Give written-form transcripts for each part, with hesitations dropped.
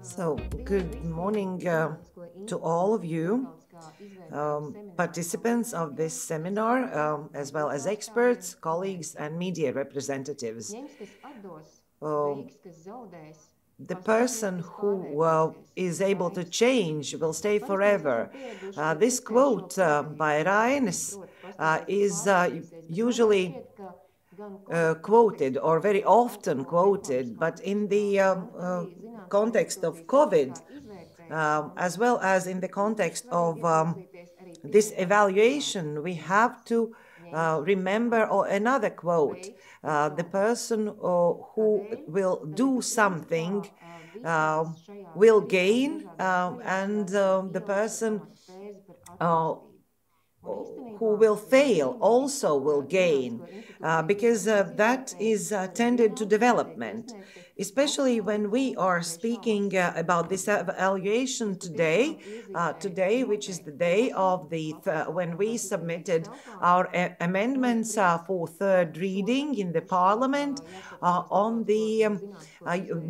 So, good morning to all of you, participants of this seminar, as well as experts, colleagues, and media representatives. The person who is able to change will stay forever. This quote by Rainis is usually quoted or very often quoted, but in the context of COVID, as well as in the context of this evaluation, we have to remember another quote. The person who will do something will gain, and the person who will fail also will gain, because that is tended to development. Especially when we are speaking about this evaluation today, which is the day of when we submitted our amendments for third reading in the Parliament on the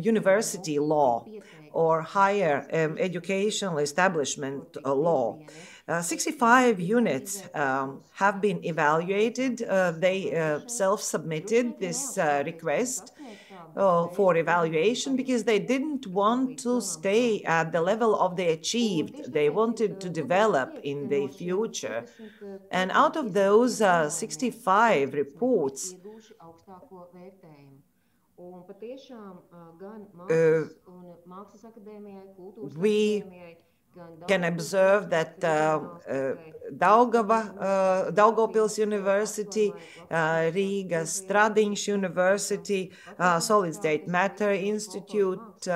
university law or higher educational establishment law. 65 units have been evaluated. They self-submitted this request for evaluation because they didn't want to stay at the level of they achieved. They wanted to develop in the future. And out of those 65 reports, we can observe that Daugavpils University, Riga Stradiņš University, Solid State Matter Institute,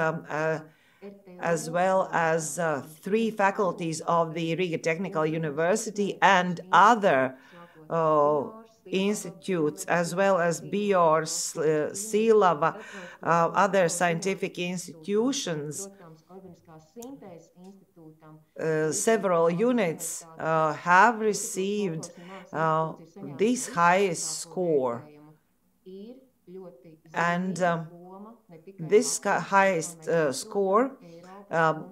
as well as 3 faculties of the Riga Technical University and other institutes, as well as BIOR, Silava, other scientific institutions. Several units have received this highest score, and this highest score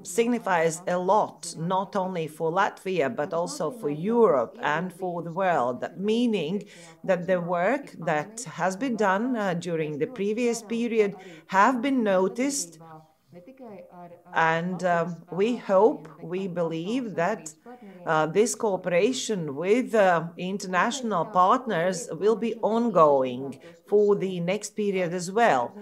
signifies a lot, not only for Latvia, but also for Europe and for the world, meaning that the work that has been done during the previous period have been noticed, and we hope, we believe that this cooperation with international partners will be ongoing for the next period as well.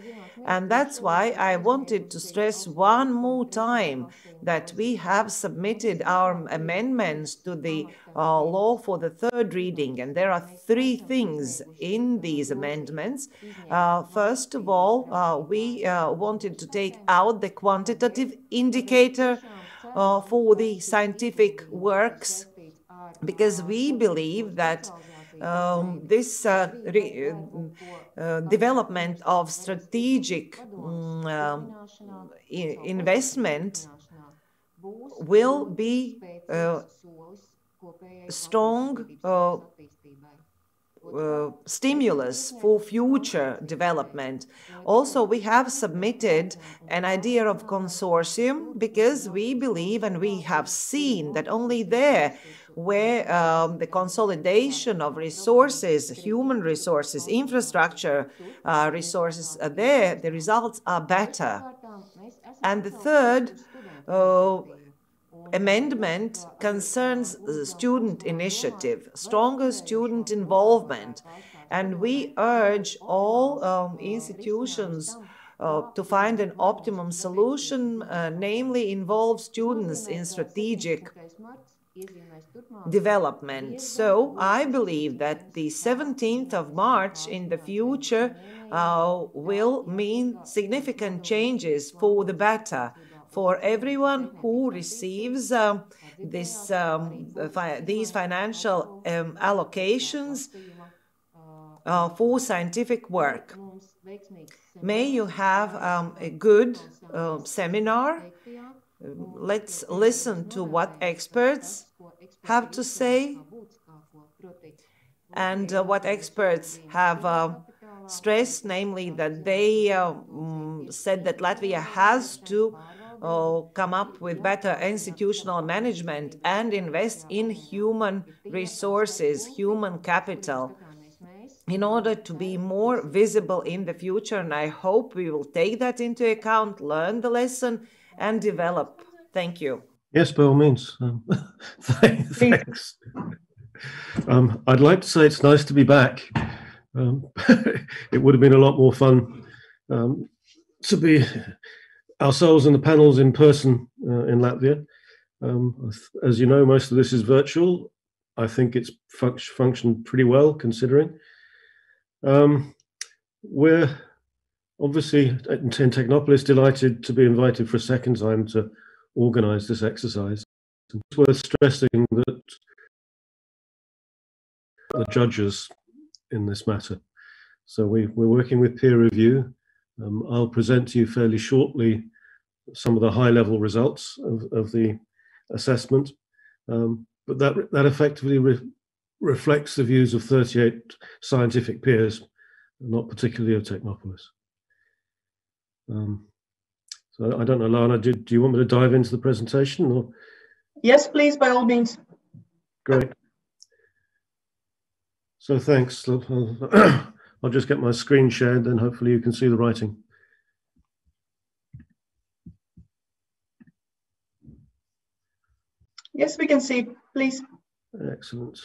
And that's why I wanted to stress one more time that we have submitted our amendments to the law for the third reading, and there are 3 things in these amendments. First of all, we wanted to take out the quantitative indicator for the scientific works, because we believe that this development of strategic investment will be strong stimulus for future development. Also, we have submitted an idea of consortium because we believe and we have seen that only there where the consolidation of resources, human resources, infrastructure resources are there, the results are better. And the third amendment concerns student initiative, stronger student involvement, and we urge all institutions to find an optimum solution, namely involve students in strategic development. So I believe that the 17th of March in the future will mean significant changes for the better for everyone who receives these financial allocations for scientific work. May you have a good seminar. Let's listen to what experts have to say and what experts have stressed, namely that they said that Latvia has to come up with better institutional management and invest in human resources, human capital, in order to be more visible in the future. And I hope we will take that into account, learn the lesson, and develop. Thank you. Yes, by all means. Thanks. I'd like to say it's nice to be back. It would have been a lot more fun to be ourselves in the panels in person in Latvia. As you know, most of this is virtual. I think it's functioned pretty well considering. We're obviously in Technopolis delighted to be invited for a second time to organize this exercise. It's worth stressing that the judges in this matter. So we're working with peer review. I'll present to you fairly shortly some of the high-level results of the assessment, but that effectively reflects the views of 38 scientific peers, not particularly of Technopolis. So I don't know, Lana, do you want me to dive into the presentation? Or? Yes, please, by all means. Great. So thanks. I'll just get my screen shared, then hopefully you can see the writing. Yes, we can see, please. Excellent.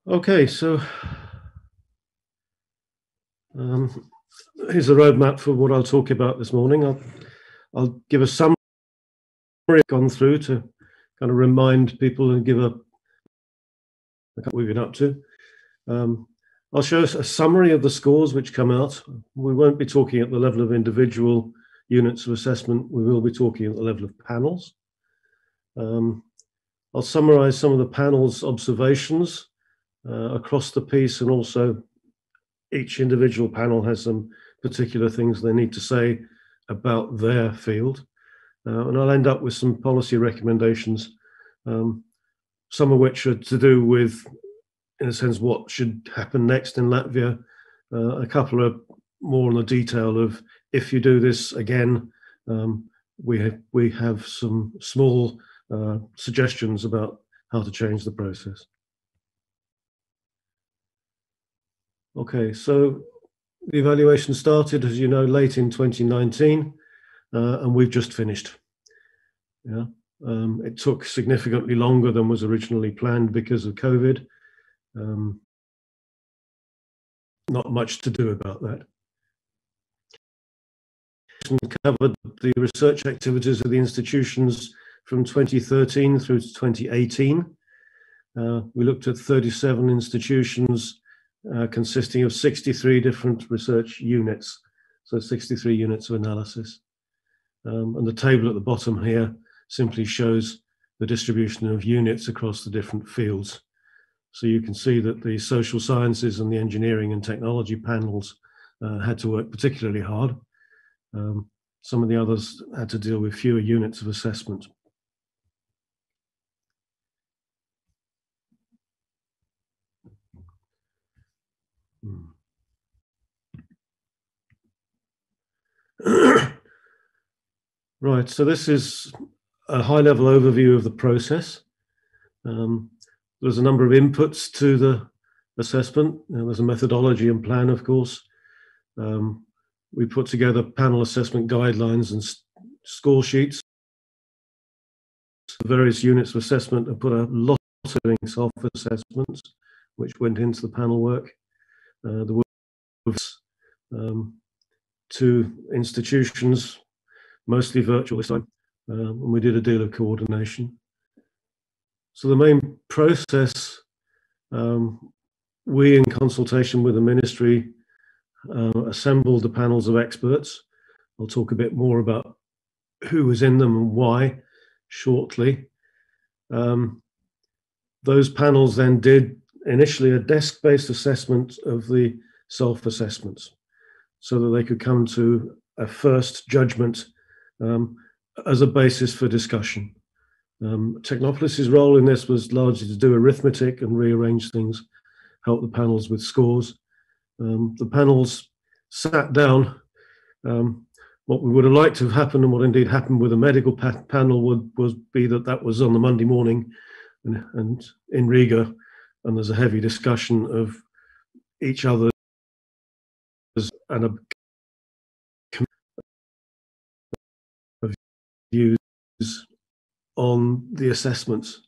Okay, so here's the roadmap for what I'll talk about this morning. I'll give a summary I've gone through to kind of remind people and give what we've been up to. I'll show us a summary of the scores which come out. We won't be talking at the level of individual units of assessment. We will be talking at the level of panels. I'll summarize some of the panel's observations across the piece, and also each individual panel has some particular things they need to say about their field. And I'll end up with some policy recommendations, some of which are to do with, in a sense, what should happen next in Latvia. A couple are more on the detail of, if you do this again, we have some small suggestions about how to change the process. Okay, so the evaluation started, as you know, late in 2019, and we've just finished. Yeah, it took significantly longer than was originally planned because of COVID. Not much to do about that. Covered the research activities of the institutions from 2013 through to 2018. We looked at 37 institutions consisting of 63 different research units, so 63 units of analysis. And the table at the bottom here simply shows the distribution of units across the different fields. So you can see that the social sciences and the engineering and technology panels had to work particularly hard. Some of the others had to deal with fewer units of assessment. Right, so this is a high-level overview of the process. There's a number of inputs to the assessment. There's a methodology and plan, of course. We put together panel assessment guidelines and score sheets. Various units of assessment and put a lot of self-assessments, which went into the panel work. The to institutions, mostly virtual this time, and we did a deal of coordination. So the main process, we in consultation with the ministry assembled the panels of experts. I'll talk a bit more about who was in them and why shortly. Those panels then did initially a desk-based assessment of the self-assessments so that they could come to a first judgment as a basis for discussion. Technopolis's role in this was largely to do arithmetic and rearrange things help the panels with scores. The panels sat down. What we would have liked to have happened, and what indeed happened with a medical panel, was that was on the Monday morning, and in Riga, and there's a heavy discussion of each other's and a views on the assessments.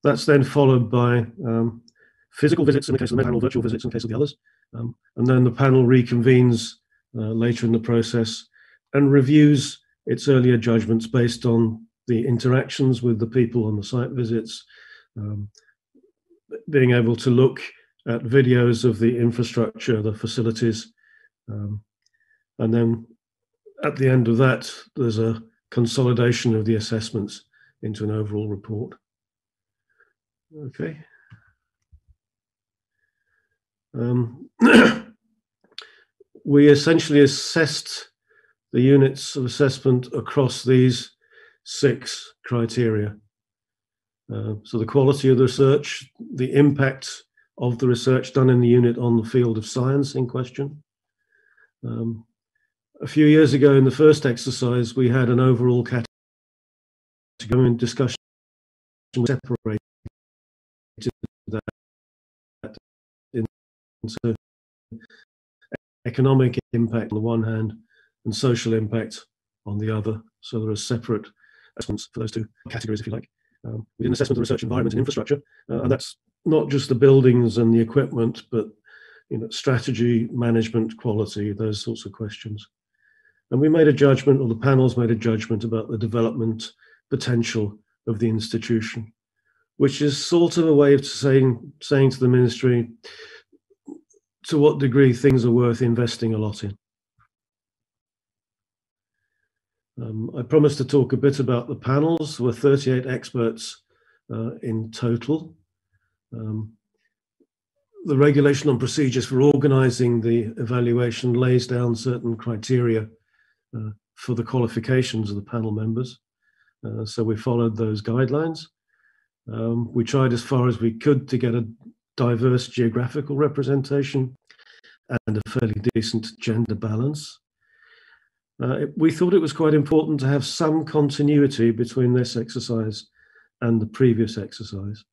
That's then followed by physical visits in the case of the panel, virtual visits in the case of the others, and then the panel reconvenes later in the process and reviews its earlier judgments based on the interactions with the people on the site visits, being able to look at videos of the infrastructure, the facilities, and then at the end of that, there's a consolidation of the assessments into an overall report. Okay. We essentially assessed the units of assessment across these 6 criteria. So the quality of the research, the impact of the research done in the unit on the field of science in question. A few years ago in the first exercise, we had an overall category in discussion, separated that into economic impact on the one hand and social impact on the other. So there are separate assessments for those 2 categories, if you like. We did an assessment of the research environment and infrastructure, and that's not just the buildings and the equipment, but strategy, management, quality, those sorts of questions. And we made a judgment, or the panels made a judgment, about the development potential of the institution, which is sort of a way of saying to the ministry to what degree things are worth investing a lot in. I promised to talk a bit about the panels. There were 38 experts in total. The regulation on procedures for organising the evaluation lays down certain criteria for the qualifications of the panel members. So we followed those guidelines. We tried as far as we could to get a diverse geographical representation and a fairly decent gender balance. We thought it was quite important to have some continuity between this exercise and the previous exercise.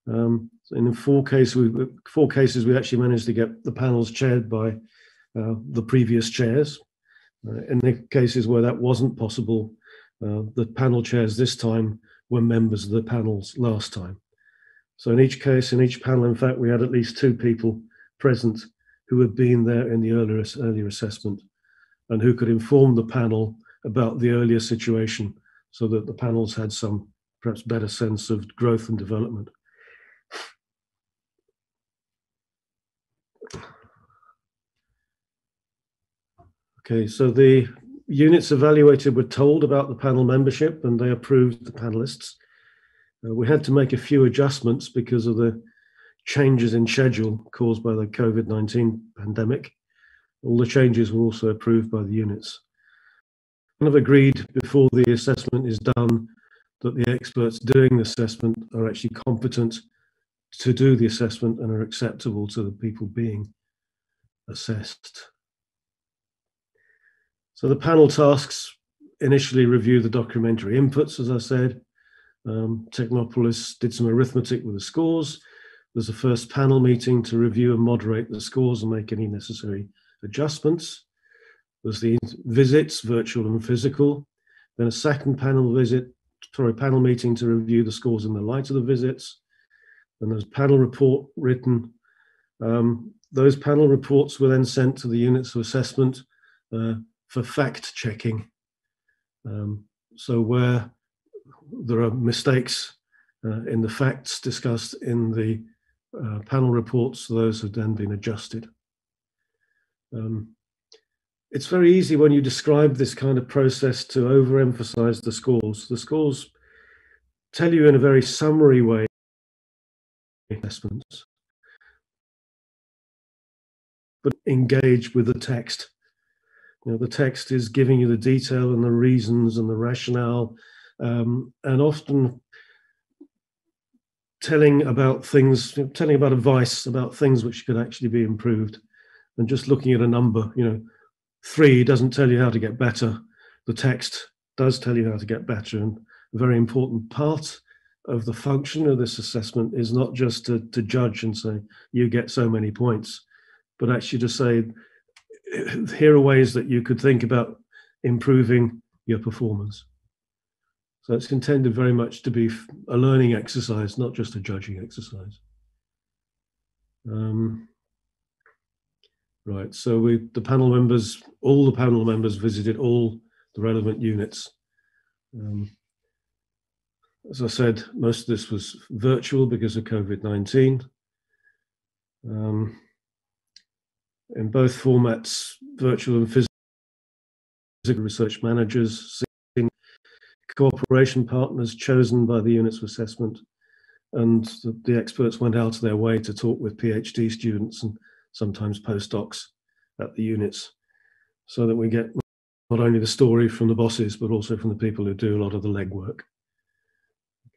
In 4 cases, we actually managed to get the panels chaired by the previous chairs. In the cases where that wasn't possible, the panel chairs this time were members of the panels last time. So in each case, in each panel, in fact, we had at least 2 people present who had been there in the earlier assessment and who could inform the panel about the earlier situation, so that the panels had some perhaps better sense of growth and development. Okay, so the units evaluated were told about the panel membership and they approved the panelists. We had to make a few adjustments because of the changes in schedule caused by the COVID-19 pandemic. All the changes were also approved by the units. Kind of agreed before the assessment is done that the experts doing the assessment are actually competent to do the assessment and are acceptable to the people being assessed. So the panel tasks initially review the documentary inputs, as I said. Technopolis did some arithmetic with the scores. There's a first panel meeting to review and moderate the scores and make any necessary adjustments. There's the visits, virtual and physical. Then a second panel meeting to review the scores in the light of the visits. And there's a panel report written. Those panel reports were then sent to the units of assessment for fact checking. So where there are mistakes in the facts discussed in the panel reports, those have then been adjusted. It's very easy when you describe this kind of process to overemphasize the scores. The scores tell you in a very summary way assessments, but engage with the text. The text is giving you the detail and the reasons and the rationale, and often telling about things, telling about advice about things which could actually be improved, and just looking at a number. 3 doesn't tell you how to get better. The text does tell you how to get better, and a very important part of the function of this assessment is not just to judge and say you get so many points, but actually to say here are ways that you could think about improving your performance. So it's intended very much to be a learning exercise, not just a judging exercise. Right, so all the panel members visited all the relevant units. As I said, most of this was virtual because of COVID-19. In both formats, virtual and physical research managers, cooperation partners chosen by the units of assessment, and the experts went out of their way to talk with PhD students and sometimes postdocs at the units, so that we get not only the story from the bosses, but also from the people who do a lot of the legwork.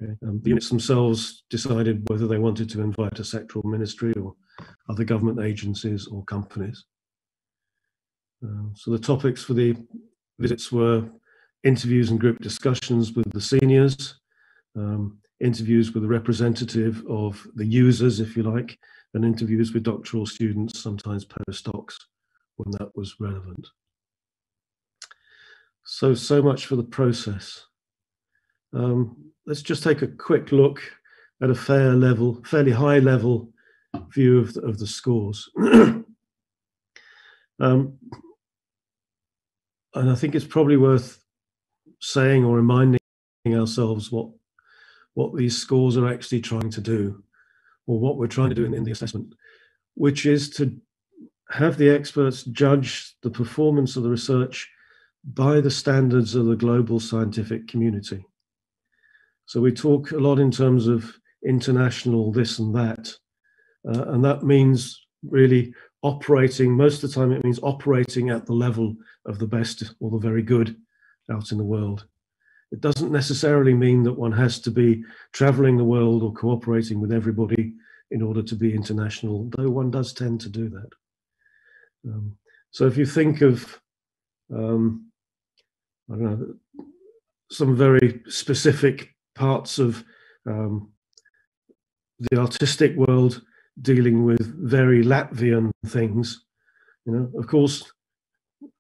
Okay. The units themselves decided whether they wanted to invite a sectoral ministry or other government agencies or companies. So the topics for the visits were interviews and group discussions with the seniors, interviews with a representative of the users, if you like, and interviews with doctoral students, sometimes postdocs, when that was relevant. So much for the process. Let's just take a quick look at a fairly high level view of the scores. And I think it's probably worth saying or reminding ourselves what these scores are actually trying to do, or what we're trying to do in the assessment, which is to have the experts judge the performance of the research by the standards of the global scientific community. So we talk a lot in terms of international this and that means really operating, most of the time it means operating at the level of the best or the very good out in the world. It doesn't necessarily mean that one has to be traveling the world or cooperating with everybody in order to be international, though one does tend to do that. So if you think of, I don't know, some very specific parts of the artistic world dealing with very Latvian things, of course,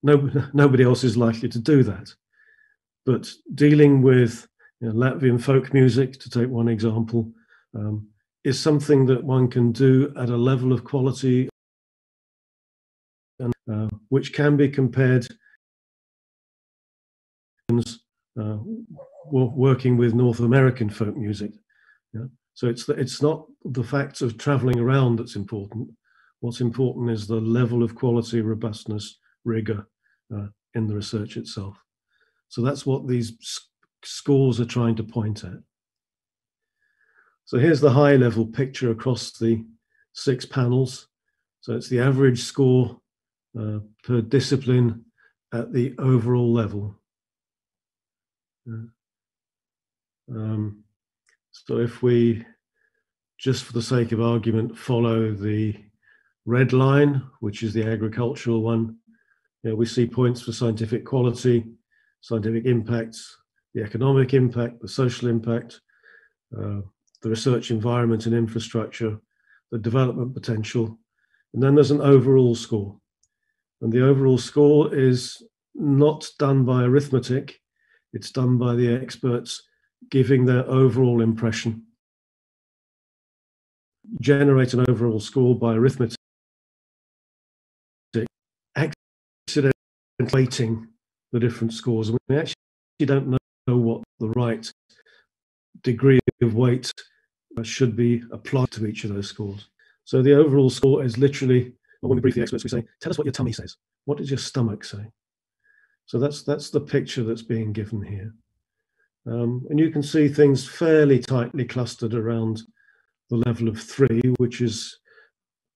nobody else is likely to do that. But dealing with Latvian folk music, to take one example, is something that one can do at a level of quality and which can be compared working with North American folk music. So it's not the fact of traveling around that's important. What's important is the level of quality, robustness, rigor in the research itself. So that's what these scores are trying to point at. So here's the high level picture across the 6 panels. So it's the average score per discipline at the overall level. So if we, just for the sake of argument, follow the red line, which is the agricultural one, we see points for scientific quality, scientific impacts, the economic impact, the social impact, the research environment and infrastructure, the development potential, and then there's an overall score. And the overall score is not done by arithmetic, it's done by the experts giving their overall impression. Generate an overall score by arithmetic, accidentally weighting the different scores. And we actually don't know what the right degree of weight should be applied to each of those scores. So the overall score is literally, when we brief the experts, we say, tell us what your tummy says. What does your stomach say? So that's the picture that's being given here. And you can see things fairly tightly clustered around the level of 3, which is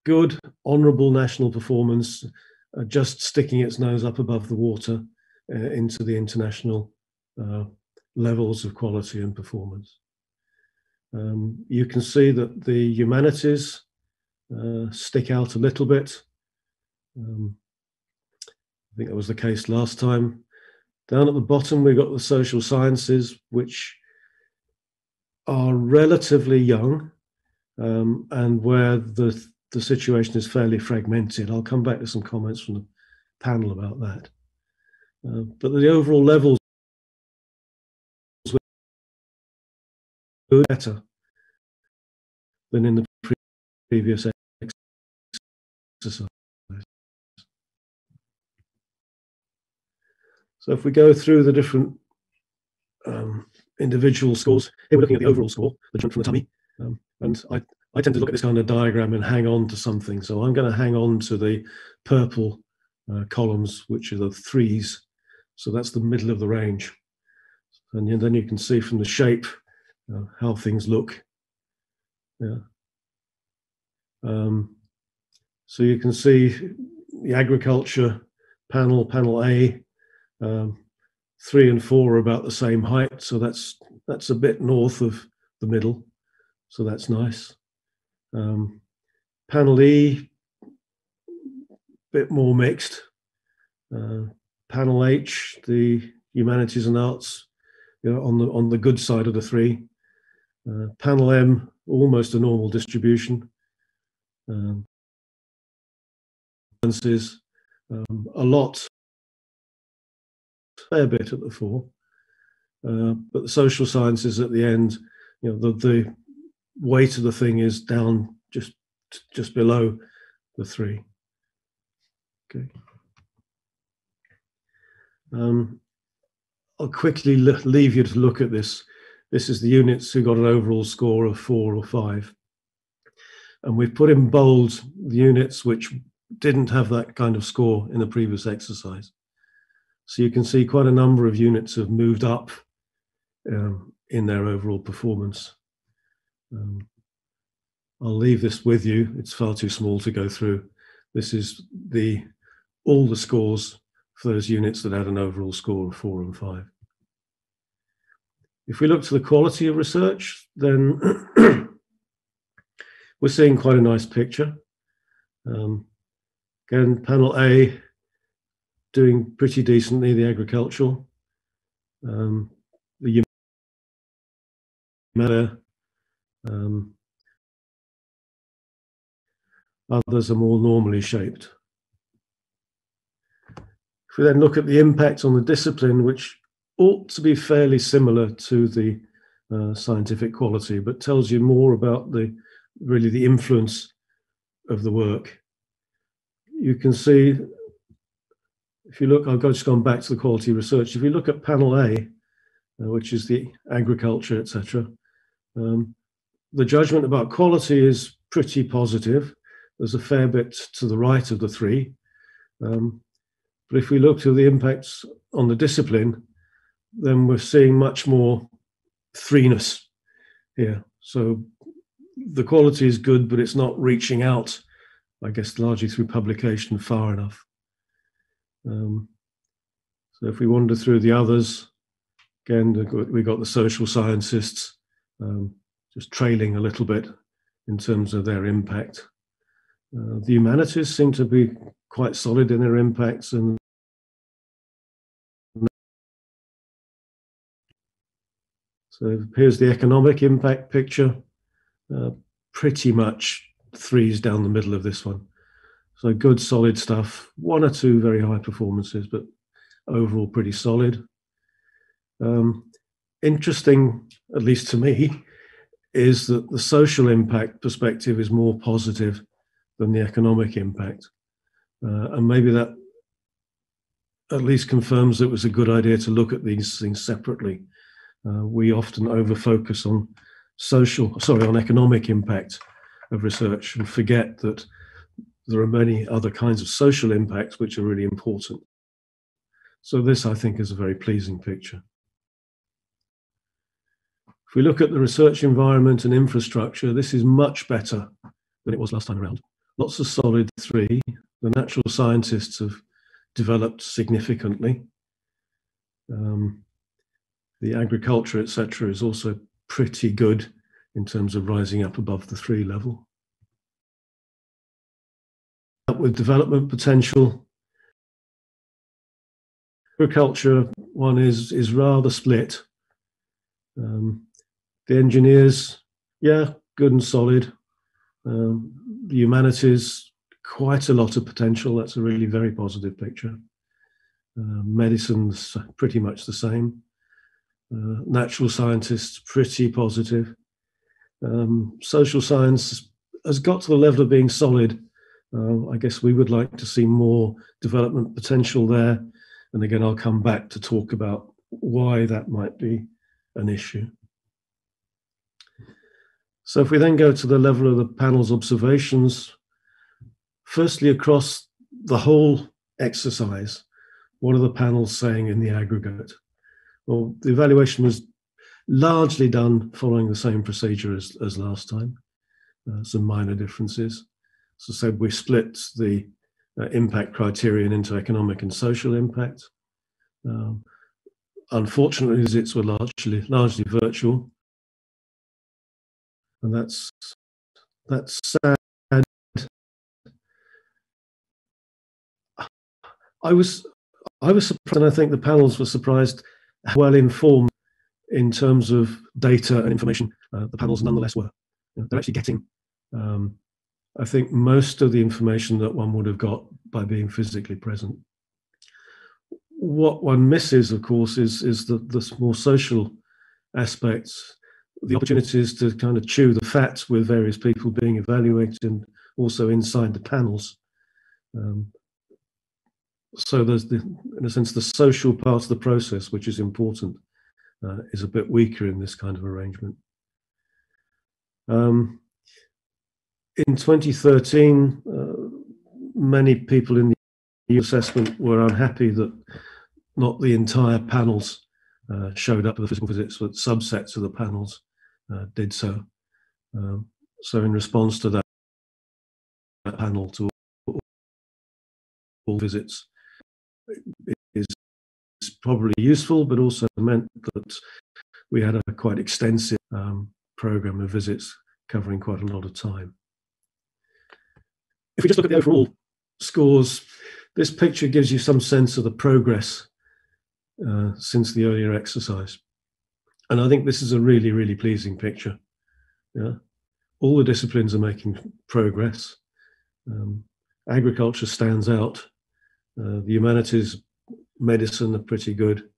good, honourable national performance, just sticking its nose up above the water into the international levels of quality and performance. You can see that the humanities stick out a little bit. I think that was the case last time. Down at the bottom, we've got the social sciences, which are relatively young, and where the situation is fairly fragmented. I'll come back to some comments from the panel about that. But the overall levels were better than in the previous exercise. So if we go through the different individual scores, here we're looking at the overall score, the jump from the tummy. And I tend to look at this kind of diagram and hang on to something. So I'm going to hang on to the purple columns, which are the 3s. So that's the middle of the range. And then you can see from the shape how things look. Yeah. So you can see the agriculture panel A, 3 and 4 are about the same height. So that's a bit north of the middle. So that's nice. Panel E, bit more mixed. Panel H, the Humanities and Arts, on the good side of the 3. Panel M, almost a normal distribution. A lot, fair bit at the 4. But the social sciences at the end, the weight of the thing is down just below the 3. Okay. I'll quickly leave you to look at this. This is the units who got an overall score of 4 or 5. And we've put in bold the units which didn't have that kind of score in the previous exercise. So you can see quite a number of units have moved up in their overall performance. I'll leave this with you. It's far too small to go through. This is all the scores for those units that had an overall score of 4 and 5. If we look to the quality of research, then we're seeing quite a nice picture. Again, panel A doing pretty decently, the agricultural. The matter, others are more normally shaped. If we then look at the impact on the discipline, which ought to be fairly similar to the scientific quality, but tells you more about really the influence of the work. You can see, if you look, I've just gone back to the quality research. If you look at panel A, which is the agriculture, etc., the judgment about quality is pretty positive. There's a fair bit to the right of the 3. But if we look to the impacts on the discipline, then we're seeing much more 3-ness here. So the quality is good, but it's not reaching out, I guess, largely through publication far enough. So if we wander through the others, again, we got the social scientists just trailing a little bit in terms of their impact. The humanities seem to be quite solid in their impacts, and so here's the economic impact picture. Pretty much 3s down the middle of this one. So good, solid stuff. 1 or 2 very high performances, but overall pretty solid. Interesting, at least to me, is that the social impact perspective is more positive than the economic impact. And maybe that at least confirms it was a good idea to look at these things separately. We often over-focus on on economic impact of research and forget that there are many other kinds of social impacts which are really important. So this, I think, is a very pleasing picture. If we look at the research environment and infrastructure, this is much better than it was last time around. Lots of solid 3. The natural scientists have developed significantly. The agriculture, etc., is also pretty good in terms of rising up above the 3 level. With development potential, agriculture one is rather split. The engineers, yeah, good and solid. The humanities, quite a lot of potential. That's a really very positive picture. Medicine's pretty much the same. Natural scientists, pretty positive. Social science has got to the level of being solid. I guess we would like to see more development potential there. And again, I'll come back to talk about why that might be an issue. So if we then go to the level of the panel's observations, firstly, across the whole exercise, what are the panels saying in the aggregate? Well, the evaluation was largely done following the same procedure as last time, some minor differences. So, we split the impact criterion into economic and social impact. Unfortunately, visits were largely virtual, and that's sad. I was surprised, and I think the panels were surprised how well informed in terms of data and information the panels nonetheless were. They're actually getting, I think, most of the information that one would have got by being physically present. What one misses, of course, is the more social aspects, the opportunities to kind of chew the fat with various people being evaluated and also inside the panels. So there's, in a sense, the social part of the process, which is important, is a bit weaker in this kind of arrangement. In 2013, many people in the assessment were unhappy that not the entire panels showed up at the physical visits, but subsets of the panels did so. So in response to that panel to all visits is probably useful, but also meant that we had a quite extensive program of visits covering quite a lot of time. If we just look at the overall scores, this picture gives you some sense of the progress since the earlier exercise. And I think this is a really, really pleasing picture. Yeah, all the disciplines are making progress. Agriculture stands out. The humanities, medicine are pretty good.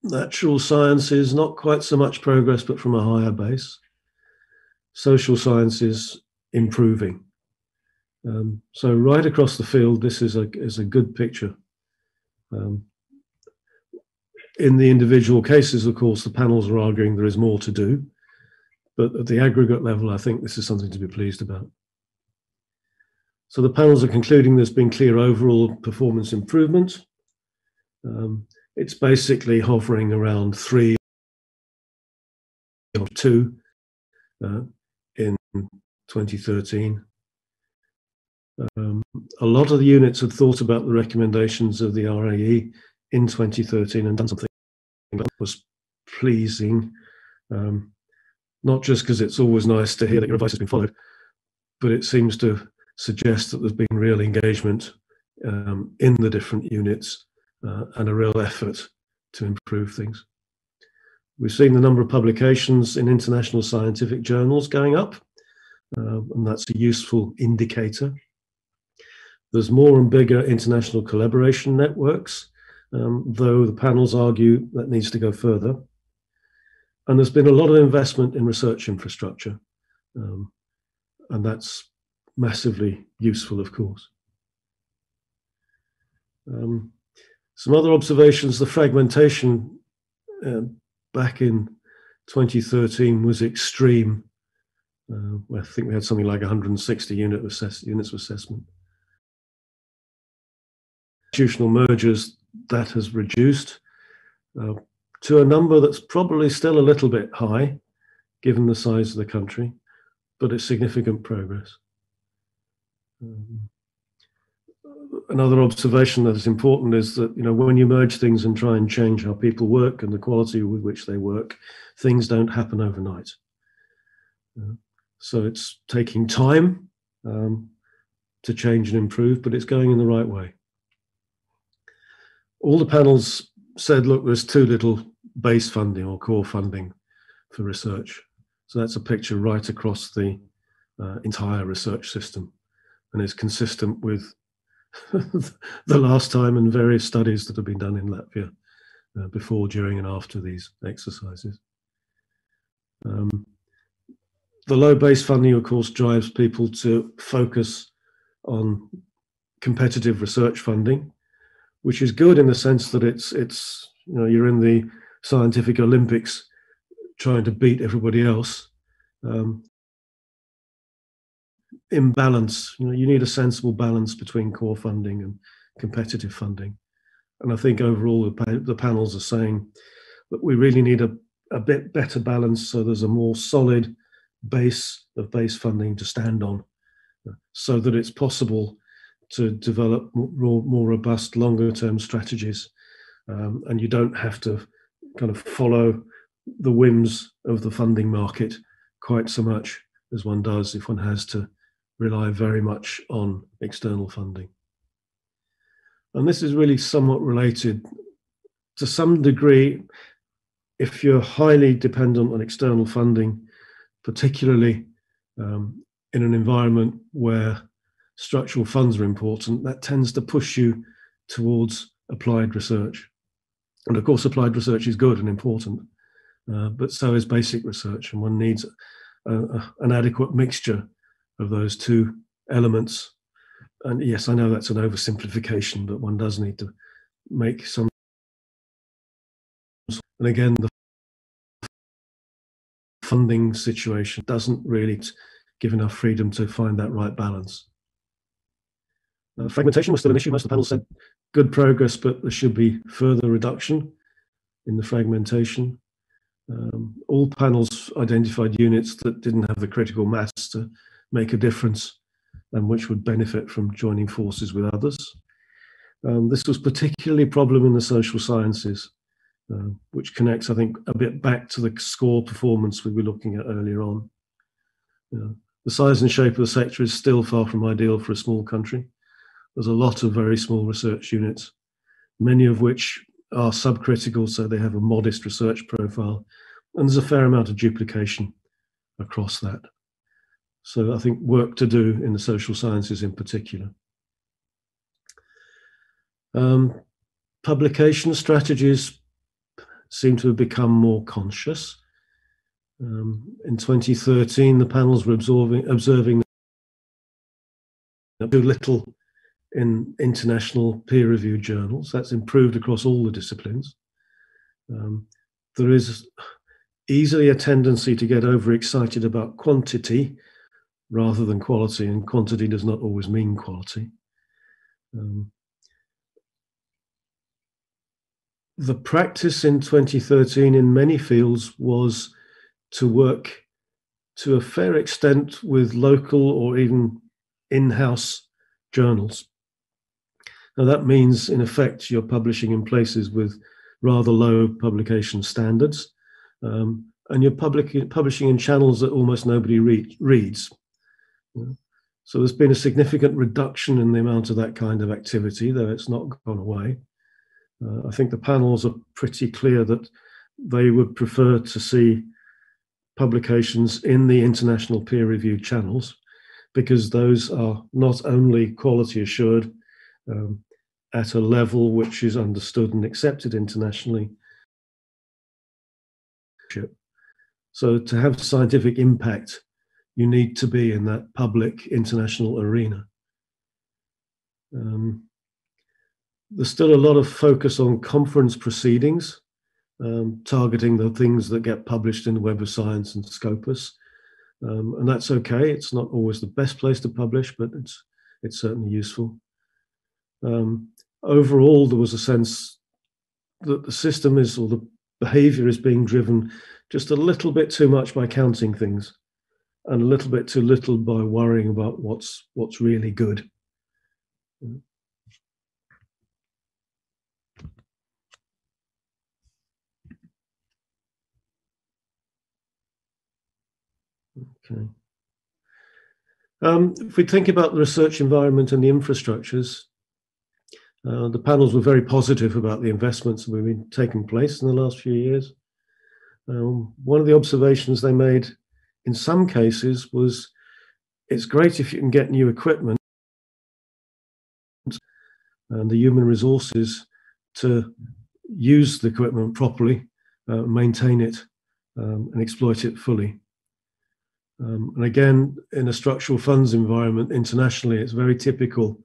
Natural sciences, not quite so much progress, but from a higher base. Social sciences, improving. So right across the field, this is a good picture. In the individual cases, of course, the panels are arguing there is more to do, but at the aggregate level, I think this is something to be pleased about. So the panels are concluding there's been clear overall performance improvement. It's basically hovering around 3 or 2 in 2013. A lot of the units had thought about the recommendations of the RAE in 2013 and done something that was pleasing, not just because it's always nice to hear that your advice has been followed, but it seems to suggest that there's been real engagement in the different units and a real effort to improve things. We've seen the number of publications in international scientific journals going up, and that's a useful indicator. There's more and bigger international collaboration networks, though the panels argue that needs to go further. And there's been a lot of investment in research infrastructure, and that's massively useful, of course. Some other observations, the fragmentation back in 2013 was extreme. I think we had something like 160 units of assessment. Institutional mergers, that has reduced to a number that's probably still a little bit high, given the size of the country, but it's significant progress. another observation that is important is that, when you merge things and try and change how people work and the quality with which they work, things don't happen overnight. So it's taking time to change and improve, but it's going in the right way. All the panels said, look, there's too little base funding or core funding for research. So that's a picture right across the entire research system, and is consistent with the last time and various studies that have been done in Latvia before, during, and after these exercises. The low base funding, of course, drives people to focus on competitive research funding, which is good in the sense that it's you're in the scientific Olympics trying to beat everybody else. Imbalance, you need a sensible balance between core funding and competitive funding. And I think overall the panels are saying that we really need a bit better balance, so there's a more solid base of base funding to stand on, so that it's possible to develop more robust, longer term strategies. And you don't have to kind of follow the whims of the funding market quite so much as one does if one has to rely very much on external funding. And this is really somewhat related to some degree. If you're highly dependent on external funding, particularly in an environment where structural funds are important, that tends to push you towards applied research. And of course, applied research is good and important, but so is basic research, and one needs an adequate mixture of those two elements. And yes, I know that's an oversimplification, but one does need to make some. And again, the funding situation doesn't really give enough freedom to find that right balance. Fragmentation was still an issue. Most of the panel said good progress, but there should be further reduction in the fragmentation. All panels identified units that didn't have the critical mass to make a difference and which would benefit from joining forces with others. This was particularly a problem in the social sciences, which connects, I think, a bit back to the score performance we were looking at earlier on. The size and shape of the sector is still far from ideal for a small country. There's a lot of very small research units, many of which are subcritical, so they have a modest research profile, and there's a fair amount of duplication across that. So I think work to do in the social sciences in particular. Publication strategies seem to have become more conscious. In 2013, the panels were observing too little in international peer-reviewed journals. That's improved across all the disciplines. There is easily a tendency to get overexcited about quantity rather than quality, and quantity does not always mean quality. The practice in 2013 in many fields was to work to a fair extent with local or even in-house journals. Now that means, in effect, you're publishing in places with rather low publication standards, and you're publishing in channels that almost nobody reads. So there's been a significant reduction in the amount of that kind of activity, though it's not gone away. I think the panels are pretty clear that they would prefer to see publications in the international peer-reviewed channels, because those are not only quality assured at a level which is understood and accepted internationally. So to have scientific impact, you need to be in that public international arena. There's still a lot of focus on conference proceedings, targeting the things that get published in the Web of Science and Scopus. And that's okay. It's not always the best place to publish, but it's certainly useful. Overall, there was a sense that the system is, or the behavior is being driven just a little bit too much by counting things, and a little bit too little by worrying about what's really good. Okay. If we think about the research environment and the infrastructures, the panels were very positive about the investments that have been taking place in the last few years. One of the observations they made in some cases was, it's great if you can get new equipment and the human resources to use the equipment properly, maintain it, and exploit it fully. And again, in a structural funds environment internationally, it's very typical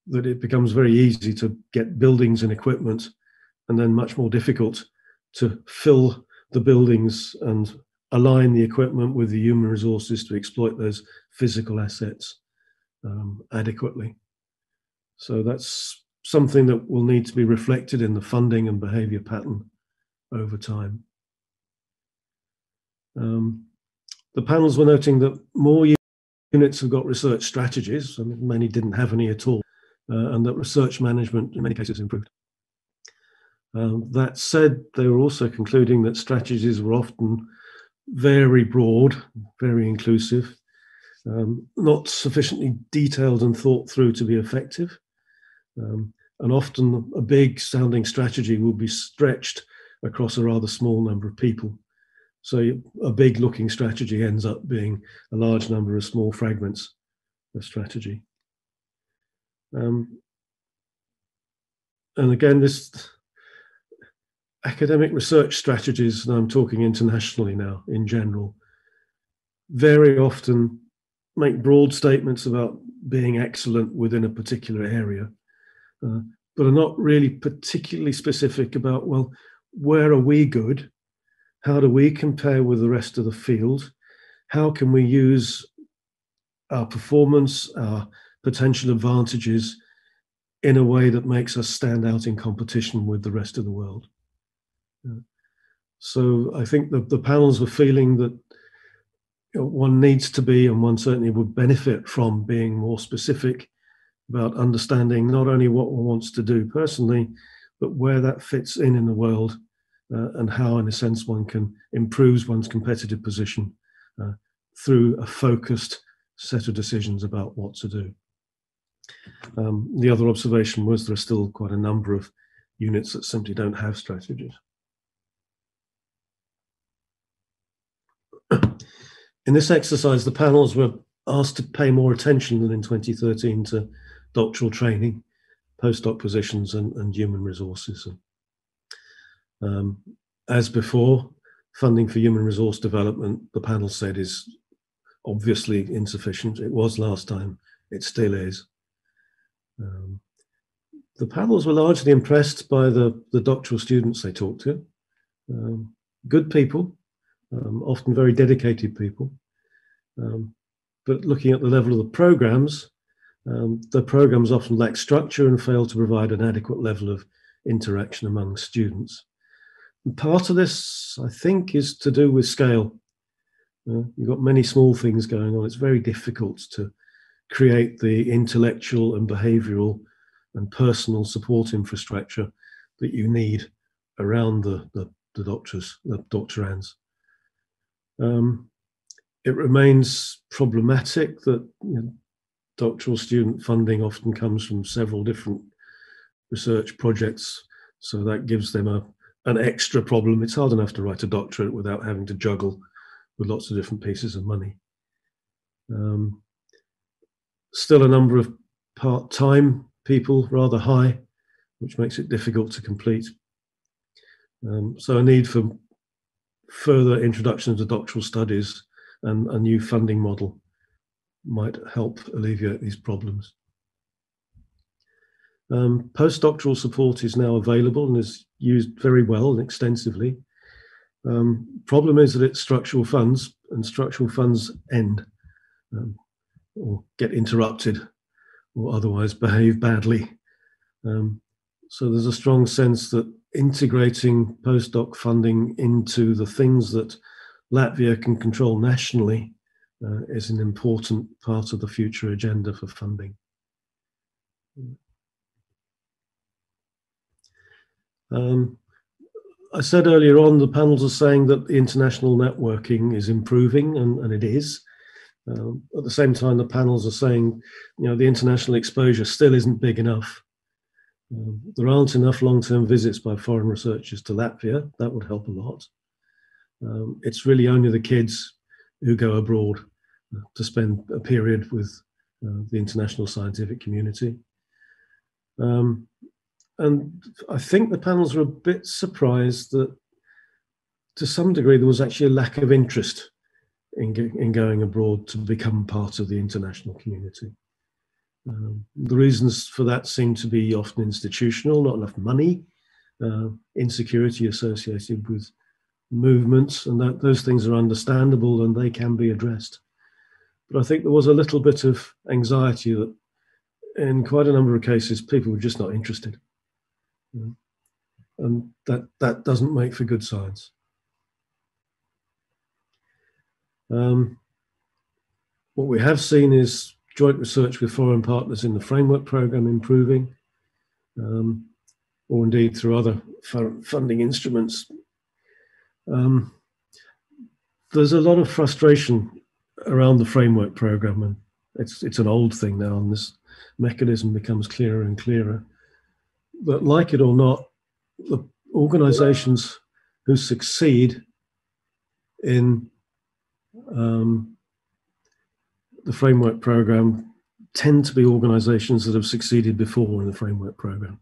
that it becomes very easy to get buildings and equipment, and then much more difficult to fill the buildings and align the equipment with the human resources to exploit those physical assets adequately. So that's something that will need to be reflected in the funding and behavior pattern over time. The panels were noting that more units have got research strategies, and many didn't have any at all, and that research management in many cases improved. That said, they were also concluding that strategies were often very broad, very inclusive, not sufficiently detailed and thought through to be effective. And often a big sounding strategy will be stretched across a rather small number of people. So a big looking strategy ends up being a large number of small fragments of strategy. And again, this academic research strategies, and I'm talking internationally now in general, very often make broad statements about being excellent within a particular area, but are not really particularly specific about, well, where are we good? How do we compare with the rest of the field? How can we use our performance, our potential advantages in a way that makes us stand out in competition with the rest of the world? So I think the panels were feeling that one needs to be, and one certainly would benefit from being more specific about understanding not only what one wants to do personally, but where that fits in the world, and how, in a sense, one can improve one's competitive position through a focused set of decisions about what to do. The other observation was there are still quite a number of units that simply don't have strategies. In this exercise, the panels were asked to pay more attention than in 2013 to doctoral training, postdoc positions, and human resources. As before, funding for human resource development, the panel said, is obviously insufficient. It was last time, it still is. The panels were largely impressed by the doctoral students they talked to. Good people, often very dedicated people. But looking at the level of the programs often lack structure and fail to provide an adequate level of interaction among students. And part of this, I think, is to do with scale. You've got many small things going on. It's very difficult to create the intellectual and behavioral and personal support infrastructure that you need around the doctorands. It remains problematic that doctoral student funding often comes from several different research projects, so that gives them an extra problem. It's hard enough to write a doctorate without having to juggle with lots of different pieces of money. Still a number of part-time people, rather high, which makes it difficult to complete. So a need for further introduction to doctoral studies and a new funding model might help alleviate these problems. Postdoctoral support is now available and is used very well and extensively. Problem is that it's structural funds, and structural funds end or get interrupted or otherwise behave badly. So there's a strong sense that integrating postdoc funding into the things that Latvia can control nationally is an important part of the future agenda for funding. I said earlier on, the panels are saying that the international networking is improving, and it is. At the same time, the panels are saying, the international exposure still isn't big enough. There aren't enough long-term visits by foreign researchers to Latvia. That would help a lot. It's really only the kids who go abroad to spend a period with the international scientific community. And I think the panels were a bit surprised that to some degree there was actually a lack of interest in going abroad to become part of the international community. The reasons for that seem to be often institutional, not enough money, insecurity associated with movements, and those things are understandable and they can be addressed. But I think there was a little bit of anxiety that in quite a number of cases, people were just not interested. And that doesn't make for good science. What we have seen is joint research with foreign partners in the framework program improving, or indeed through other funding instruments. There's a lot of frustration around the framework program, and it's an old thing now, and this mechanism becomes clearer and clearer. But like it or not, the organizations who succeed in the framework program tend to be organizations that have succeeded before in the framework program.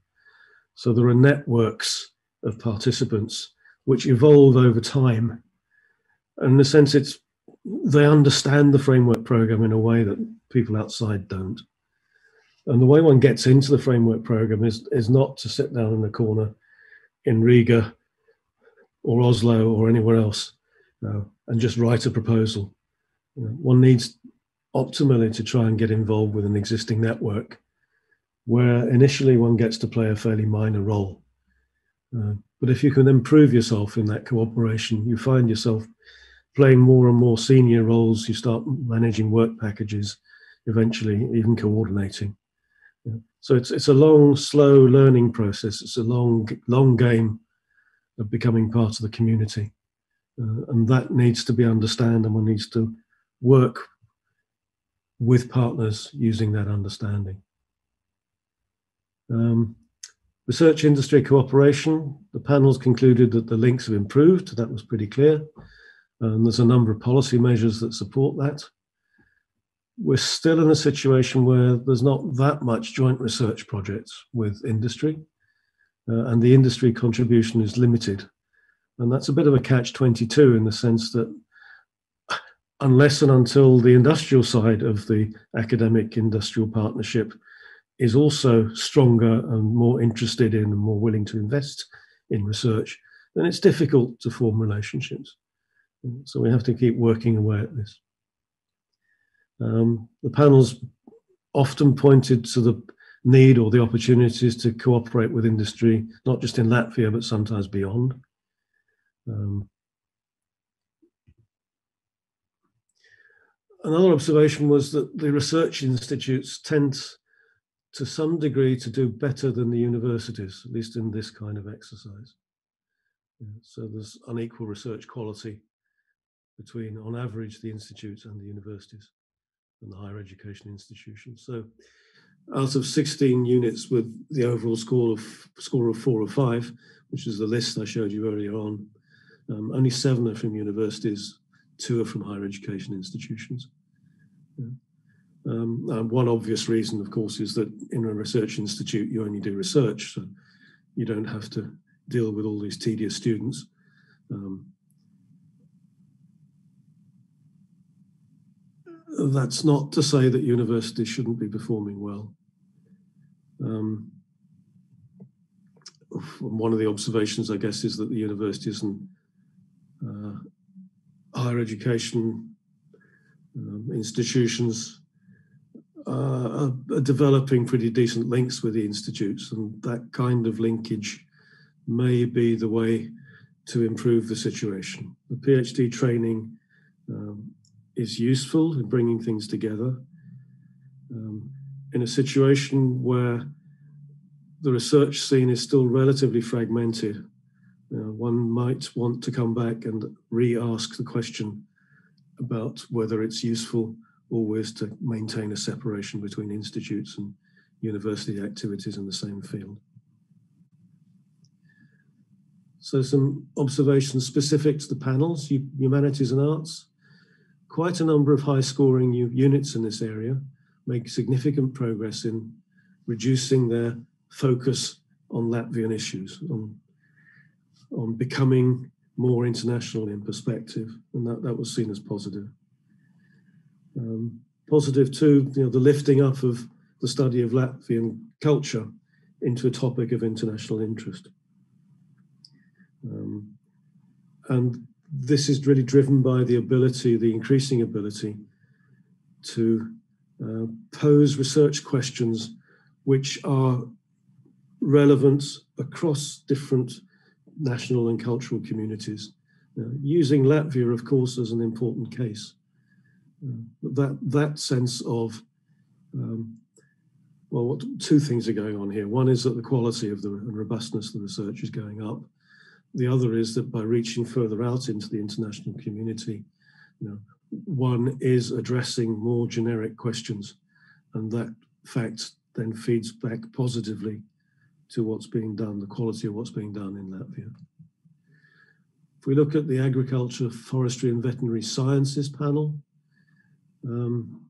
So there are networks of participants which evolve over time. And in a sense, they understand the framework program in a way that people outside don't. And the way one gets into the framework program is not to sit down in a corner in Riga or Oslo or anywhere else and just write a proposal. One needs optimally to try and get involved with an existing network where initially one gets to play a fairly minor role. But if you can improve yourself in that cooperation, you find yourself playing more and more senior roles, you start managing work packages, eventually even coordinating. So it's a long, slow learning process. It's a long game of becoming part of the community. And that needs to be understood, and one needs to work with partners using that understanding. Research industry cooperation, the panels concluded that the links have improved. That was pretty clear. There's a number of policy measures that support that. We're still in a situation where there's not that much joint research projects with industry, and the industry contribution is limited. And that's a bit of a catch-22 in the sense that unless and until the industrial side of the academic industrial partnership is also stronger and more interested in and more willing to invest in research, then it's difficult to form relationships. So we have to keep working away at this. The panels often pointed to the need or the opportunities to cooperate with industry, not just in Latvia, but sometimes beyond. Another observation was that the research institutes tend to some degree to do better than the universities, at least in this kind of exercise. So there's unequal research quality between, on average, the institutes and the universities and the higher education institutions. So out of 16 units with the overall score of 4 or 5, which is the list I showed you earlier on, only 7 are from universities, 2 are from higher education institutions. One obvious reason, of course, is that in a research institute, you only do research, so you don't have to deal with all these tedious students. That's not to say that universities shouldn't be performing well. One of the observations, I guess, is that the universities and higher education institutions are developing pretty decent links with the institutes, and that kind of linkage may be the way to improve the situation. The PhD training is useful in bringing things together. In a situation where the research scene is still relatively fragmented, one might want to come back and re-ask the question about whether it's useful always to maintain a separation between institutes and university activities in the same field. So some observations specific to the panels, Humanities and Arts. Quite a number of high-scoring units in this area make significant progress in reducing their focus on Latvian issues, on becoming more international in perspective, and that was seen as positive. Positive too, the lifting up of the study of Latvian culture into a topic of international interest. And this is really driven by the increasing ability to pose research questions which are relevant across different national and cultural communities, using Latvia, of course, as an important case. That sense of, two things are going on here. One is that the quality of and robustness of the research is going up. The other is that by reaching further out into the international community, one is addressing more generic questions, and that fact then feeds back positively to what's being done, the quality of what's being done in Latvia. If we look at the Agriculture, Forestry and Veterinary Sciences panel, one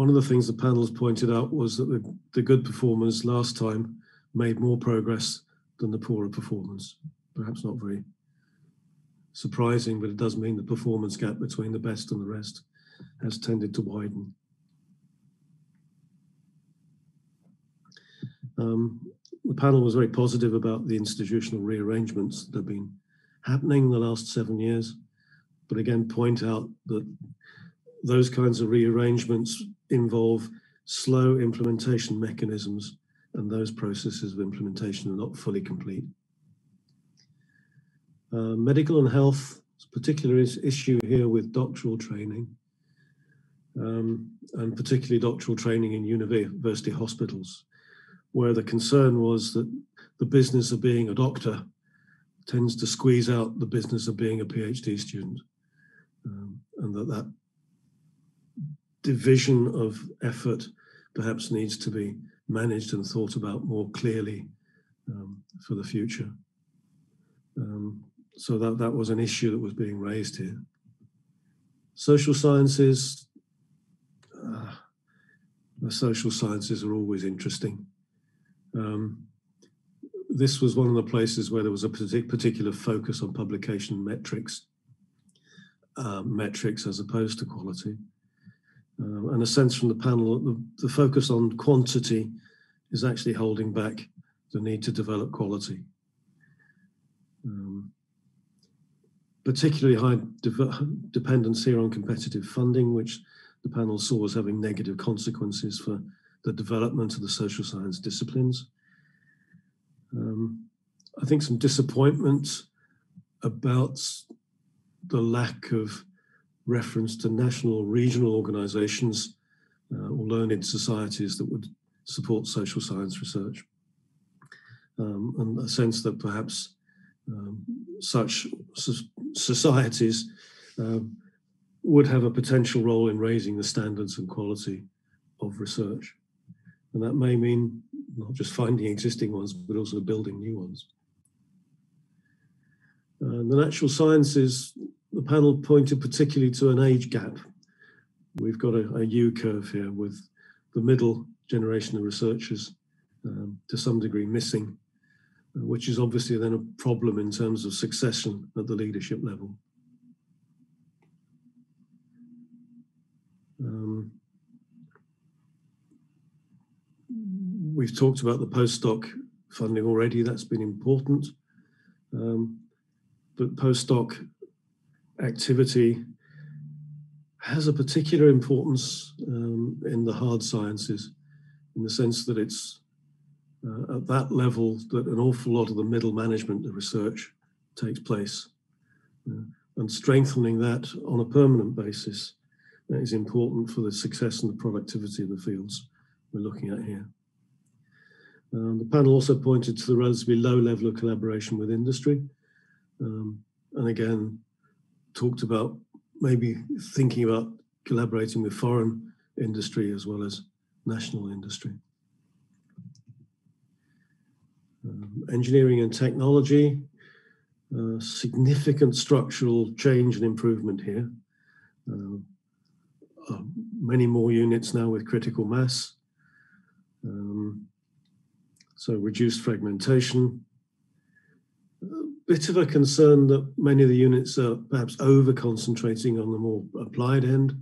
of the things the panels pointed out was that the good performers last time made more progress than the poorer performers. Perhaps not very surprising, but it does mean the performance gap between the best and the rest has tended to widen. The panel was very positive about the institutional rearrangements that have been happening in the last 7 years, but again point out that those kinds of rearrangements involve slow implementation mechanisms, and those processes of implementation are not fully complete. Medical and health, particular issue here with doctoral training, and particularly doctoral training in university hospitals, where the concern was that the business of being a doctor tends to squeeze out the business of being a PhD student, and that division of effort perhaps needs to be managed and thought about more clearly for the future. So that was an issue that was being raised here. Social sciences, the social sciences are always interesting. This was one of the places where there was a particular focus on publication metrics as opposed to quality. And a sense from the panel that the focus on quantity is actually holding back the need to develop quality. Particularly high dependence here on competitive funding, which the panel saw as having negative consequences for the development of the social science disciplines. I think some disappointment about the lack of reference to national or regional organizations or learned societies that would support social science research. And a sense that perhaps such societies would have a potential role in raising the standards and quality of research. And that may mean not just finding existing ones, but also building new ones. The natural sciences, the panel pointed particularly to an age gap. We've got a U curve here with the middle generation of researchers to some degree missing, which is obviously then a problem in terms of succession at the leadership level. We've talked about the postdoc funding already, that's been important. But postdoc activity has a particular importance in the hard sciences, in the sense that it's at that level that an awful lot of the middle management of research takes place. And strengthening that on a permanent basis is important for the success and the productivity of the fields we're looking at here. The panel also pointed to the relatively low level of collaboration with industry, and again talked about maybe thinking about collaborating with foreign industry as well as national industry. Engineering and technology, significant structural change and improvement here. Many more units now with critical mass. So reduced fragmentation. A bit of a concern that many of the units are perhaps over-concentrating on the more applied end,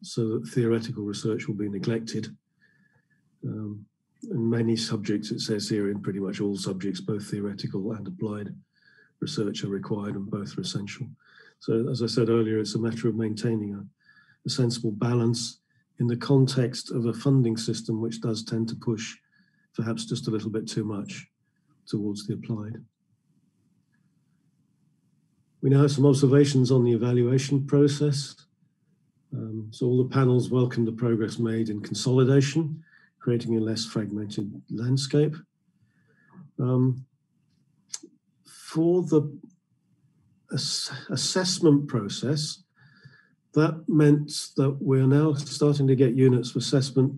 so that theoretical research will be neglected. In many subjects, it says here, in pretty much all subjects, both theoretical and applied research are required and both are essential. So as I said earlier, it's a matter of maintaining a sensible balance in the context of a funding system which does tend to push perhaps just a little bit too much towards the applied. We now have some observations on the evaluation process. So all the panels welcome the progress made in consolidation, creating a less fragmented landscape. For the assessment process, that meant that we're now starting to get units of assessment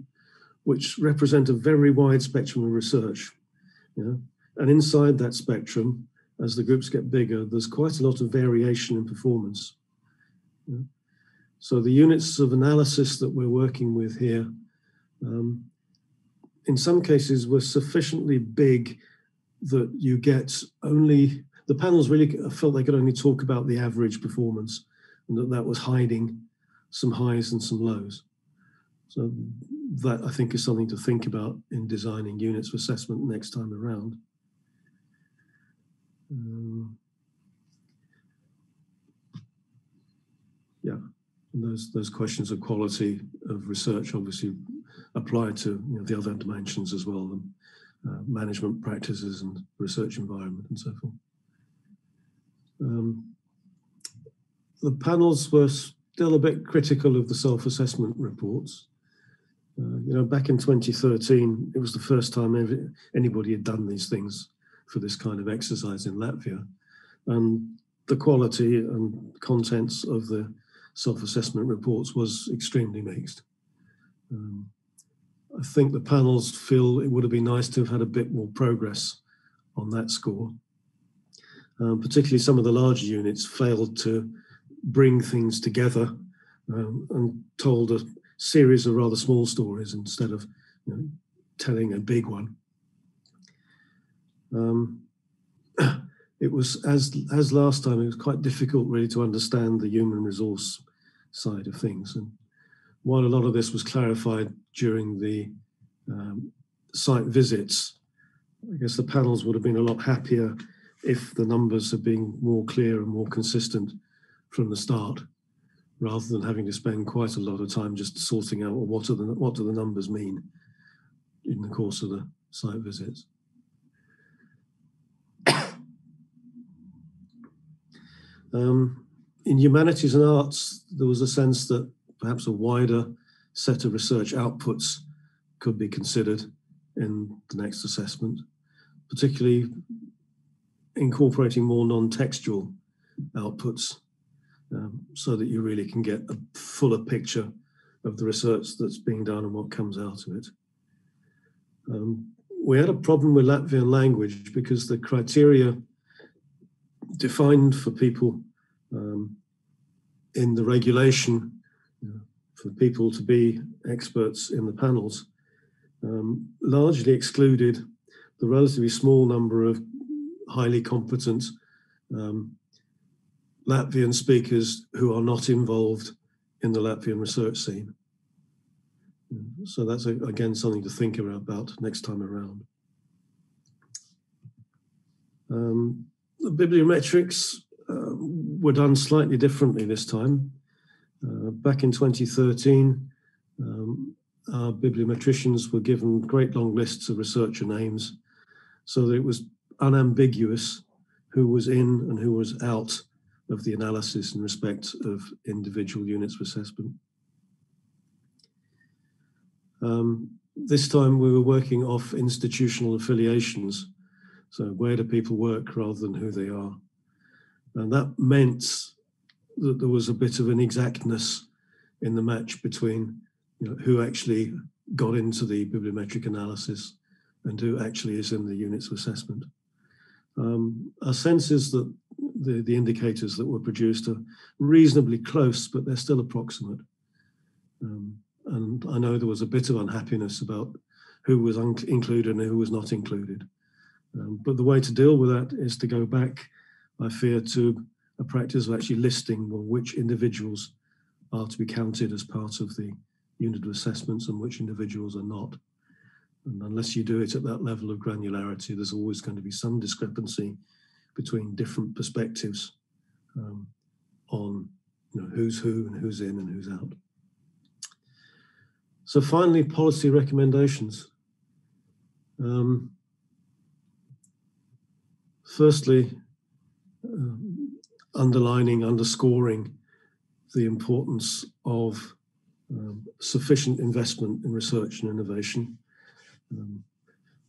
which represent a very wide spectrum of research. And inside that spectrum, as the groups get bigger, there's quite a lot of variation in performance. So the units of analysis that we're working with here, in some cases, were sufficiently big that you get only, the panels really felt they could only talk about the average performance, and that was hiding some highs and some lows. So that, I think, is something to think about in designing units of assessment next time around. Yeah, and those questions of quality of research obviously apply to the other dimensions as well, management practices and research environment and so forth. The panels were still a bit critical of the self-assessment reports. Back in 2013, it was the first time anybody had done these things for this kind of exercise in Latvia. And the quality and contents of the self-assessment reports was extremely mixed. I think the panels feel it would have been nice to have had a bit more progress on that score. Particularly some of the larger units failed to bring things together and told a series of rather small stories instead of telling a big one. It was, as last time, it was quite difficult really to understand the human resource side of things. And while a lot of this was clarified during the site visits, I guess the panels would have been a lot happier if the numbers had been more clear and more consistent from the start, rather than having to spend quite a lot of time just sorting out what do the numbers mean in the course of the site visits. In humanities and arts, there was a sense that perhaps a wider set of research outputs could be considered in the next assessment, particularly incorporating more non-textual outputs, so that you really can get a fuller picture of the research that's being done and what comes out of it. We had a problem with Latvian language because the criteria defined for people in the regulation for people to be experts in the panels largely excluded the relatively small number of highly competent Latvian speakers who are not involved in the Latvian research scene. So that's, again, something to think about next time around. The bibliometrics were done slightly differently this time. Back in 2013, our bibliometricians were given great long lists of researcher names so that it was unambiguous who was in and who was out of the analysis in respect of individual units of assessment. This time we were working off institutional affiliations. So where do people work rather than who they are? And that meant that there was a bit of an exactness in the match between who actually got into the bibliometric analysis and who actually is in the units of assessment. Our sense is that the indicators that were produced are reasonably close, but they're still approximate. And I know there was a bit of unhappiness about who was included and who was not included. But the way to deal with that is to go back, I fear, to a practice of actually listing which individuals are to be counted as part of the unit of assessments and which individuals are not. And unless you do it at that level of granularity, there's always going to be some discrepancy between different perspectives on who's who and who's in and who's out. So finally, policy recommendations. Firstly, underscoring the importance of sufficient investment in research and innovation.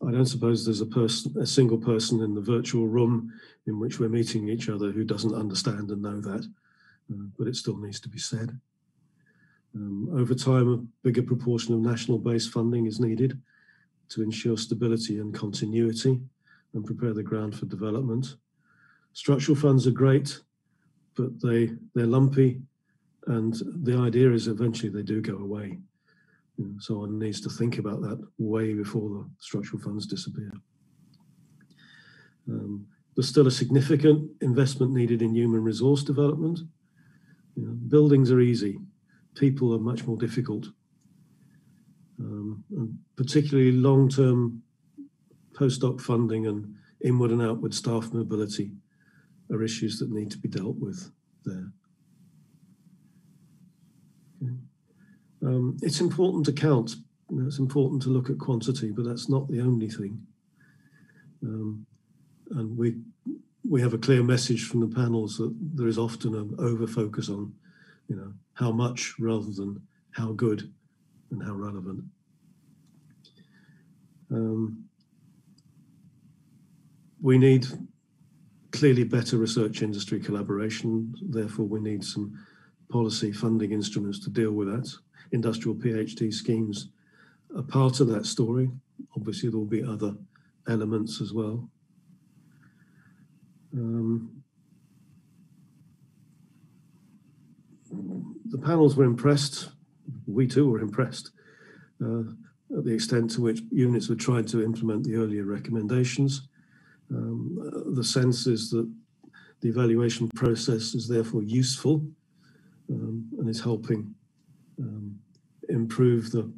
I don't suppose there's a single person in the virtual room in which we're meeting each other who doesn't understand and know that, but it still needs to be said. Over time, a bigger proportion of national-based funding is needed to ensure stability and continuity and prepare the ground for development. Structural funds are great, but they're lumpy, and the idea is eventually they do go away. So one needs to think about that way before the structural funds disappear. There's still a significant investment needed in human resource development. Buildings are easy. People are much more difficult. And particularly long-term postdoc funding and inward and outward staff mobility are issues that need to be dealt with there. Okay. It's important to count. It's important to look at quantity, but that's not the only thing. And we have a clear message from the panels that there is often an over-focus on, how much rather than how good and how relevant. We need clearly better research industry collaboration. Therefore, we need some policy funding instruments to deal with that. Industrial PhD schemes are part of that story. Obviously, there will be other elements as well. The panels were impressed. We too were impressed at the extent to which units were trying to implement the earlier recommendations. The sense is that the evaluation process is therefore useful and is helping improve the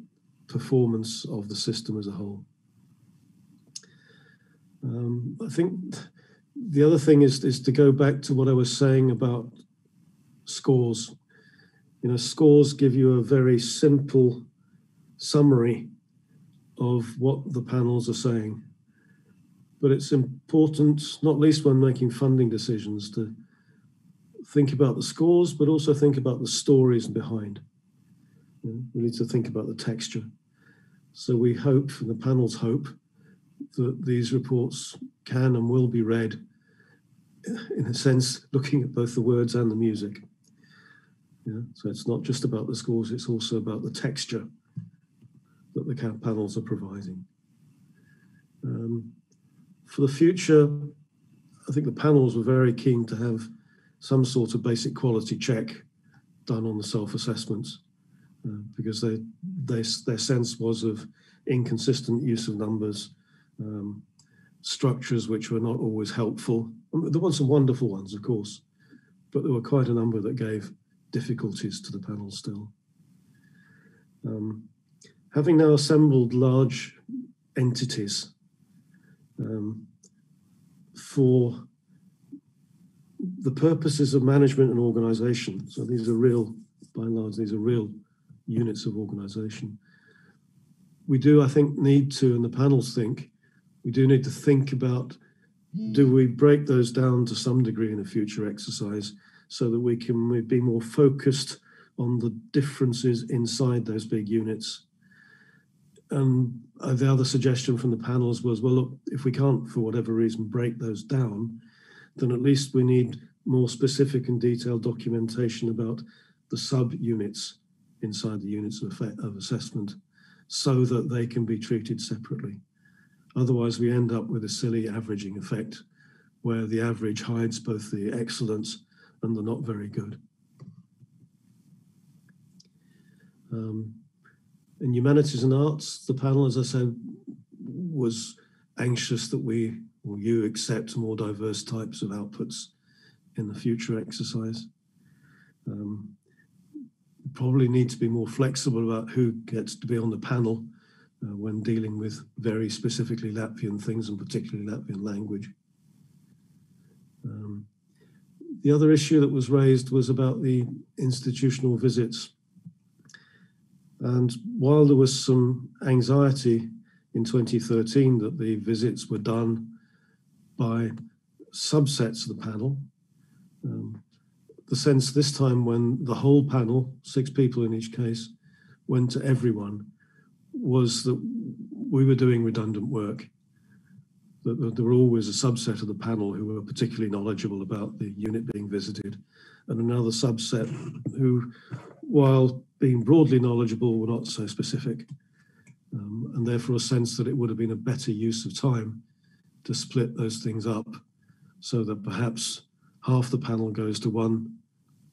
performance of the system as a whole. I think the other thing is to go back to what I was saying about scores. Scores give you a very simple summary of what the panels are saying. But it's important, not least when making funding decisions, to think about the scores, but also think about the stories behind. We need to think about the texture. So we hope, and the panels hope, that these reports can and will be read, in a sense, looking at both the words and the music. So it's not just about the scores, it's also about the texture that the panels are providing. For the future, I think the panels were very keen to have some sort of basic quality check done on the self-assessments because their sense was of inconsistent use of numbers, structures which were not always helpful. There were some wonderful ones, of course, but there were quite a number that gave difficulties to the panel still. Having now assembled large entities for the purposes of management and organization, so these are real, by and large, these are real units of organization. We do, I think, need to, and the panels think, we do need to think about, do we break those down to some degree in a future exercise so that we can be more focused on the differences inside those big units the other suggestion from the panels was, well, look, if we can't, for whatever reason, break those down, then at least we need more specific and detailed documentation about the sub-units inside the units of assessment so that they can be treated separately. Otherwise, we end up with a silly averaging effect where the average hides both the excellence and the not very good. In Humanities and Arts, the panel, as I said, was anxious that we, or you, accept more diverse types of outputs in the future exercise. Probably need to be more flexible about who gets to be on the panel when dealing with very specifically Latvian things, and particularly Latvian language. The other issue that was raised was about the institutional visits. And while there was some anxiety in 2013 that the visits were done by subsets of the panel, the sense this time when the whole panel, 6 people in each case, went to everyone was that we were doing redundant work. That there were always a subset of the panel who were particularly knowledgeable about the unit being visited, and another subset who, while being broadly knowledgeable, were not so specific. And therefore a sense that it would have been a better use of time to split those things up so that perhaps half the panel goes to one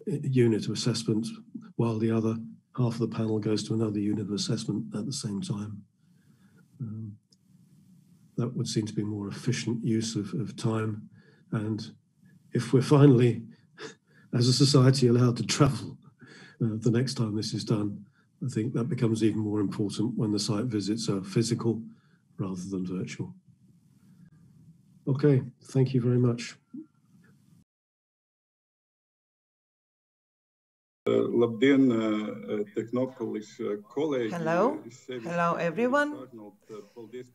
unit of assessment while the other half of the panel goes to another unit of assessment at the same time. That would seem to be more efficient use of time. And if we're finally, as a society, allowed to travel the next time this is done, I think that becomes even more important when the site visits are physical rather than virtual. Okay, thank you very much. Hello everyone.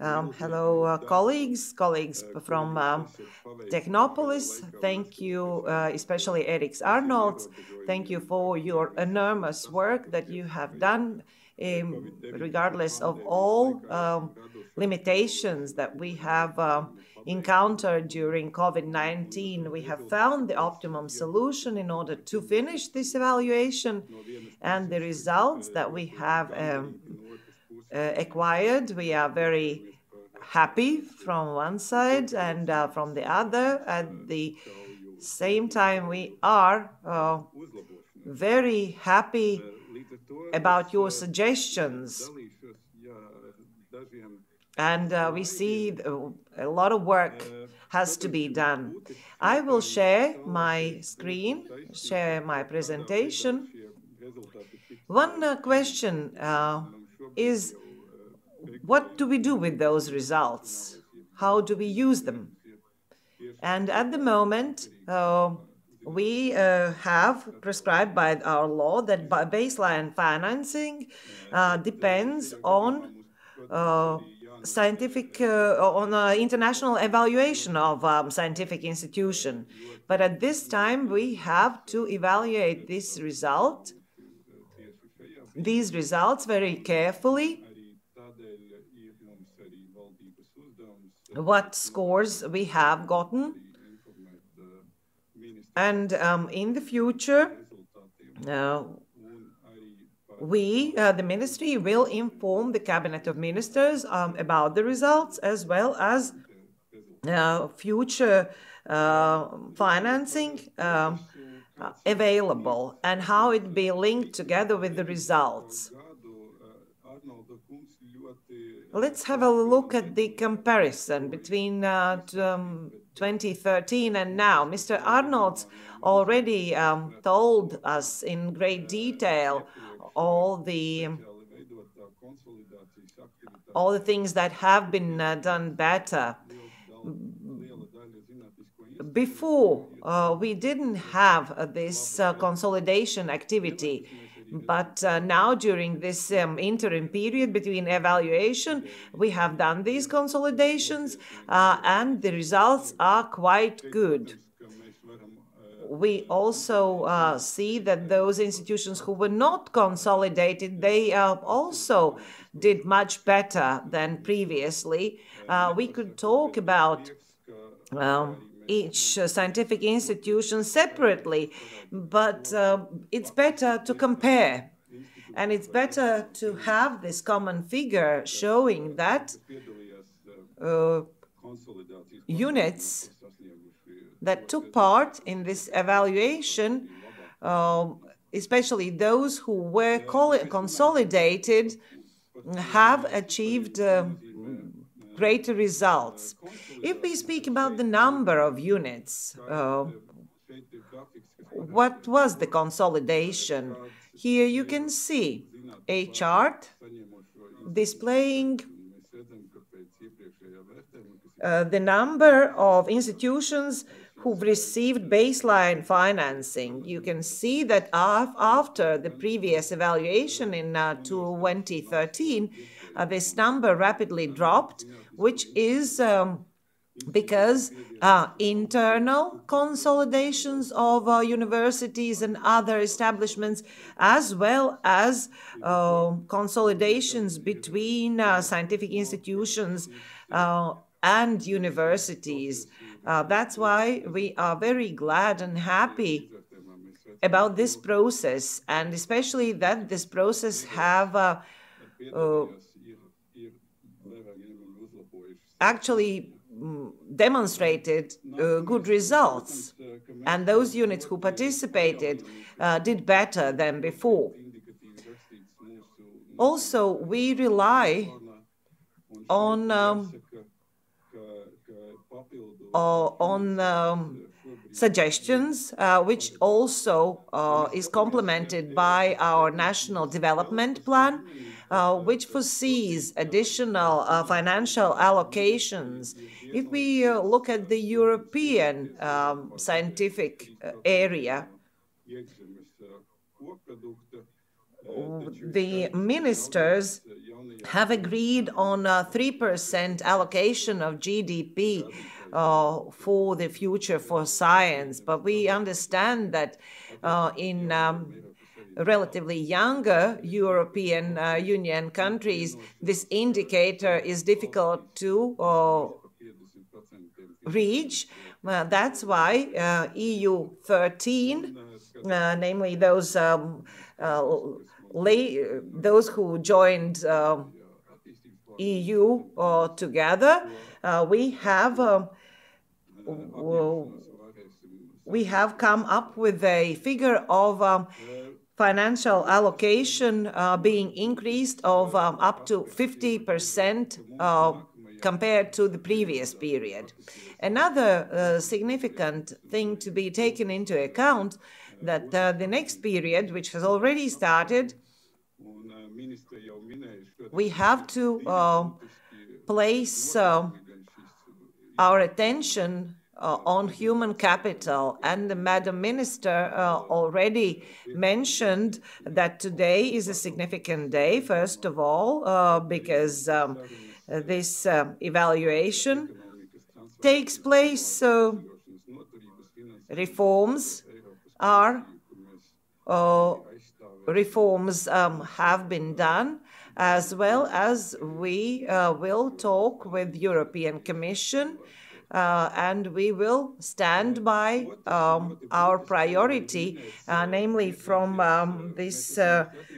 Hello colleagues from Technopolis. Thank you, especially Eric Arnolds. Thank you for your enormous work that you have done, regardless of all limitations that we have encountered during COVID-19. We have found the optimum solution in order to finish this evaluation, and the results that we have acquired, we are very happy from one side, and from the other. At the same time, we are very happy about your suggestions. And we see a lot of work has to be done. I will share my screen, share my presentation. One question is, what do we do with those results? How do we use them? And at the moment, we have prescribed by our law that baseline financing depends on scientific, on international evaluation of scientific institution. But at this time, we have to evaluate these results very carefully. What scores we have gotten. And in the future, we, the ministry, will inform the Cabinet of Ministers about the results, as well as future financing available, and how it be linked together with the results. Let's have a look at the comparison between 2013 and now. Mr. Arnolds already told us in great detail all the things that have been done better. Before, we didn't have this consolidation activity, but now during this interim period between evaluation, we have done these consolidations and the results are quite good. we also see that those institutions who were not consolidated, they also did much better than previously. We could talk about each scientific institution separately, but it's better to compare. And it's better to have this common figure showing that units that took part in this evaluation, especially those who were consolidated, have achieved greater results. If we speak about the number of units, what was the consolidation? Here you can see a chart displaying the number of institutions who've received baseline financing. You can see that after the previous evaluation in 2013, this number rapidly dropped, which is because internal consolidations of universities and other establishments, as well as consolidations between scientific institutions and universities. That's why we are very glad and happy about this process, and especially that this process have actually demonstrated good results, and those units who participated did better than before. Also, we rely on suggestions, which also is complemented by our national development plan, which foresees additional financial allocations. If we look at the European scientific area, the ministers have agreed on a 3% allocation of GDP for the future for science. But we understand that in relatively younger European Union countries, this indicator is difficult to reach. That's why EU 13, namely those who joined EU together, we have come up with a figure of financial allocation being increased of up to 50% compared to the previous period. Another significant thing to be taken into account that the next period, which has already started, we have to place our attention on human capital. And the Madam Minister already mentioned that today is a significant day, first of all, because this evaluation takes place. Reforms have been done, as well as we will talk with European Commission, and we will stand by our priority, namely from this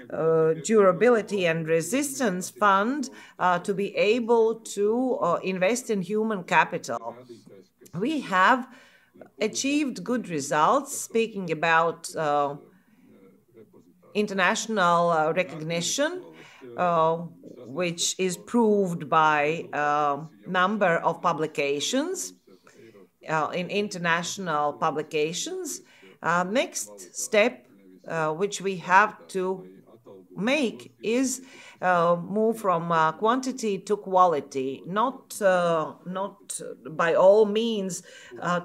Durability and Resistance Fund, to be able to invest in human capital. We have achieved good results, speaking about international recognition, which is proved by a number of publications in international publications. Next step which we have to make is move from quantity to quality, not by all means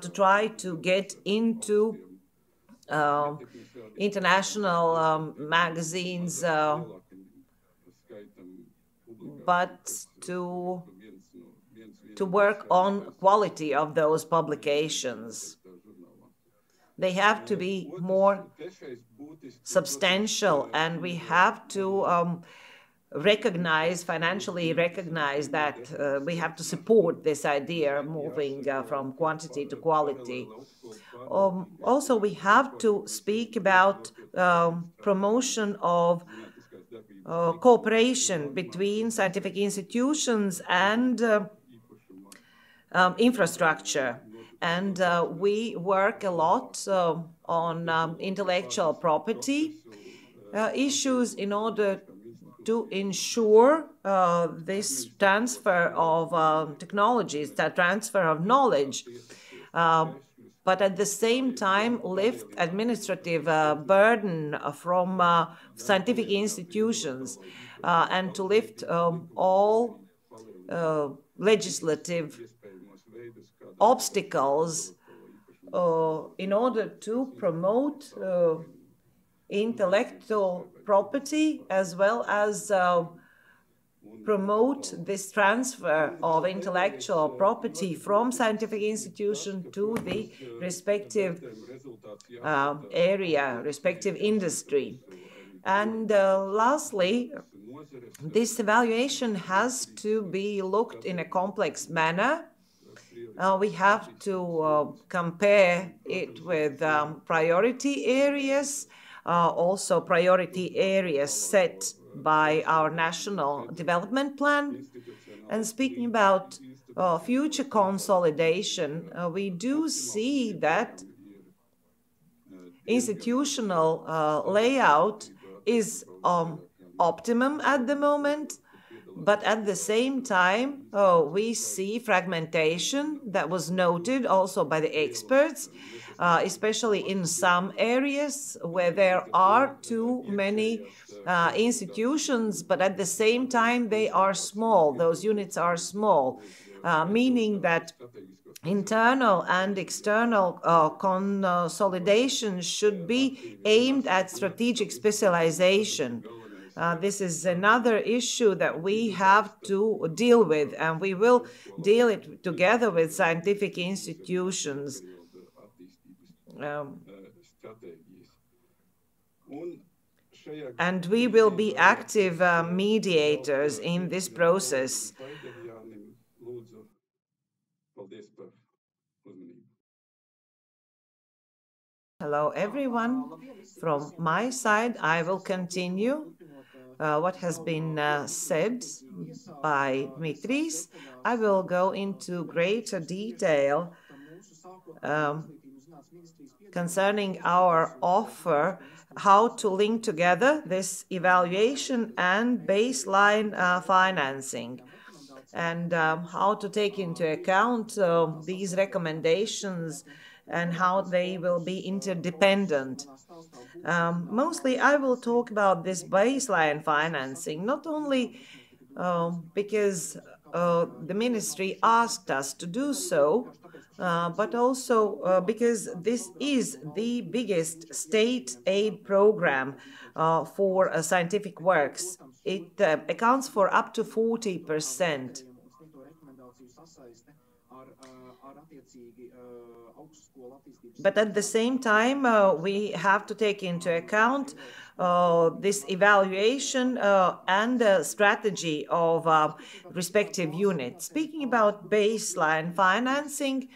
to try to get into international magazines, but to work on quality of those publications. They have to be more substantial, and we have to financially recognize that we have to support this idea moving from quantity to quality. Also, we have to speak about promotion of cooperation between scientific institutions and infrastructure. And we work a lot on intellectual property issues in order to ensure this transfer of technologies, that transfer of knowledge, but at the same time lift administrative burden from scientific institutions and to lift all legislative obstacles in order to promote intellectual property as well as promote this transfer of intellectual property from scientific institution to the respective area, respective industry. And lastly, this evaluation has to be looked in a complex manner. We have to compare it with priority areas, also priority areas set by our national development plan. And speaking about future consolidation, we do see that institutional layout is optimum at the moment, but at the same time, we see fragmentation that was noted also by the experts, especially in some areas where there are too many institutions, but at the same time, they are small. Those units are small, meaning that internal and external consolidation should be aimed at strategic specialization. This is another issue that we have to deal with, and we will deal it together with scientific institutions. And we will be active mediators in this process. Hello, everyone. From my side, I will continue what has been said by Dmitris. I will go into greater detail concerning our offer, how to link together this evaluation and baseline financing, and how to take into account these recommendations and how they will be interdependent. Mostly, I will talk about this baseline financing, not only because the ministry asked us to do so, but also because this is the biggest state aid program for scientific works. It accounts for up to 40%. But at the same time, we have to take into account this evaluation and the strategy of respective units. Speaking about baseline financing,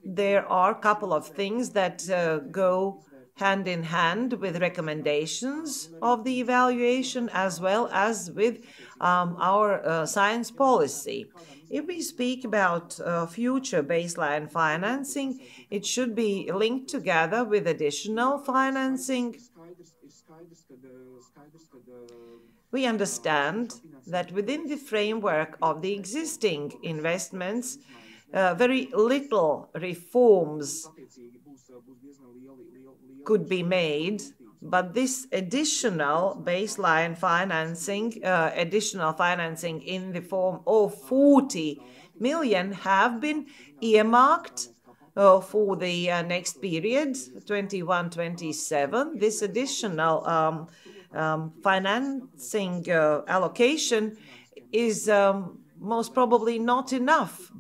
there are a couple of things that go hand in hand with recommendations of the evaluation as well as with our science policy. If we speak about future baseline financing, it should be linked together with additional financing. We understand that within the framework of the existing investments, very little reforms could be made, but this additional baseline financing, in the form of 40 million have been earmarked for the next period, 21-27. This additional financing allocation is most probably not enough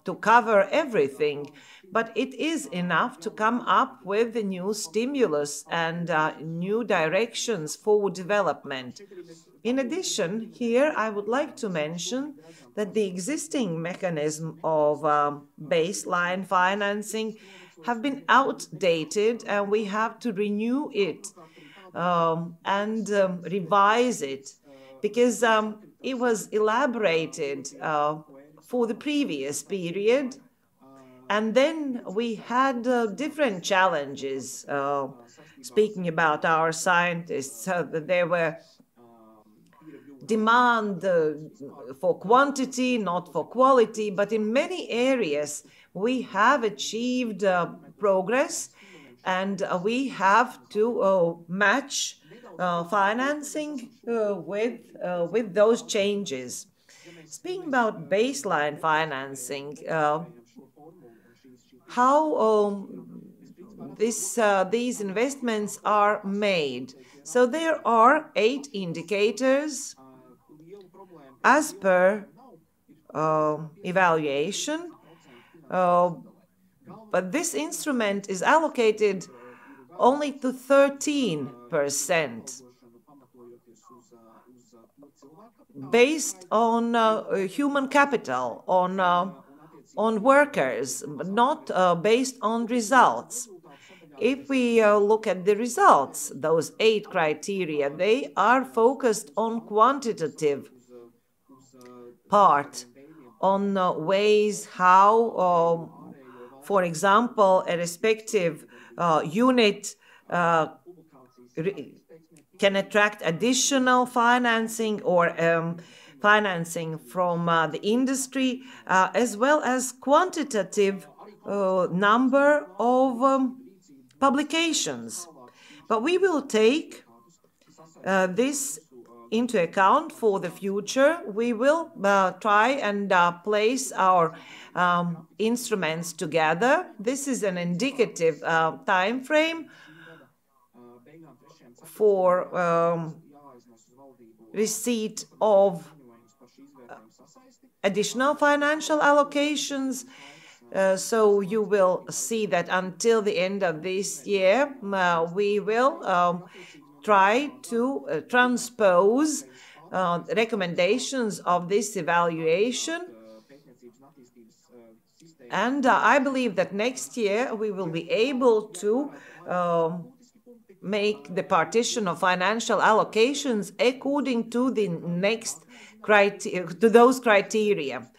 to cover everything, but it is enough to come up with a new stimulus and new directions for development. In addition, here I would like to mention that the existing mechanism of baseline financing have been outdated, and we have to renew it and revise it, because it was elaborated for the previous period. And then we had different challenges, speaking about our scientists, that there were demand for quantity, not for quality, but in many areas we have achieved progress, and we have to match financing with those changes. Speaking about baseline financing, how these investments are made. So there are 8 indicators as per evaluation, but this instrument is allocated only to 13%, based on human capital, on workers, but not based on results. If we look at the results, those 8 criteria, they are focused on quantitative part, on ways how, for example, a respective unit can attract additional financing or financing from the industry, as well as quantitative number of publications. But we will take this into account for the future. We will try and place our instruments together. This is an indicative time frame for receipt of additional financial allocations. So you will see that until the end of this year, we will try to transpose recommendations of this evaluation. And I believe that next year we will be able to make the partition of financial allocations according to the those criteria.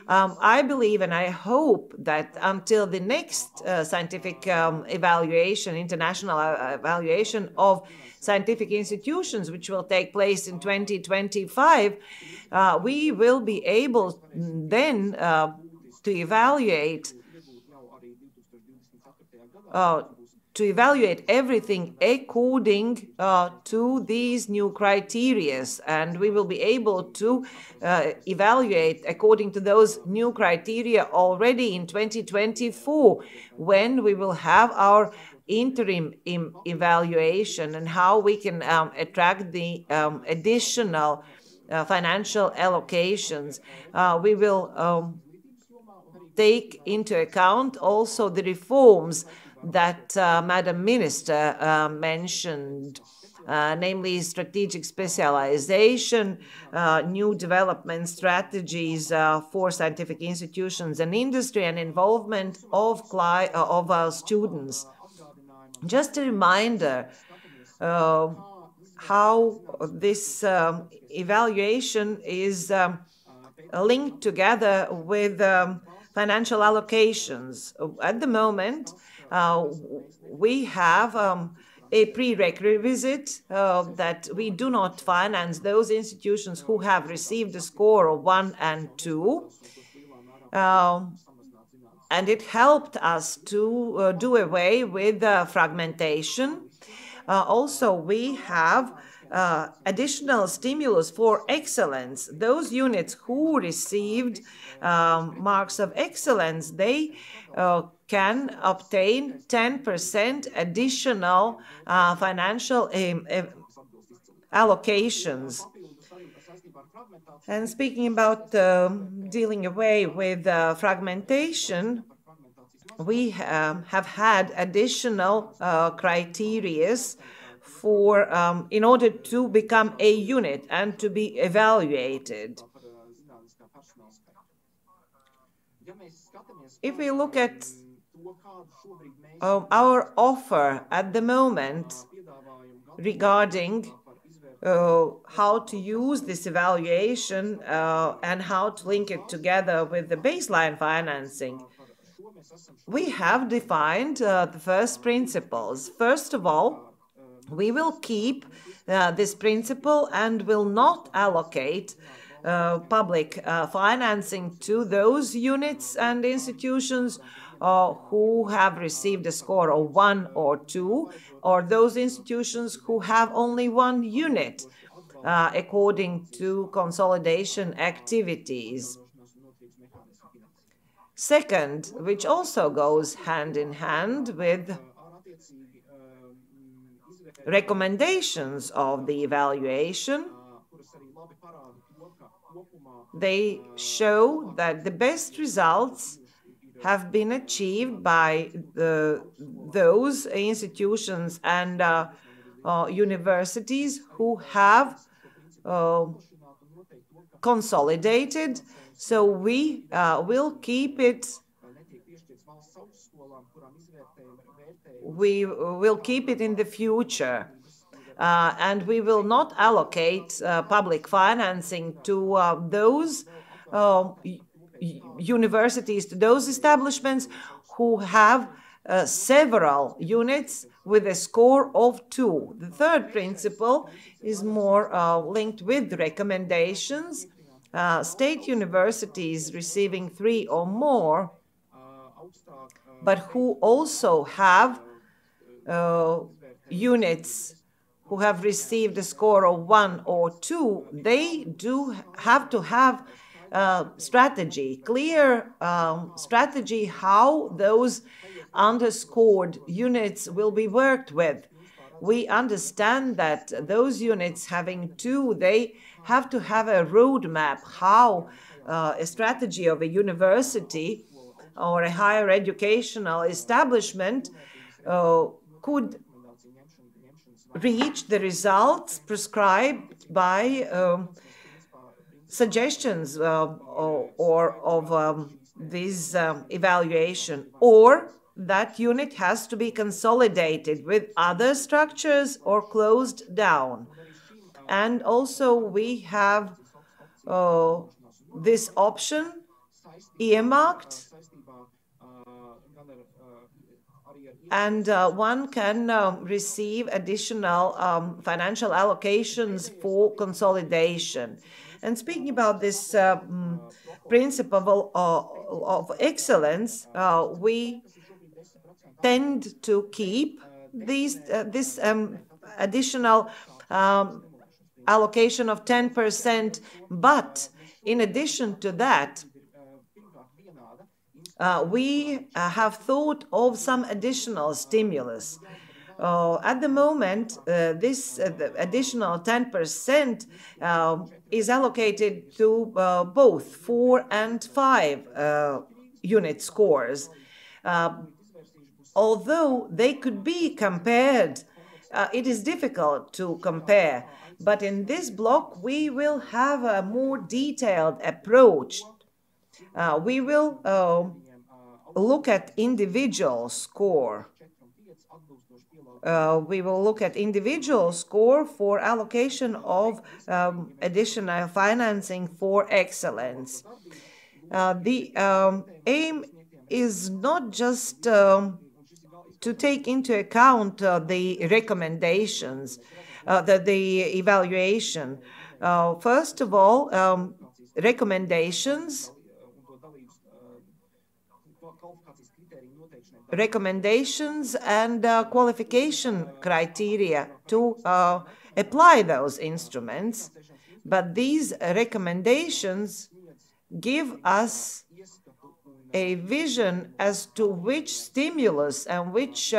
I believe and I hope that until the next scientific evaluation, international evaluation of scientific institutions, which will take place in 2025, we will be able then to evaluate everything according to these new criteria, and we will be able to evaluate according to those new criteria already in 2024, when we will have our interim evaluation and how we can attract the additional financial allocations. We will take into account also the reforms that Madam Minister mentioned, namely strategic specialization, new development strategies for scientific institutions and industry, and involvement of students. Just a reminder how this evaluation is linked together with financial allocations. At the moment, we have a prerequisite that we do not finance those institutions who have received a score of 1 and 2. And it helped us to do away with fragmentation. Also, we have additional stimulus for excellence. Those units who received marks of excellence, they can obtain 10% additional financial allocations. And speaking about dealing away with fragmentation, we have had additional criteria for in order to become a unit and to be evaluated. If we look at our offer at the moment regarding how to use this evaluation and how to link it together with the baseline financing, we have defined the first principles. First of all, we will keep this principle and will not allocate public financing to those units and institutions who have received a score of 1 or 2, or those institutions who have only one unit according to consolidation activities. Second, which also goes hand in hand with recommendations of the evaluation, they show that the best results have been achieved by those institutions and universities who have consolidated. So we will keep it. We will keep it in the future. And we will not allocate public financing to those universities, to those establishments who have several units with a score of 2. The third principle is more linked with recommendations. State universities receiving 3 or more, but who also have units who have received a score of 1 or 2, they do have to have strategy, clear strategy how those underscored units will be worked with. We understand that those units having 2, they have to have a roadmap how a strategy of a university or a higher educational establishment could reach the results prescribed by suggestions or of this evaluation, or that unit has to be consolidated with other structures or closed down. And also we have this option earmarked, and one can receive additional financial allocations for consolidation. And speaking about this principle of excellence, we tend to keep this additional allocation of 10%, but in addition to that, we have thought of some additional stimulus. At the moment, this additional 10% is allocated to both 4 and 5 unit scores. Although they could be compared, it is difficult to compare. But in this block, we will have a more detailed approach. We will look at individual score. We will look at individual score for allocation of additional financing for excellence. The aim is not just to take into account the recommendations, the evaluation. First of all, recommendations and qualification criteria to apply those instruments. But these recommendations give us a vision as to which stimulus and which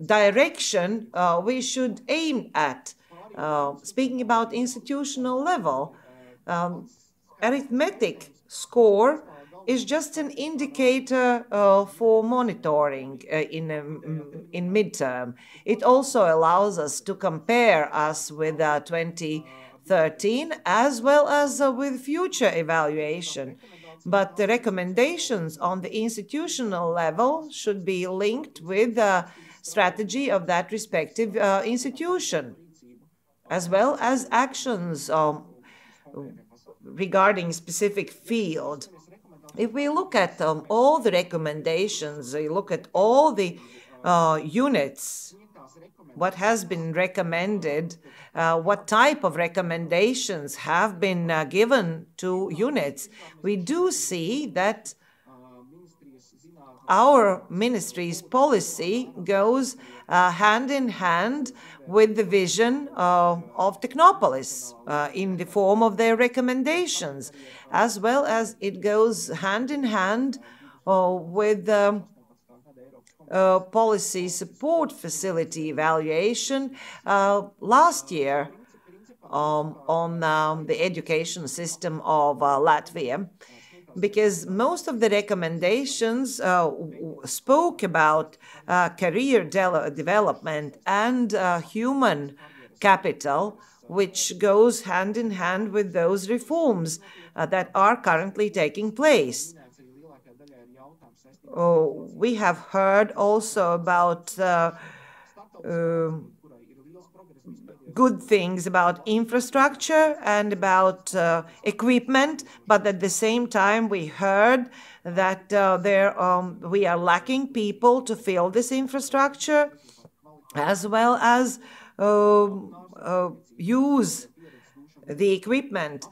direction we should aim at. Speaking about institutional level, arithmetic score is just an indicator for monitoring in midterm. It also allows us to compare us with 2013 as well as with future evaluation. But the recommendations on the institutional level should be linked with the strategy of that respective institution, as well as actions regarding specific field. If we look at all the recommendations, we look at all the units, what has been recommended, what type of recommendations have been given to units, we do see that our ministry's policy goes hand in hand with the vision of Technopolis in the form of their recommendations, as well as it goes hand in hand with policy support facility evaluation last year on the education system of Latvia, because most of the recommendations spoke about career development and human capital, which goes hand in hand with those reforms that are currently taking place. We have heard also about good things about infrastructure and about equipment, but at the same time we heard that we are lacking people to fill this infrastructure, as well as use the equipment.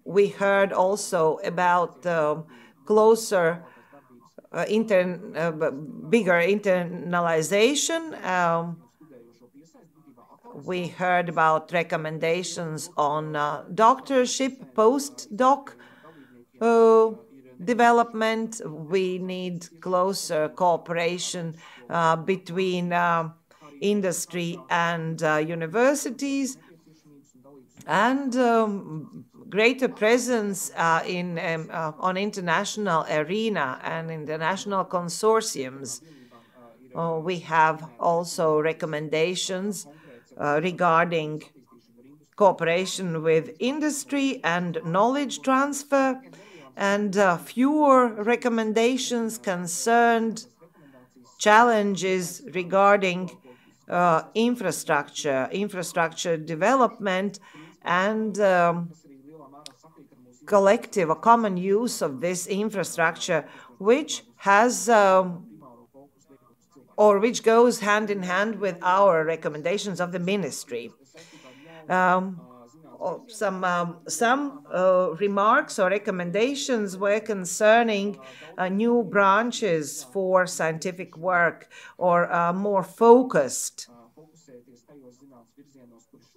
We heard also about closer, bigger internalization. We heard about recommendations on doctorship, postdoc development. We need closer cooperation between industry and universities, and greater presence on international arena and international consortiums. We have also recommendations regarding cooperation with industry and knowledge transfer, and fewer recommendations concerned challenges regarding infrastructure development and collective or common use of this infrastructure, which has or which goes hand in hand with our recommendations of the ministry. Some remarks or recommendations were concerning new branches for scientific work, or a more focused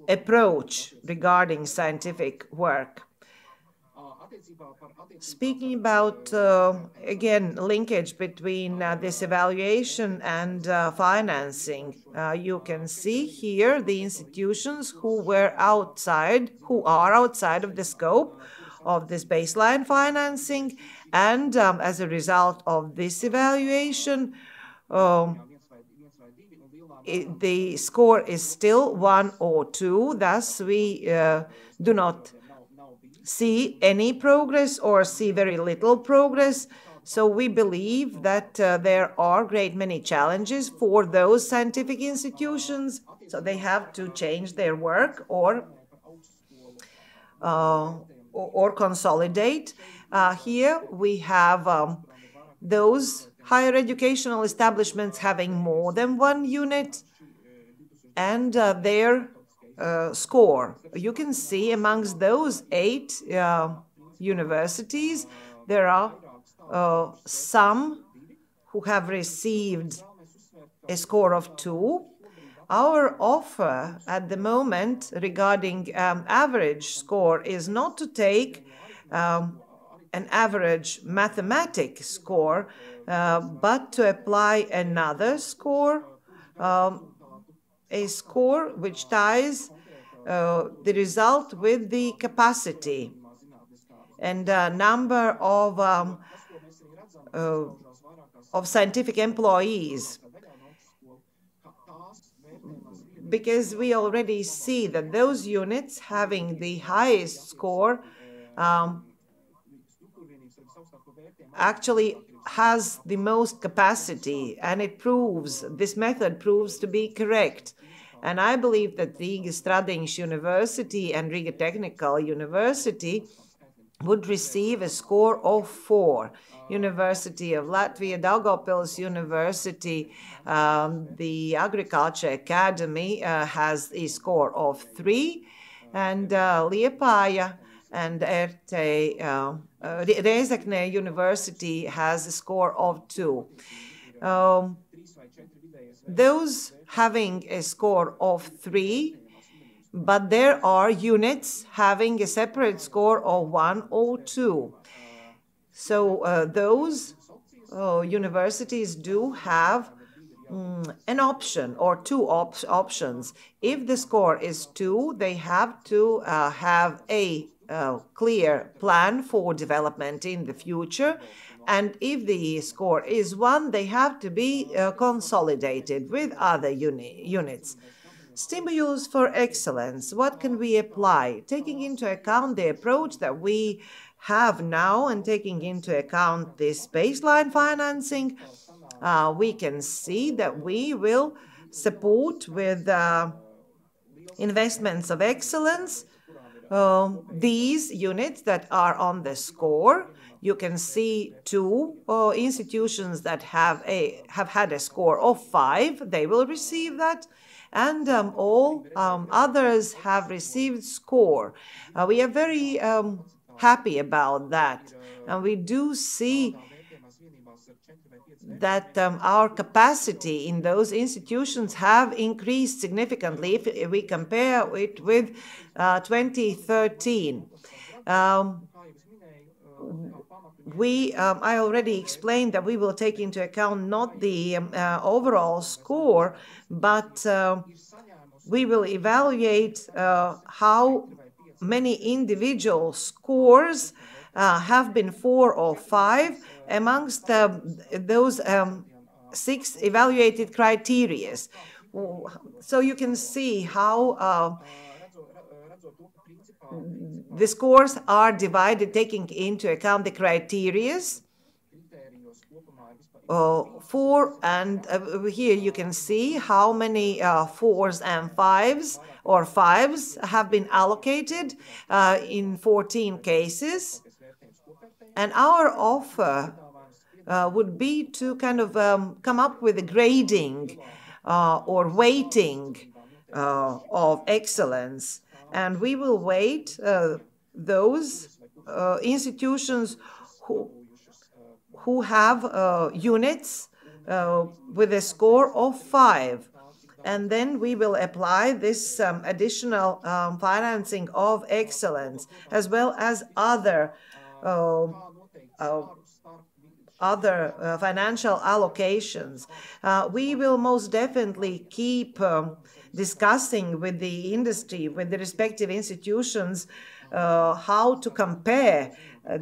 approach regarding scientific work. Speaking about, again, linkage between this evaluation and financing, you can see here the institutions who are outside of the scope of this baseline financing, and as a result of this evaluation, the score is still 1 or 2, thus we do not see any progress or see very little progress. So we believe that there are great many challenges for those scientific institutions, so they have to change their work or consolidate. Here we have those higher educational establishments having more than one unit and their score. You can see amongst those 8 universities, there are some who have received a score of 2. Our offer at the moment regarding average score is not to take an average mathematic score, but to apply another score, a score which ties the result with the capacity, and a number of scientific employees, because we already see that those units having the highest score actually has the most capacity, and this method proves to be correct. And I believe that Riga Stradiņš University and Riga Technical University would receive a score of 4. University of Latvia, Daugavpils University, the Agriculture Academy has a score of 3, and Liepāja and Rēzekne University has a score of 2. Those having a score of 3, but there are units having a separate score of 1 or 2. So those universities do have an option or 2 options. If the score is 2, they have to have a clear plan for development in the future. And if the score is 1, they have to be consolidated with other units. Stimulus for excellence. What can we apply? Taking into account the approach that we have now and taking into account this baseline financing, we can see that we will support with investments of excellence these units that are on the score. You can see 2 institutions that have had a score of 5. They will receive that. And all others have received score. We are very happy about that. And we do see that our capacity in those institutions have increased significantly if we compare it with 2013. I already explained that we will take into account not the overall score, but we will evaluate how many individual scores have been 4 or 5 amongst those 6 evaluated criteria. So you can see how the scores are divided, taking into account the criteria. 4, and here you can see how many 4s and 5s or 5s have been allocated in 14 cases. And our offer would be to kind of come up with a grading or weighting of excellence. And we will weight those institutions who have units with a score of 5. And then we will apply this additional financing of excellence, as well as other financial allocations. We will most definitely keep discussing with the industry, with the respective institutions, how to compare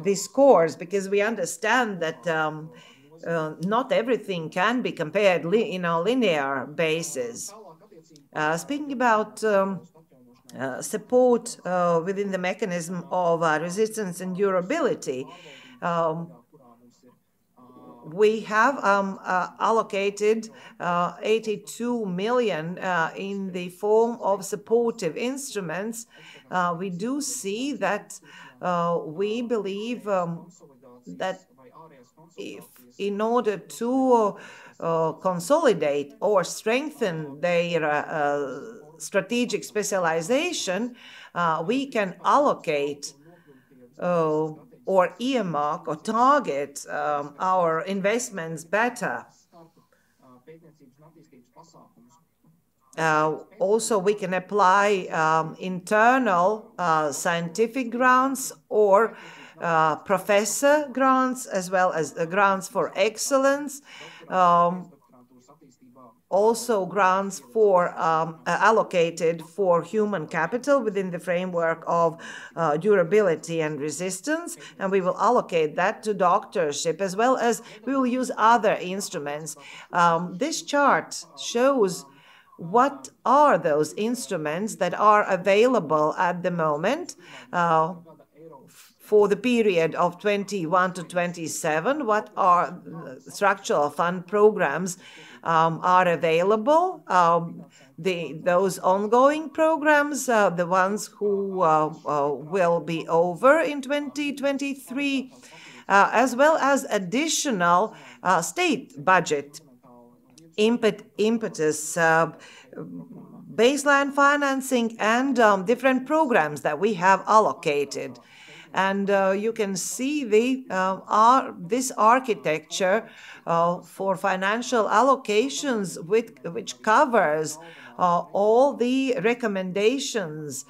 the scores, because we understand that not everything can be compared in a linear basis. Speaking about support within the mechanism of resistance and durability, we have allocated 82 million in the form of supportive instruments. We do see that we believe that if in order to consolidate or strengthen their strategic specialization, we can allocate or earmark or target our investments better. Also, we can apply internal scientific grants or professor grants, as well as grants for excellence. also grants for allocated for human capital within the framework of durability and resistance, and we will allocate that to doctorship, as well as we will use other instruments. This chart shows what are those instruments that are available at the moment for the period of 21 to 27, what are structural fund programs are available. Those ongoing programs, the ones who will be over in 2023, as well as additional state budget impetus, baseline financing, and different programs that we have allocated. And you can see this architecture for financial allocations which covers all the recommendations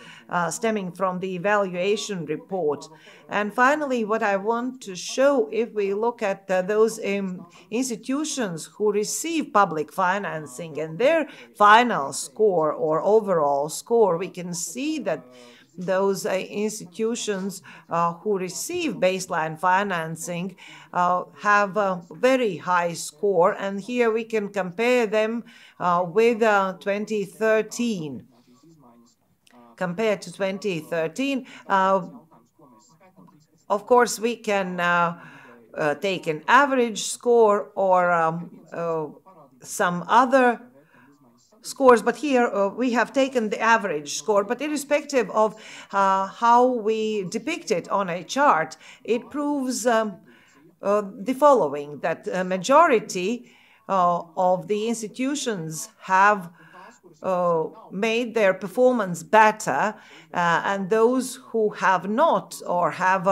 stemming from the evaluation report. And finally, what I want to show, if we look at those institutions who receive public financing and their final score or overall score, we can see that those institutions who receive baseline financing have a very high score, and here we can compare them with 2013. Compared to 2013, of course, we can take an average score or some other scores, but here we have taken the average score. But irrespective of how we depict it on a chart, it proves the following, that a majority of the institutions have made their performance better, and those who have not or have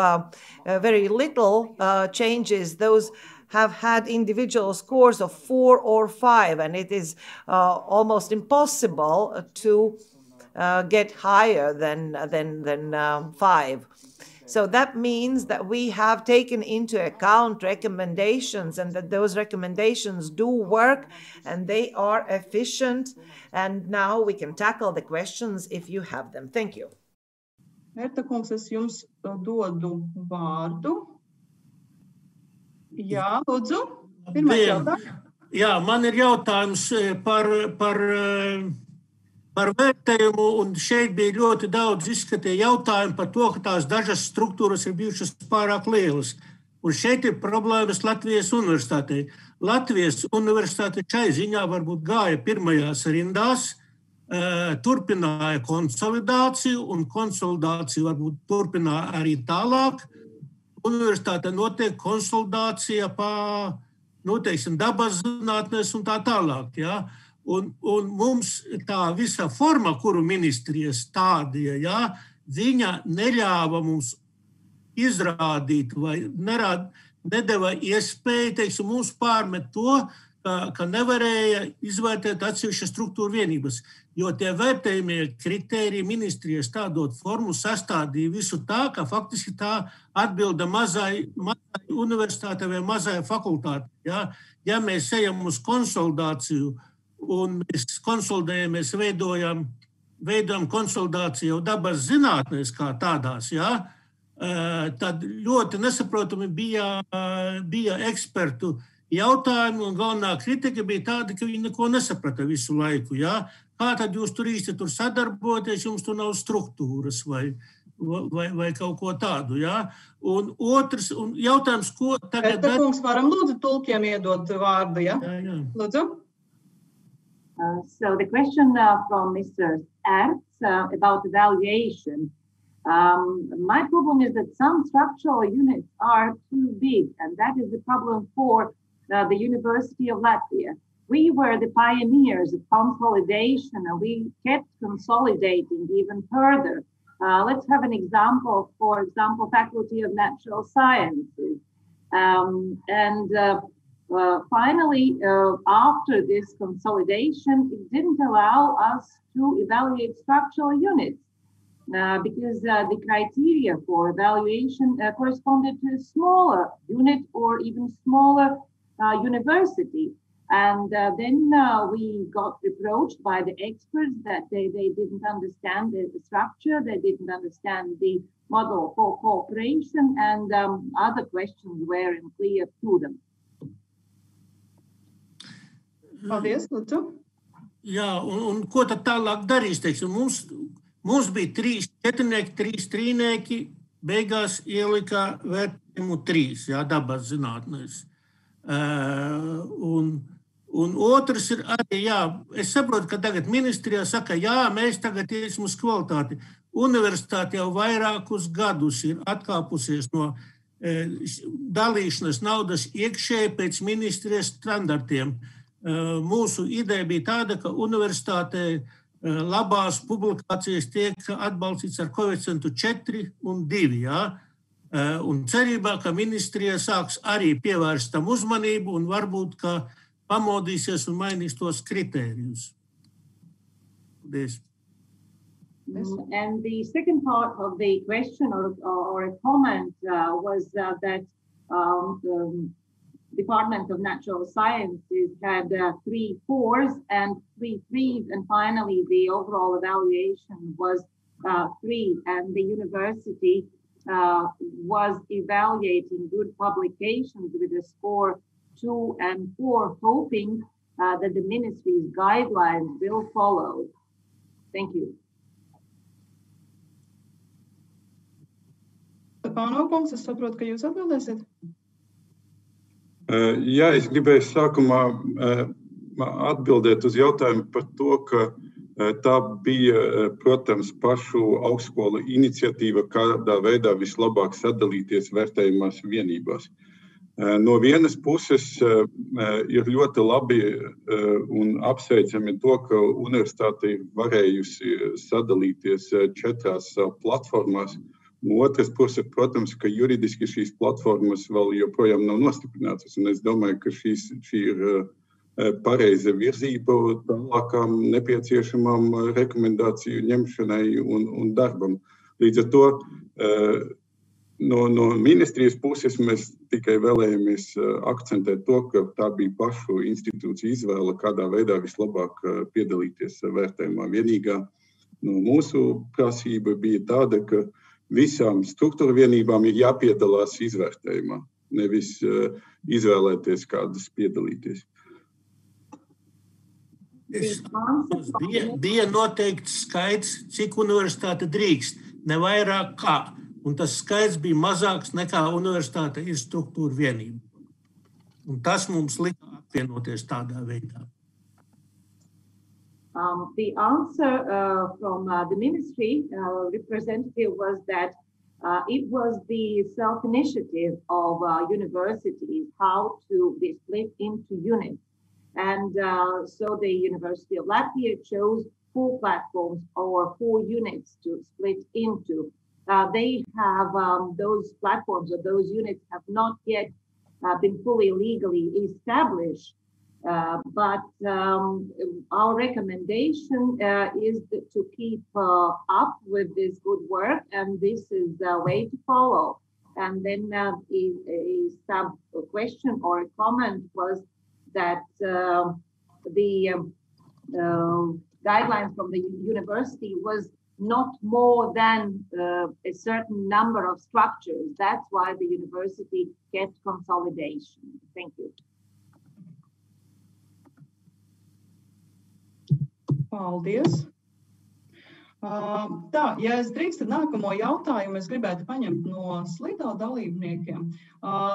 very little changes, those have had individual scores of 4 or 5, and it is almost impossible to get higher than 5. So that means that we have taken into account recommendations, and that those recommendations do work and they are efficient. And now we can tackle the questions if you have them. Thank you. Mērta kungs, es jums dodu vārdu. Jā, lūdzu. Pirmais jautājums. Jā, man ir jautājums par vērtējumu, un šeit bija ļoti daudz izskatīja jautājumu par to, ka tās dažas struktūras ir bijušas pārāk lielas. Un šeit ir problēmas Latvijas universitātei. Latvijas universitāte šai ziņā varbūt gāja pirmajās rindās, turpināja konsolidāciju, un konsolidāciju varbūt turpināja arī tālāk. Universitāte notiek konsolidācija teiksim, dabas zinātnēs un tā tālāk. Ja? Un mums tā visa forma, kuru ministrija stādīja, ja, viņa neļāva mums izrādīt vai nedeva iespēju, teiksim, mums pārmet to, ka nevarēja izvērtēt atsevišķas struktūra vienības, jo tie vērtējumie kritēriji ministrijas tādot formu sastādīja visu tā, ka faktiski tā atbilda mazai universitātei vai mazai fakultātei. Ja mēs ejam uz konsolidāciju un mēs konsolidējamies, veidojam konsolidāciju jau dabas zinātnēs kā tādās, tad ļoti nesaprotami bija ekspertu jautājumi, un galvenā kritika bija tāda, ka viņi neko nesaprata visu laiku. Ja? Kā tad jūs tur īsti sadarbojaties, jums tur nav struktūras vai kaut ko tādu. Ja? Un otrs, un jautājums, ko tagad... Mērta kungs, varam lūdzu tulkiem iedot vārdu, ja? Jā. Lūdzu. So the question from Mr. Ertz about evaluation. My problem is that some structural units are too big, and that is the problem for the University of Latvia. We were the pioneers of consolidation, and we kept consolidating even further. Let's have an example, for example, Faculty of Natural Sciences. Finally, after this consolidation, it didn't allow us to evaluate structural units because the criteria for evaluation corresponded to a smaller unit or even smaller university. And then we got reproached by the experts that they didn't understand the structure, they didn't understand the model for cooperation, and other questions weren't clear to them. Paldies, Lūdzu. Jā, un ko tad tālāk darīs? Teiksim, mums bija 3 četrnieki, 3 trīnieki, beigās ielika vērtējumu 3, jā, dabas zinātnēs. Un otrs ir arī, jā, es saprotu, ka tagad ministrijā saka, jā, mēs tagad iesim uz kvalitāti. Universitāte jau vairākus gadus ir atkāpusies no dalīšanas naudas iekšēji pēc ministrijas standartiem. Mūsu ideja bija tāda, ka universitātē labās publikācijas tiek atbalstīts ar koeficientu 4 un 2, jā. Un cerībā, ka ministrija sāks arī pievērst tam uzmanību un varbūt, ka pamodīsies un mainīs tos kritērijus. Paldies. And the second part of the question or a comment was that the Department of Natural Sciences had 3 4s and 3 3s, and finally the overall evaluation was 3, and the university was evaluating good publications with a score 2 and 4, hoping that the ministry's guidelines will follow. Thank you. Pānokums, es saprotu, ka jūs atbildēsiet. Jā, es gribēju sākumā atbildēt uz jautājumu par to, ka tā bija, protams, pašu augstskolu iniciatīva, kādā veidā vislabāk sadalīties vērtējumās vienībās. No vienas puses ir ļoti labi un apsveicami to, ka universitāte ir varējusi sadalīties 4 platformās. No otras puses, protams, ka juridiski šīs platformas vēl joprojām nav nostiprinātas, un es domāju, ka šī ir pareiza virzība tālākām nepieciešamām rekomendāciju ņemšanai un darbam. Līdz ar to no ministrijas puses mēs tikai vēlējamies akcentēt to, ka tā bija pašu institūciju izvēle, kādā veidā vislabāk piedalīties vērtējumā vienīgā. No mūsu prasība bija tāda, ka visām struktūra vienībām ir jāpiedalās izvērtējumā, nevis izvēlēties kādas piedalīties. Bija noteikts skaits, cik universitāte drīkst, ne vairāk kā. Un tas skaits bija mazāks nekā universitāte ir struktūra vienība. Un tas mums lika apvienoties tādā veidā. The answer from the ministry representative was that it was the self-initiative of universities how to be split into units. And so the University of Latvia chose 4 platforms or 4 units to split into. They have those platforms or those units have not yet been fully legally established. But our recommendation is to keep up with this good work, and this is the way to follow. And then a sub-question or a comment was that the guidelines from the university was not more than a certain number of structures. That's why the university kept consolidation. Thank you. Paldies. Tā, ja es drīkst, tad nākamo jautājumu es gribētu paņemt no slidā dalībniekiem.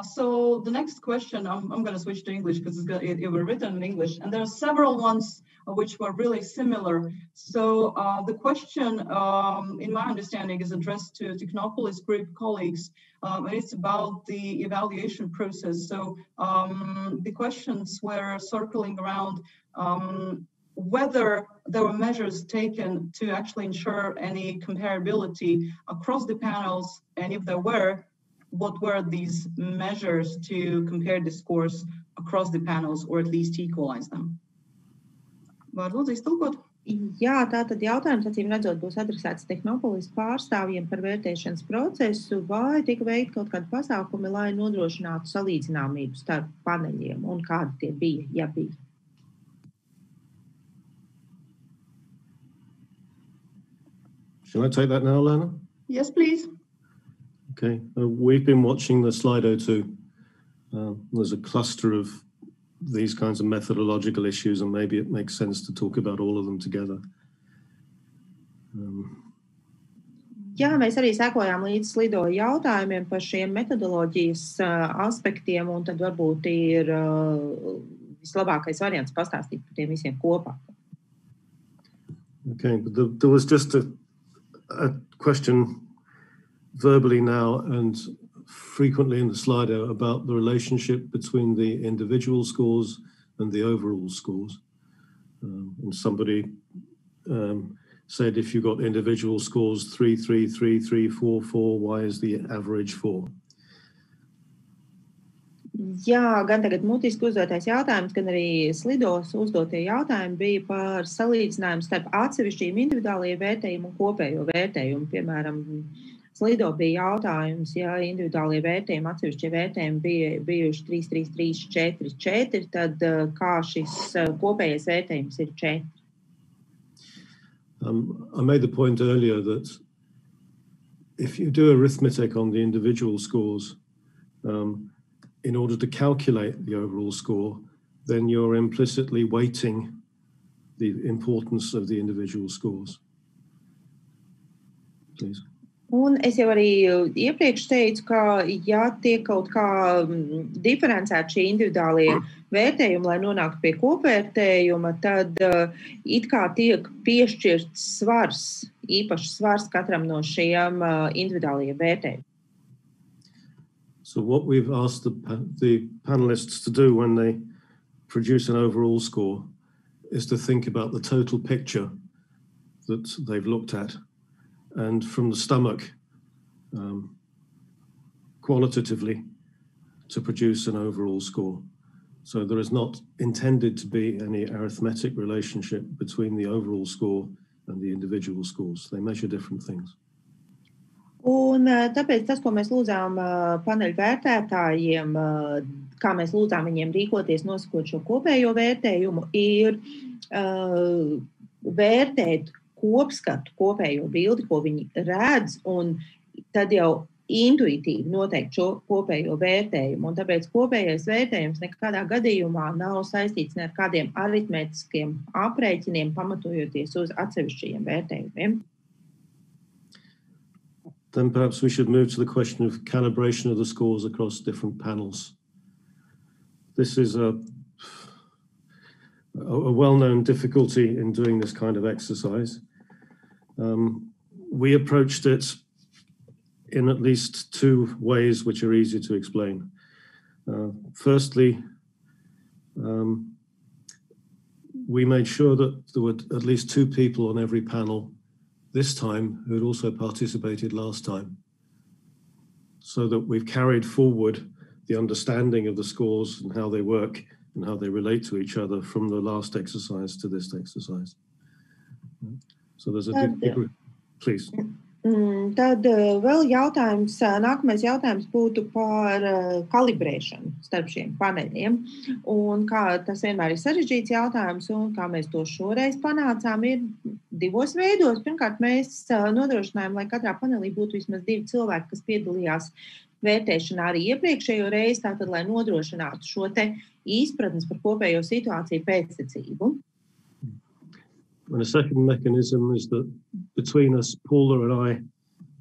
So the next question, I'm going to switch to English because it was written in English, and there are several ones which were really similar. So the question, in my understanding, is addressed to Technopolis Group colleagues, and it's about the evaluation process. So the questions were circling around whether there were measures taken to actually ensure any comparability across the panels, and if there were, what were these measures to compare the scores across the panels or at least equalize them? Var lūdzu iztulkot? Jā, tātad jautājums, acīm redzot, būs adresēts Tehnopolis pārstāvjiem par vērtēšanas procesu, vai tika veikti kaut kādi pasākumi, lai nodrošinātu salīdzināmību starp paneļiem, un kādi tie bija, ja bija? Shall I take that now, Lana? Yes, please. Okay, we've been watching the Slido too. There's a cluster of these kinds of methodological issues, and maybe it makes sense to talk about all of them together. Jā, mēs arī sekojām līdz Slido jautājumiem par šiem metodoloģijas aspektiem, un tad varbūt ir vislabākais variants pastāstīt par tiem visiem kopā. Okay, but there was just a question verbally now and frequently in the Slido about the relationship between the individual scores and the overall scores. And somebody said if you got individual scores 3, 3, 3, 3, 4, 4, why is the average 4? Jā, gan tagad mutiski uzdotais jautājums, gan arī Slidos uzdotie jautājumi bija par salīdzinājumu starp atsevišķiem individuālajiem vērtējumu un kopējo vērtējumu. Piemēram, Slido bija jautājums, ja individuālie vērtējumi, atsevišķie vērtējumi bija bijuši 3, 3, 3, 4, 4, tad kā šis kopējais vērtējums ir 4? I made the point earlier that if you do arithmetic on the individual scores, in order to calculate the overall score, then you're implicitly weighting the importance of the individual scores. Please. Un es jau arī iepriekš teicu, ka ja tiek kaut kā diferencēt šie individuālie vērtējumi, lai nonāktu pie kopvērtējuma, tad it kā tiek piešķirts svars, īpašs svars katram no šiem individuālajiem vērtējumiem. So what we've asked the panelists to do when they produce an overall score is to think about the total picture that they've looked at, and from the stomach, qualitatively, to produce an overall score. So there is not intended to be any arithmetic relationship between the overall score and the individual scores. They measure different things. Un tāpēc tas, ko mēs lūdzām paneļu vērtētājiem, kā mēs lūdzām viņiem rīkoties, nosakot šo kopējo vērtējumu, ir vērtēt kopskatu, kopējo bildi, ko viņi redz, un tad jau intuitīvi noteikt šo kopējo vērtējumu. Un tāpēc kopējais vērtējums nekādā gadījumā nav saistīts ne ar kādiem aritmētiskiem aprēķiniem, pamatojoties uz atsevišķajiem vērtējumiem. Then perhaps we should move to the question of calibration of the scores across different panels. This is a well-known difficulty in doing this kind of exercise. We approached it in at least two ways which are easy to explain. Firstly, we made sure that there were at least two people on every panel this time who had also participated last time, so that we've carried forward the understanding of the scores and how they work and how they relate to each other from the last exercise to this exercise. So there's a degree. Please. Tad vēl jautājums, nākamais jautājums būtu par kalibrēšanu starp šiem paneļiem. Un kā tas vienmēr ir sarežģīts jautājums, un kā mēs to šoreiz panācām, ir divos veidos. Pirmkārt, mēs nodrošinājām, lai katrā panelī būtu vismaz 2 cilvēki, kas piedalījās vērtēšanā arī iepriekšējo reizi, tātad, lai nodrošinātu šo te izpratnes par kopējo situāciju pēctecību. And a second mechanism is that between us, Paula and I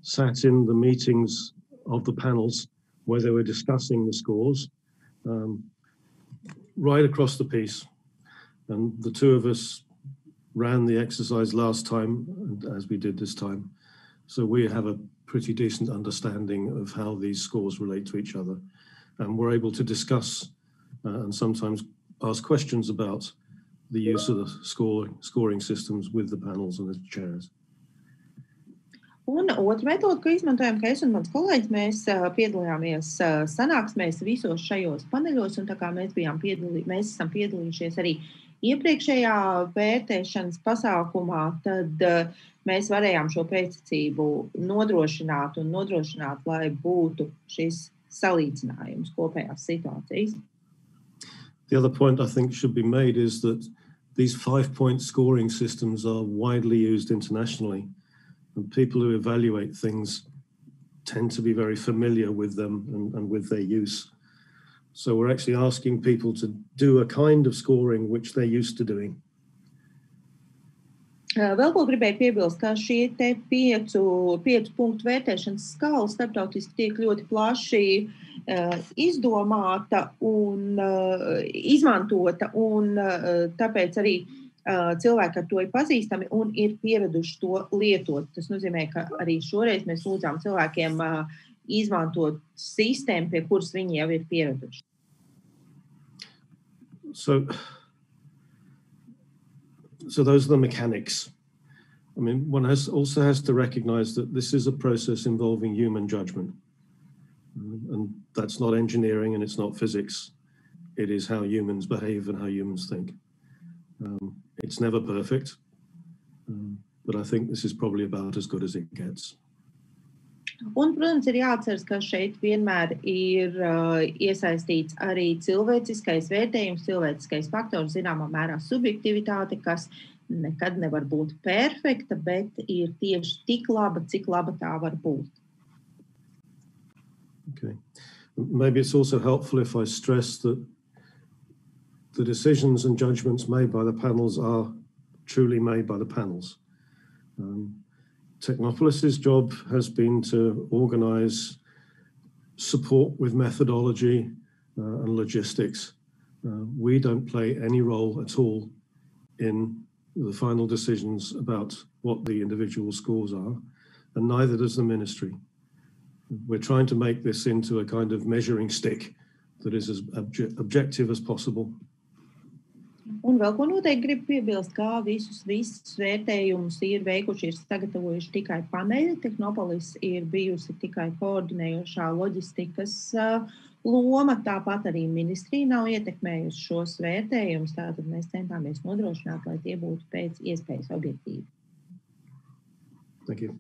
sat in the meetings of the panels where they were discussing the scores right across the piece. And the two of us ran the exercise last time, as we did this time. So we have a pretty decent understanding of how these scores relate to each other. And we're able to discuss and sometimes ask questions about the use of the scoring systems with the panels and the chairs. Un otra metode, ko izmantojam, ka es un mans kolēģis, mēs piedalījāmies sanāksmēs visos šajos paneļos, un tā kā mēs esam piedalījušies arī iepriekšējā vērtēšanas pasākumā, tad mēs varējām šo pēctecību nodrošināt, lai būtu šis salīdzinājums kopējās situācijas. The other point I think should be made is that these 5-point scoring systems are widely used internationally, and people who evaluate things tend to be very familiar with them and with their use. So we're actually asking people to do a kind of scoring which they're used to doing. Vēl ko gribēju piebilst, ka šie te 5 punktu vērtēšanas skala starptautiski tiek ļoti plaši izdomāta un izmantota, un tāpēc arī cilvēki ar to ir pazīstami un ir pieraduši to lietot. Tas nozīmē, ka arī šoreiz mēs lūdzām cilvēkiem izmantot sistēmu, pie kuras viņi jau ir pieraduši. So those are the mechanics. I mean, one also has to recognize that this is a process involving human judgment. And that's not engineering and it's not physics. It is how humans behave and how humans think. It's never perfect, but I think this is probably about as good as it gets. Un, protams, ir jāatceras, ka šeit vienmēr ir iesaistīts arī cilvēciskais vērtējums, cilvēciskais faktors, zināmā mērā subjektivitāte, kas nekad nevar būt perfekta, bet ir tieši tik laba, cik laba tā var būt. Okay. Maybe it's also helpful if I stress that the decisions and judgments made by the panels are truly made by the panels. Technopolis's job has been to organize support with methodology and logistics. We don't play any role at all in the final decisions about what the individual scores are, and neither does the ministry. We're trying to make this into a kind of measuring stick that is as objective as possible. Un vēl ko noteikti gribu piebilst, kā visus vērtējumus ir veikuši, ir sagatavojuši tikai paneļi. Technopolis ir bijusi tikai koordinējošā loģistikas loma, tāpat arī ministrija nav ietekmējusi šos vērtējumus, tātad mēs centāmies nodrošināt, lai tie būtu pēc iespējas objektīvi. Thank you.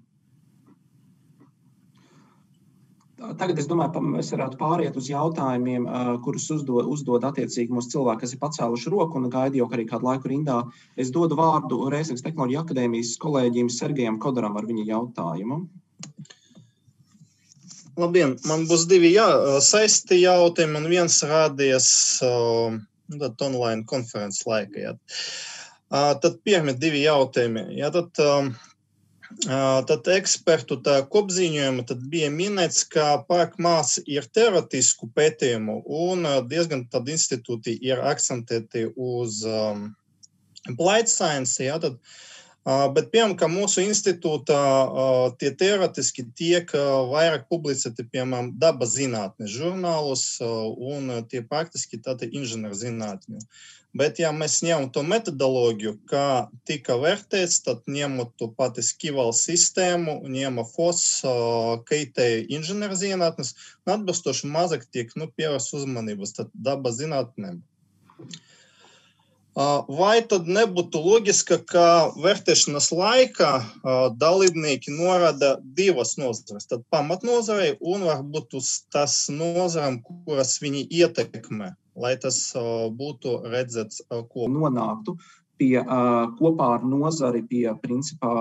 Tagad es domāju, mēs varētu pāriet uz jautājumiem, kurus uzdod attiecīgi mūsu cilvēki, kas ir pacēluši roku un gaida jau arī kādu laiku rindā. Es dodu vārdu Rēzeknes Tehnoloģiju akadēmijas kolēģim Sergejam Kodaram ar viņa jautājumu. Labdien, man būs 2 saistīti jautājumi un viens rādies online konferences laikā. Jā. Tad pirmie 2 jautājumi. Jā, tad ekspertu kopziņojuma tad bija minēts, ka pārāk maz ir teoretisku pētījumu un diezgan tad institūti ir akcentēti uz applied science, jā, tad, bet piemēram, ka mūsu institūtā tie teoretiski tiek vairāk publicēti, piemēram, dabas zinātnes žurnālus un tie praktiski tādi inženierzinātņu. Bet, ja mēs ņemam to metodoloģiju, kā tika vērtēts, tad ņemot to pati skival sistēmu, ņema FOS, KT inženierzinātnes, un atbilstoši mazāk tiek pievērsts uzmanības tad dabas zinātnēm. Vai tad nebūtu loģiski, ka vērtēšanas laikā dalībnieki norāda 2 nozares, tad pamatnozarei un varbūt uz tas nozaram, kuras viņi ietekmē, lai tas būtu redzēts, ko nonāktu pie kopā ar nozari, pie principā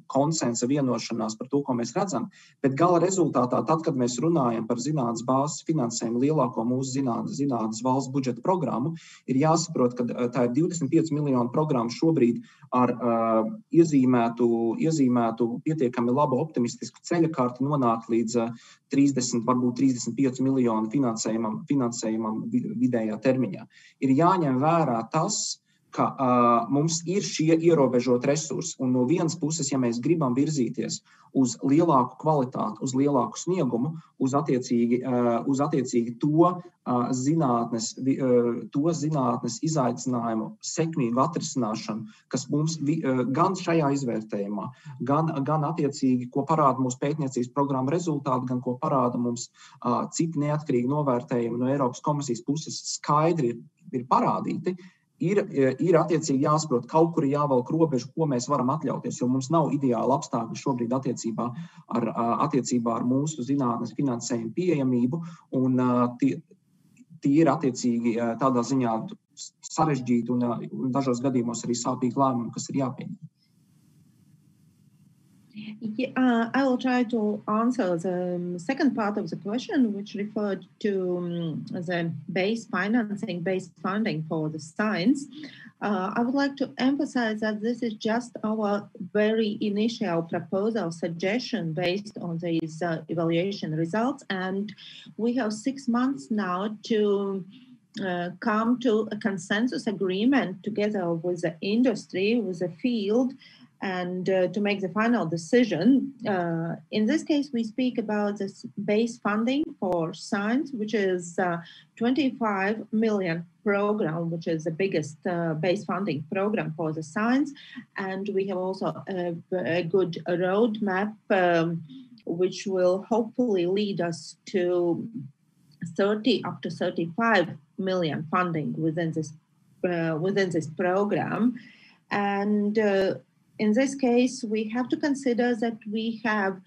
konsensa vienošanās par to, ko mēs redzam, bet gala rezultātā, tad, kad mēs runājam par zinātnes bāzes finansējumu lielāko mūsu zinātnes valsts budžeta programmu, ir jāsaprot, ka tā ir 25 miljonu programma šobrīd ar iezīmētu pietiekami labu optimistisku ceļakārti nonākt līdz 30, varbūt 35 miljonu finansējumam vidējā termiņā. Ir jāņem vērā tas, ka mums ir šie ierobežot resursi, un no vienas puses, ja mēs gribam virzīties uz lielāku kvalitāti, uz lielāku sniegumu, uz attiecīgi to zinātnes izaicinājumu sekmīgu atrisināšanu, kas mums gan šajā izvērtējumā, gan attiecīgi, ko parāda mūsu pētniecības programma rezultāti, gan ko parāda mums citi neatkarīgi novērtējumi no Eiropas komisijas puses skaidri ir parādīti, Ir attiecīgi jāsaprot, kaut kur jāvelk robežu, ko mēs varam atļauties, jo mums nav ideāla apstākļa šobrīd attiecībā ar mūsu zinātnes finansējumu pieejamību, un tie ir attiecīgi tādā ziņā sarežģīti un dažos gadījumos arī sāpīgi lēmumi, kas ir jāpieņem. I will try to answer the second part of the question, which referred to the base funding for the science. I would like to emphasize that this is just our very initial proposal suggestion based on these evaluation results. And we have 6 months now to come to a consensus agreement together with the industry, with the field, and to make the final decision. In this case, we speak about this base funding for science, which is 25 million program, which is the biggest base funding program for the science. And we have also a good roadmap, which will hopefully lead us to 30 up to 35 million funding within this program. And in this case, we have to consider that we have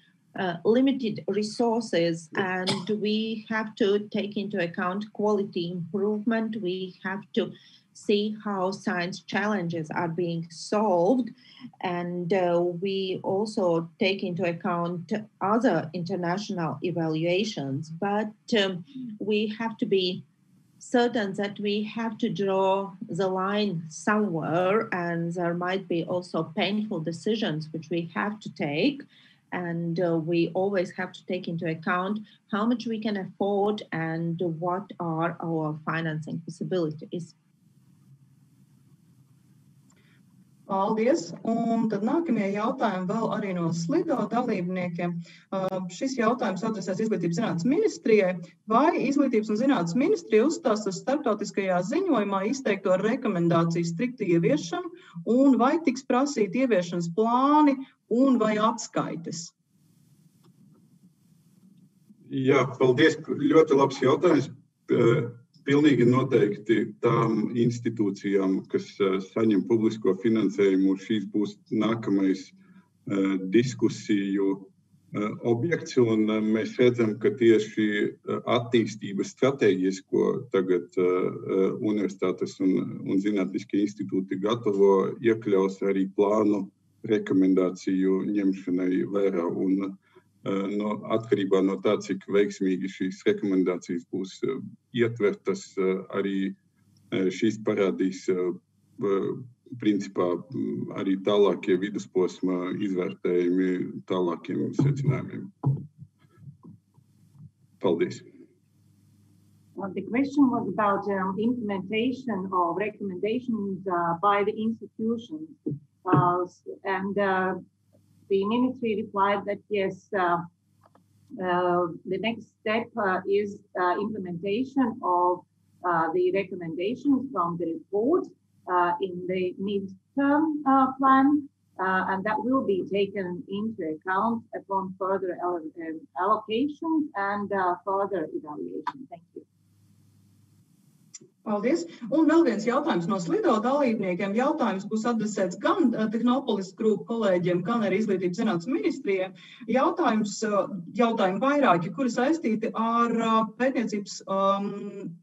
limited resources, and we have to take into account quality improvement. We have to see how science challenges are being solved, and we also take into account other international evaluations. But we have to be certain that we have to draw the line somewhere, and there might be also painful decisions which we have to take, and we always have to take into account how much we can afford and what are our financing possibilities. Paldies! Un tad nākamie jautājumi vēl arī no Slido dalībniekiem. Šis jautājums adresēts Izglītības zinātnes ministrijai. Vai Izglītības un zinātnes ministrija uzstās uz starptautiskajā ziņojumā izteikto rekomendāciju striktu ieviešanu, un vai tiks prasīt ieviešanas plāni un vai atskaites? Jā, paldies. Ļoti labs jautājums. Pilnīgi noteikti tām institūcijām, kas saņem publisko finansējumu, šīs būs nākamais diskusiju objekts, un mēs redzam, ka tieši attīstības stratēģijas, ko tagad universitātes un zinātniskie institūti gatavo, iekļaus arī plānu rekomendāciju ņemšanai vērā, un atkarībā no tā, cik veiksmīgi šīs rekomendācijas būs ietvertas, arī šīs parādīs principā arī tālākie vidusposma izvērtējumi tālākiem secinājumiem. Paldies. Well, the question was about implementation of recommendations by the institutions, and the ministry replied that yes, the next step is implementation of the recommendations from the report in the mid-term plan, and that will be taken into account upon further allocations and further evaluation. Thank you. Paldies. Un vēl viens jautājums no Slido dalībniekiem. Jautājums būs adresēts gan Tehnopolis grupu kolēģiem, gan arī Izglītības zinātnes ministrijai. Jautājumi vairāki, kuri saistīti ar pētniecības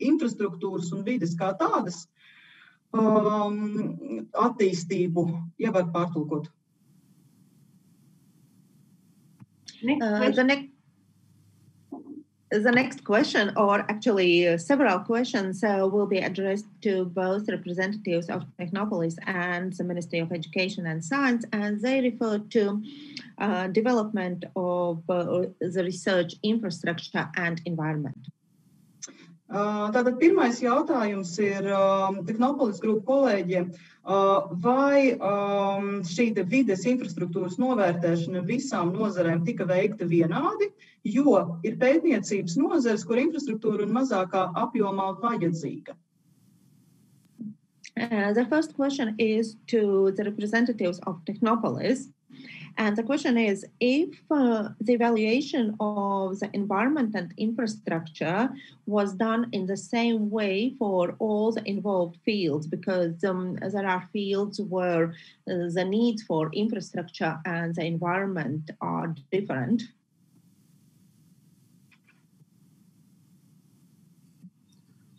infrastruktūras un vides kā tādas attīstību. Ja var pārtulkot. The next question, or actually several questions, will be addressed to both representatives of Technopolis and the Ministry of Education and Science, and they refer to development of the research infrastructure and environment. Tātad pirmais jautājums ir Tehnopolis grupu kolēģiem. Vai šī vides infrastruktūras novērtēšana visām nozarēm tika veikta vienādi, jo ir pētniecības nozares, kur infrastruktūra un mazākā apjomā vajadzīga? The first question is to the representatives of Technopolis. And the question is, if the evaluation of the environment and infrastructure was done in the same way for all the involved fields, because there are fields where the needs for infrastructure and the environment are different.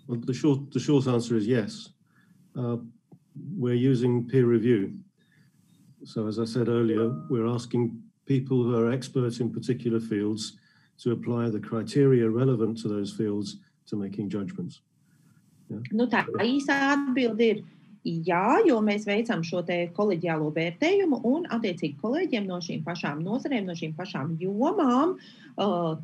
Well, the short answer is yes. We're using peer review. So as I said earlier, we're asking people who are experts in particular fields to apply the criteria relevant to those fields to making judgments. Yeah. Nu, tā īsā atbilde ir jā, jo mēs veicam šo te koleģiālo vērtējumu un attiecīgi kolēģiem no šīm pašām nozarēm, no šīm pašām jomām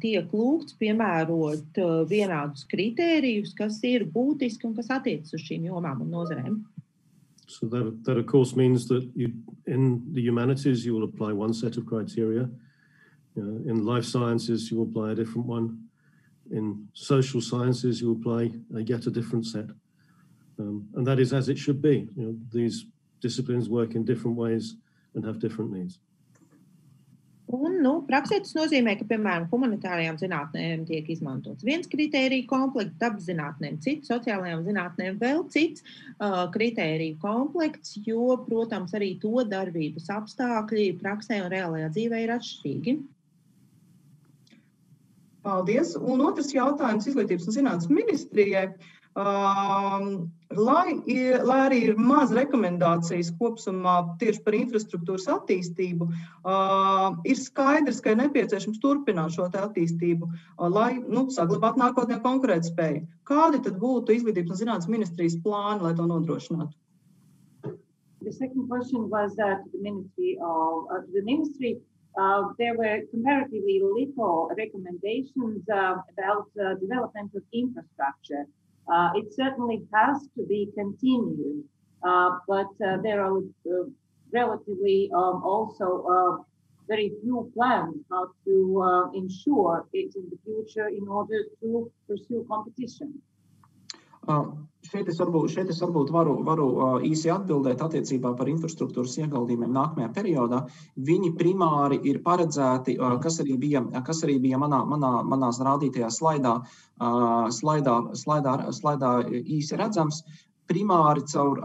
tiek lūgts piemērot vienādus kritērijus, kas ir būtiski un kas attiecas uz šīm jomām un nozarēm. So that of course means that in the humanities you will apply one set of criteria. In life sciences you will apply a different one. In social sciences you apply yet a different set. And that is as it should be. These disciplines work in different ways and have different needs. Un, praksē tas nozīmē, ka, piemēram, humanitārajām zinātnēm tiek izmantots viens kritēriju komplekts, dabas zinātnēm cits, sociālajām zinātnēm vēl cits kritēriju komplekts, jo, protams, arī to darbības apstākļi praksē un reālajā dzīvē ir atšķirīgi. Paldies. Un otrs jautājums Izglītības un zinātnes ministrijai. Lai arī ir maz rekomendācijas kopsumā tieši par infrastruktūras attīstību, ir skaidrs, ka ir nepieciešams turpināt šo attīstību, lai saglabātu nākotnē konkurētspēju. Kādi tad būtu Izglītības un zinātnes ministrijas plāni, lai to nodrošinātu? The second question was to the ministry. There were comparatively little recommendations about development of infrastructure. It certainly has to be continued, but there are relatively also very few plans how to ensure it in the future in order to pursue competition. Šeit es varbūt varu īsi atbildēt attiecībā par infrastruktūras ieguldījumiem nākamajā periodā. Viņi primāri ir paredzēti, kas arī bija manās rādītajā slaidā īsi redzams, primāri caur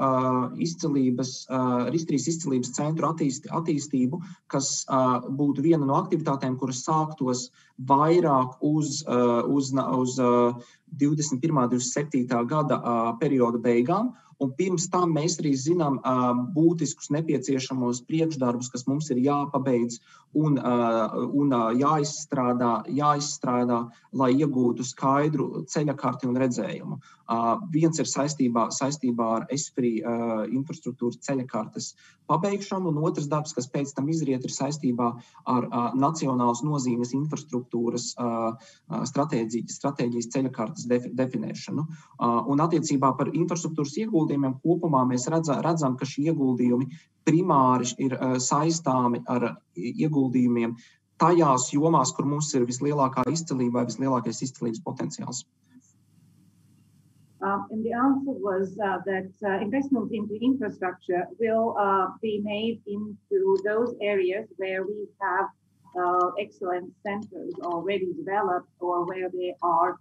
Ristrijas izcilības centru attīstību, kas būtu viena no aktivitātēm, kuras sāktos vairāk uz 21. 27. gada perioda beigām. Un pirms tam mēs arī zinām būtiskus nepieciešamos priekšdarbus, kas mums ir jāpabeidz un jāizstrādā, lai iegūtu skaidru ceļakarti un redzējumu. Viens ir saistībā ar ESFRI infrastruktūras ceļakartes pabeigšanu, un otrs darbs, kas pēc tam izriet, ir saistībā ar nacionālas nozīmes infrastruktūras stratēģijas ceļakartes definēšanu. Un attiecībā par infrastruktūras ieguldījumiem kopumā mēs redzam, ka šie ieguldījumi primāri ir saistāmi ar ieguldījumiem tajās jomās, kur mums ir vislielākā izcilība vai vislielākais izcilības potenciāls. And the answer was that investment into infrastructure will be made into those areas where we have excellence centers already developed or where they are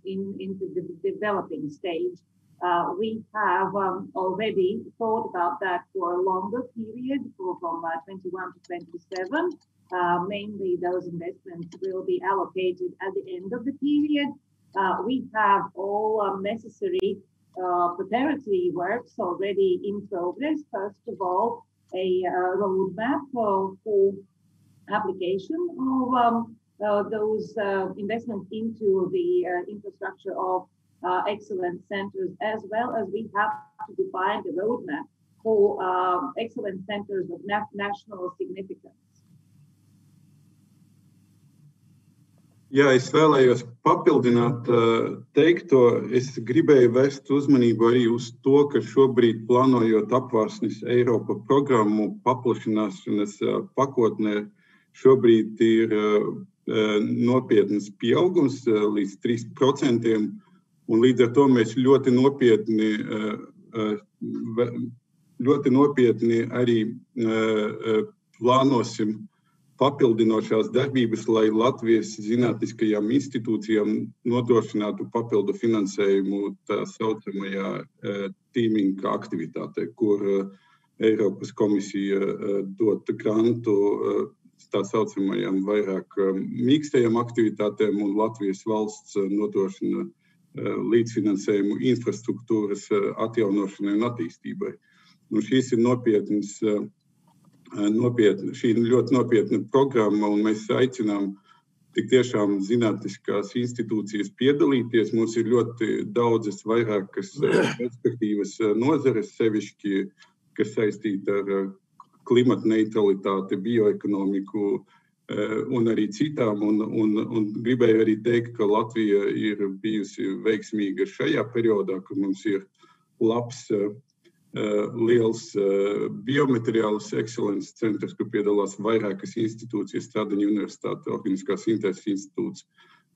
into the developing stage. We have already thought about that for a longer period, from 21 to 27. Mainly those investments will be allocated at the end of the period. We have all necessary preparatory works already in progress. First of all, a roadmap for application of those investments into the infrastructure of excellence centers, as well as we have to define the roadmap for excellence centers of national significance. Jā, es vēlējos papildināt teikto. Es gribēju vērst uzmanību arī uz to, ka šobrīd plānojot apvārsnes Eiropa programmu paplašināšanas pakotnē, šobrīd ir nopietnas pieaugums līdz 3%, un līdz ar to mēs ļoti nopietni arī plānosim papildinošās darbības, lai Latvijas zinātniskajām institūcijām nodrošinātu papildu finansējumu tā saucamajā teaming aktivitātē, kur Eiropas komisija dot grantu tā saucamajām vairāk mīkstajām aktivitātēm, un Latvijas valsts nodrošina līdzfinansējumu infrastruktūras atjaunošanai un attīstībai. Šīs ir šī ir ļoti nopietna programma, un mēs aicinām tik tiešām zinātniskās institūcijas piedalīties. Mums ir ļoti daudzas vairākas perspektīvas nozares, sevišķi, kas saistīta ar klimata neutralitāti, bioekonomiku un arī citām. Un gribēju arī teikt, ka Latvija ir bijusi veiksmīga šajā periodā, kad mums ir labs liels biomateriālas ekscelences centrs, kur piedalās vairākas institūcijas, Stradiņa universitāte, Organiskās sintēzes institūts,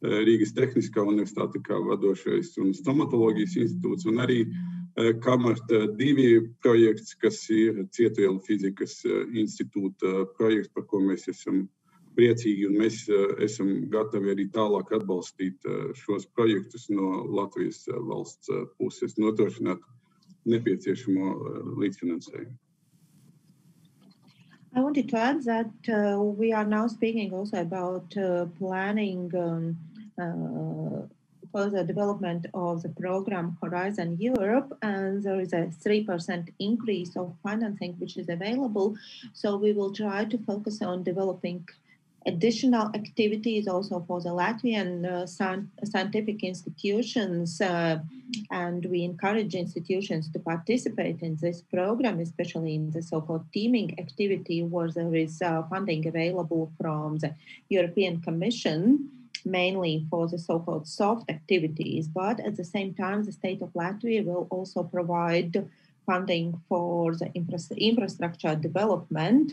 Rīgas Tehniskā universitāte kā vadošais un stomatoloģijas institūts, un arī Kamarta 2 projekts, kas ir Cietvielu fizikas institūta projekts, par ko mēs esam priecīgi, un mēs esam gatavi arī tālāk atbalstīt šos projektus no Latvijas valsts puses, nodrošināt nepieciešamo līdzfinansējumu. I wanted to add that we are now speaking also about planning further development of the program Horizon Europe, and there is a 3% increase of financing which is available. So we will try to focus on developing additional activities also for the Latvian scientific institutions, and we encourage institutions to participate in this program, especially in the so-called teaming activity, where there is funding available from the European Commission, mainly for the so-called soft activities. But at the same time, the state of Latvia will also provide funding for the infrastructure development.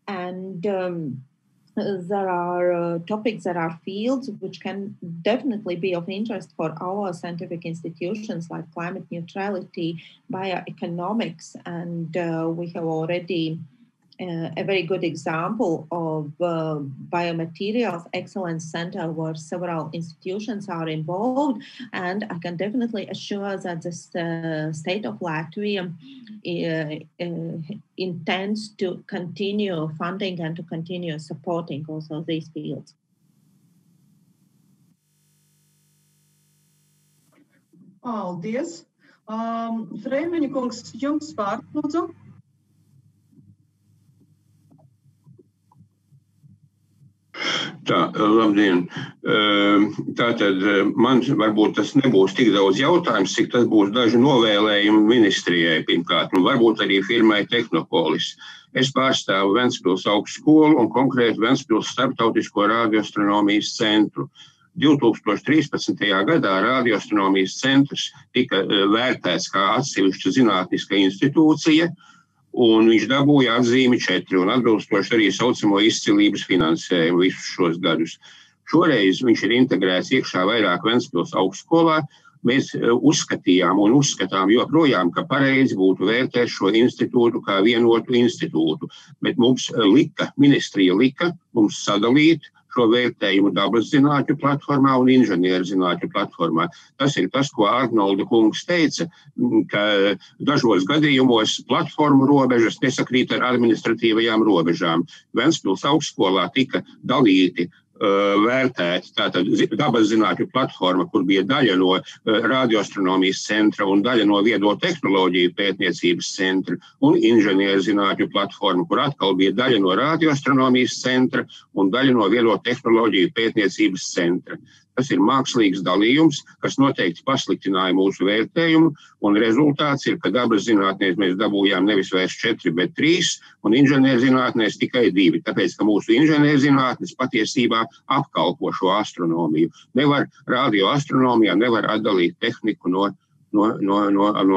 And there are topics, there are fields which can definitely be of interest for our scientific institutions, like climate neutrality, bioeconomics, and we have already a very good example of biomaterials excellence center where several institutions are involved, and I can definitely assure that the state of Latvia intends to continue funding and to continue supporting also these fields. Paldies. Freimeņa kungs, jums vārds, lūdzu. Tā, labdien. Tātad man varbūt tas nebūs tik daudz jautājums, cik tas būs daži novēlējumi ministrijai pirmkārt, un varbūt arī firmai Tehnopolis. Es pārstāvu Ventspils augstskolu un konkrēti Ventspils starptautisko radioastronomijas centru. 2013. gadā radioastronomijas centrs tika vērtēts kā atsevišķa zinātniska institūcija, un viņš dabūja atzīmi 4 un atbilstoši arī saucamo izcilības finansējumu visus šos gadus. Šoreiz viņš ir integrēts iekšā vairāk Ventspils augstskolā. Mēs uzskatījām un uzskatām joprojām, ka pareizi būtu vērtēt šo institūtu kā vienotu institūtu, bet ministrija lika mums sadalīt šo vērtējumu dabas zinātņu platformā un inženieru zinātņu platformā. Tas ir tas, ko Arnolda kungs teica, ka dažos gadījumos platformu robežas nesakrīt ar administratīvajām robežām. Ventspils augstskolā tika dalīti vērtēt tātad dabas zinātņu platforma, kur bija daļa no radioastronomijas centra un daļa no viedo tehnoloģiju pētniecības centra, un inženieru zinātņu platforma, kur atkal bija daļa no radioastronomijas centra un daļa no viedo tehnoloģiju pētniecības centra. Tas ir mākslīgs dalījums, kas noteikti pasliktināja mūsu vērtējumu, un rezultāts ir, ka dabas zinātnēs mēs dabūjām nevis vairs 4, bet 3, un inženierzinātnēs tikai 2, tāpēc, ka mūsu inženierzinātnes patiesībā apkalpo šo astronomiju. Radioastronomijā nevar atdalīt tehniku no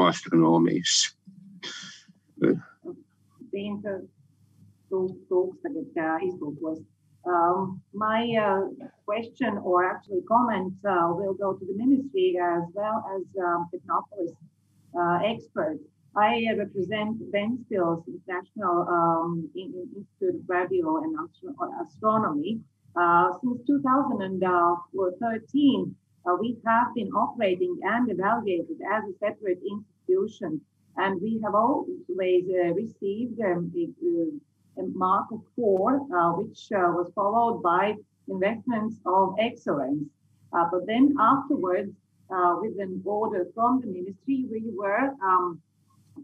astronomijas. My question, or actually comment, will go to the ministry as well as Technopolis experts. I represent Ventspils International Institute of Radio and Astronomy. Since 2013, we have been operating and evaluated as a separate institution, and we have always received a mark of 4, which was followed by investments of excellence. But then afterwards, with an order from the ministry, we were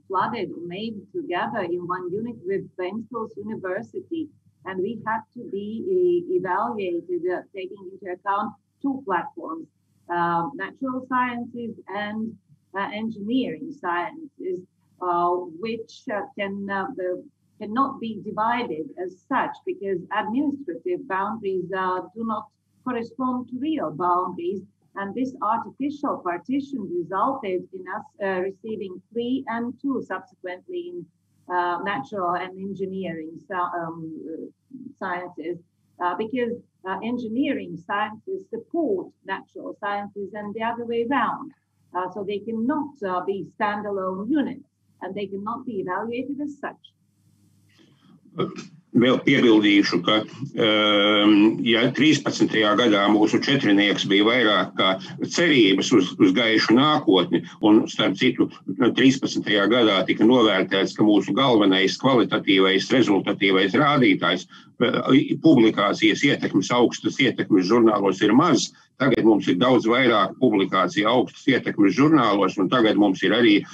flooded, made together in one unit with Ventspils University, and we had to be evaluated, taking into account 2 platforms, natural sciences and engineering sciences, which cannot be divided as such because administrative boundaries do not correspond to real boundaries. And this artificial partition resulted in us receiving 3 and 2 subsequently in natural and engineering sciences, because engineering sciences support natural sciences and the other way around. So they cannot be standalone units, and they cannot be evaluated as such. Vēl piebildīšu, ka, ja 13. gadā mūsu 4 bija vairāk kā cerības uz gaišu nākotni, un starp citu 13. gadā tika novērtēts, ka mūsu galvenais kvalitatīvais, rezultatīvais rādītājs publikācijas ietekmes, augstas ietekmes žurnālos ir maz. Tagad mums ir daudz vairāk publikāciju augstas ietekmes žurnālos, un tagad mums ir arī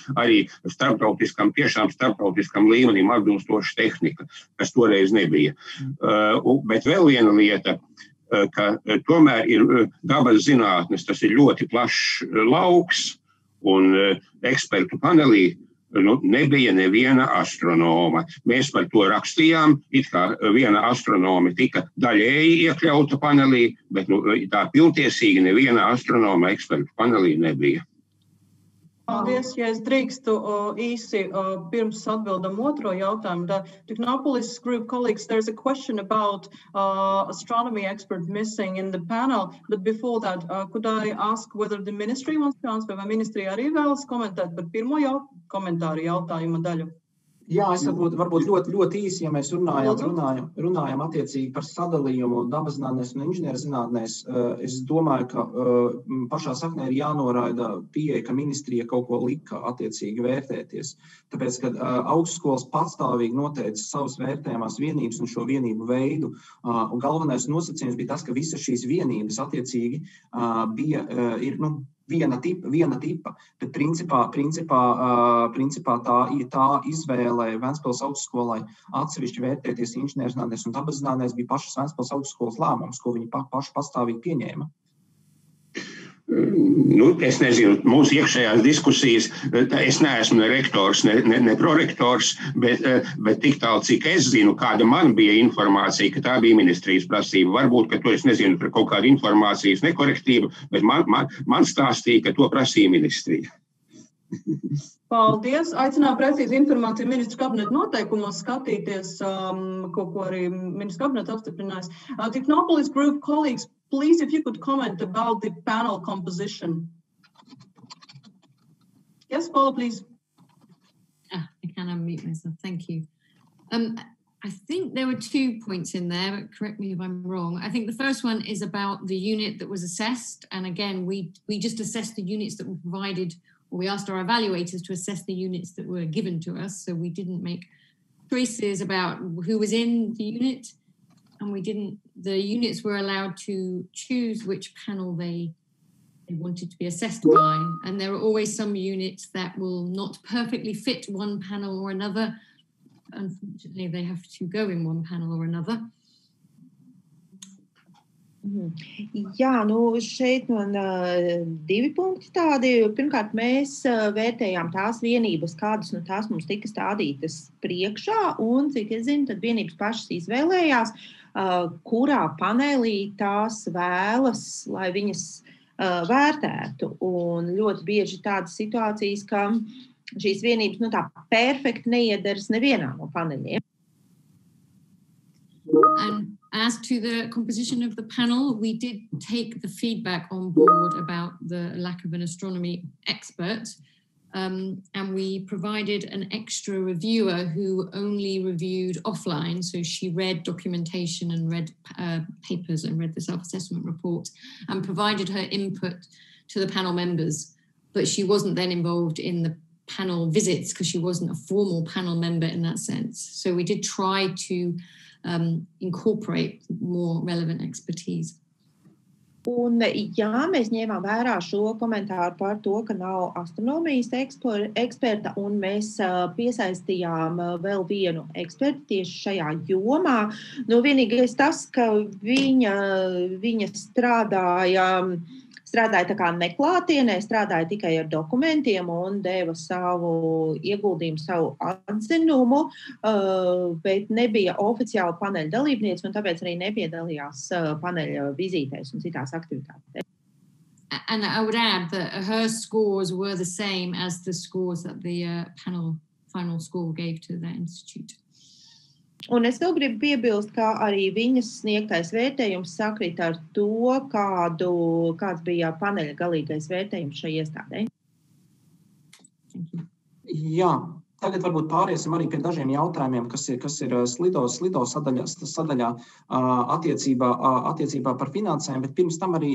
tiešām starptautiskam līmenim atbilstoša tehnika, kas toreiz nebija. Bet vēl viena lieta, ka tomēr ir dabas zinātnes, tas ir ļoti plašs lauks, un ekspertu panelī nebija neviena astronoma. Mēs par to rakstījām, it kā viena astronoma tika daļēji iekļauta panelī, bet tā pilntiesīgi neviena astronoma ekspertu panelī nebija. Paldies, ja es drīkstu īsi pirms atbildam otro jautājumu. The Technopolis group colleagues, there's a question about astronomy expert missing in the panel, but before that, could I ask whether the ministry wants to answer, vai ministrija arī vēlas komentēt par pirmo komentāru jautājuma daļu? Jā, es varbūt ļoti īsi, ja mēs runājam attiecīgi par sadalījumu dabaszinātnēs un inženierzinātnēs, es domāju, ka pašā saknē ir jānoraida pieeja, ka ministrija kaut ko lika attiecīgi vērtēties. Tāpēc, kad augstskolas patstāvīgi noteica savas vērtējumās vienības un šo vienību veidu, un galvenais nosacījums bija tas, ka visas šīs vienības attiecīgi ir viena tipa, bet principā tā izvēle Ventspils augstskolai atsevišķi vērtēties inženierzinātnēs un dabaszinātnēs bija pašas Ventspils augstskolas lēmums, ko viņi paši pastāvīgi pieņēma. Es nezinu, mūsu iekšējās diskusijas, es neesmu ne rektors, ne prorektors, bet tik tālu, cik es zinu, kāda man bija informācija, ka tā bija ministrijas prasība. Varbūt, ka to es nezinu par kaut kādu informācijas nekorektību, bet man stāstīja, ka to prasīja ministrija. Paldies. Aicinām precīzi informāciju ministru kabineta noteikumos skatīties, ko arī ministru kabineta apstiprinājis. Technopolis group colleagues, please, if you could comment about the panel composition. Yes, Paula, please. I can unmute myself. Thank you. I think there were 2 points in there, but correct me if I'm wrong. I think the first one is about the unit that was assessed. And again, we just assessed the units that were provided, or we asked our evaluators to assess the units that were given to us. So we didn't make choices about who was in the unit. And the units were allowed to choose which panel they wanted to be assessed by. And there are always some units that will not perfectly fit one panel or another. Unfortunately, they have to go in one panel or another. Jā, šeit man 2 punkti tādi. Pirmkārt, mēs vērtējām tās vienības, kādas tās mums tika stādītas priekšā, un, cik es zinu, tad vienības pašas izvēlējās, kurā panelī tās vēlas, lai viņas vērtētu. Un ļoti bieži tādas situācijas, ka šīs vienības tā perfekti neiedaras nevienā no paneļiem. And as to the composition of the panel, we did take the feedback on board about the lack of an astronomy expert. And we provided an extra reviewer who only reviewed offline. So she read documentation and read papers and read the self-assessment report and provided her input to the panel members. But she wasn't then involved in the panel visits because she wasn't a formal panel member in that sense. So we did try to incorporate more relevant expertise. Un, jā, mēs ņēmām vērā šo komentāru par to, ka nav astronomijas eksperta, un mēs piesaistījām vēl vienu ekspertu tieši šajā jomā. Nu, vienīgais tas, ka viņa strādāja tā kā neklātienē, strādāja tikai ar dokumentiem un deva savu ieguldījumu, savu atzinumu, bet nebija oficiāli paneļa dalībniece, un tāpēc arī nepiedalījās paneļa vizītēs un citās aktivitātēs. And I would add that her scores were the same as the scores that the panel final score gave to the institute. Un es vēl gribu piebilst, ka arī viņas sniegtais vērtējums sakrīt ar to, kāds bija paneļa galīgais vērtējums šai iestādē. Jā, tagad varbūt pāriesim arī pie dažiem jautājumiem, kas ir slido sadaļā attiecībā par finansēm, bet pirms tam arī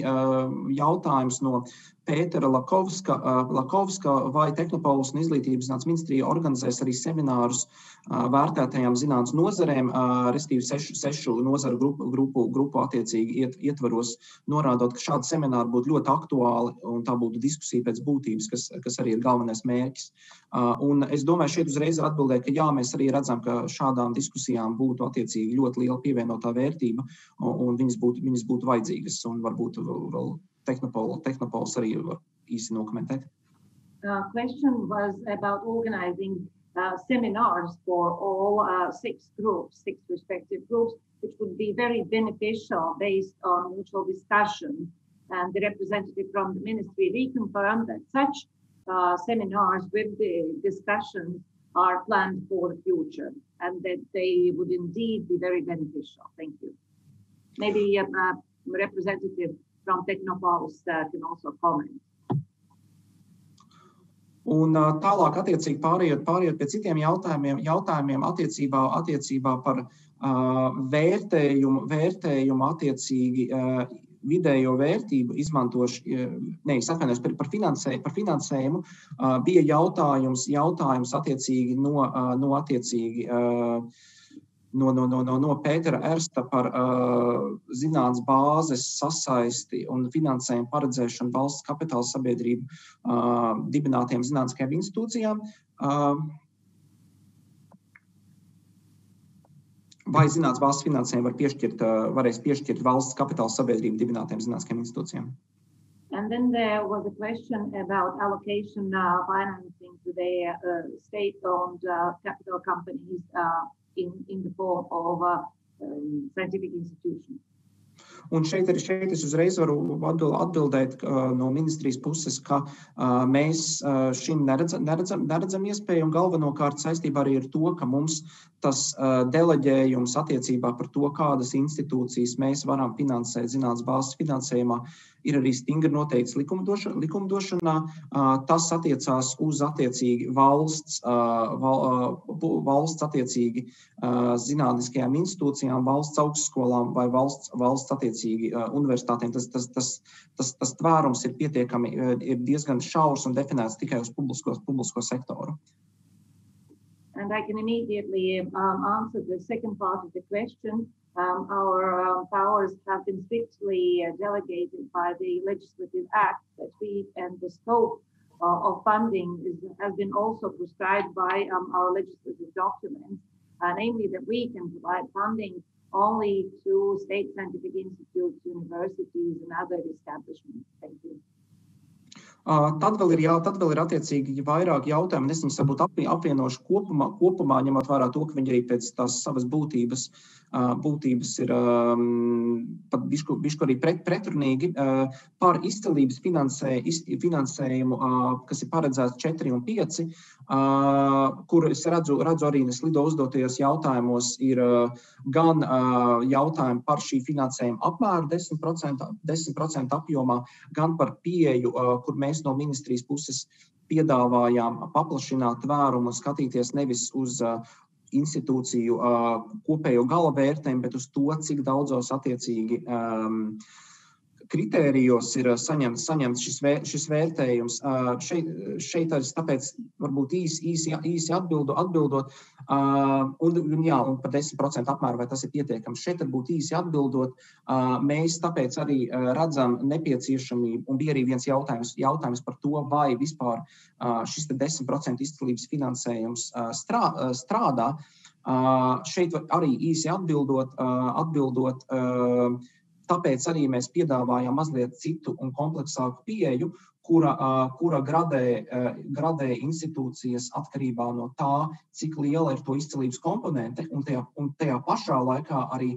jautājums no Pētera Lakovska, vai Tehnopolis un Izglītības zinātnes ministrija organizēs arī seminārus vērtētajām zinātnes nozarēm, respektīvi sešu nozaru grupu attiecīgi ietvaros, norādot, ka šādi semināri būtu ļoti aktuāli un tā būtu diskusija pēc būtības, kas arī ir galvenais mērķis. Un es domāju, šeit uzreiz atbildēju, ka jā, mēs arī redzam, ka šādām diskusijām būtu attiecīgi ļoti liela pievienotā vērtība un viņas būtu vajadzīgas un varbūt vēl Technopolis arī īsi nokomentēt. Question was about organizing seminars for all six respective groups, which would be very beneficial based on mutual discussion. And the representative from the ministry reconfirmed that such seminars with the discussions are planned for the future and that they would indeed be very beneficial. Thank you. Maybe a representative from Technopolis can also comment. Un tālāk attiecīgi pārējot pie citiem jautājumiem attiecībā par vērtējumu attiecīgi vidējo vērtību par finansējumu bija jautājums attiecīgi no Pētera Ersta par zinātnes bāzes sasaisti un finansējumu paredzēšanu valsts kapitāla sabiedrību dibinātiem zinātniskajām institūcijām. Vai zinātnes bāzes finansējumu varēs piešķirt valsts kapitāla sabiedrību dibinātiem zinātniskajām institūcijām? And then there was a question about allocation financing to the state-owned capital companies in the form of scientific institutions. Un šeit es uzreiz varu atbildēt no ministrijas puses, ka mēs šim neredzam iespēju un galvenokārt saistībā arī ar to, ka mums tas deleģējums attiecībā par to, kādas institūcijas mēs varam finansēt zinātnes bāzes finansējumā, ir arī stingri noteikts likumdošanā. Tas attiecās uz attiecīgi valsts attiecīgi zinātniskajām institūcijām, valsts augstskolām vai valsts attiecīgi universitātēm. Tas tvērums ir pietiekami, ir diezgan šaurs un definēts tikai uz publisko sektoru. And I can immediately answer the second part of the question. Our powers have been strictly delegated by the legislative act that and the scope of funding has been also prescribed by our legislative documents, namely that we can provide funding only to state scientific institutes, universities, and other establishments. Thank you. Tad vēl ir attiecīgi vairāk jautājumu, es viņus varbūt apvienošu kopumā, ņemot vērā to, ka viņi arī pēc tās savas būtības ir pat bišku arī pretrunīgi par izcilības finansējumu, kas ir paredzēts 4 un 5, kur es redzu arī Slido uzdotajos jautājumos ir gan jautājumi par šī finansējuma apmēru 10% apjomā, gan par pieeju, kur mēs no ministrijas puses piedāvājām paplašināt tvērumu un skatīties nevis uz institūciju kopējo gala vērtējumu, bet uz to, cik daudzos attiecīgi kritērijos ir saņemts šis vērtējums. Šeit arī tāpēc varbūt īsi atbildot, un par 10% apmēru, vai tas ir pietiekams. Šeit varbūt īsi atbildot, mēs tāpēc arī redzam nepieciešamību, un bija arī viens jautājums par to, vai vispār šis 10% izcilības finansējums strādā. Šeit arī īsi atbildot, tāpēc arī mēs piedāvājam mazliet citu un kompleksāku pieeju, kura gradē institūcijas atkarībā no tā, cik liela ir to izcilības komponente, un tajā pašā laikā arī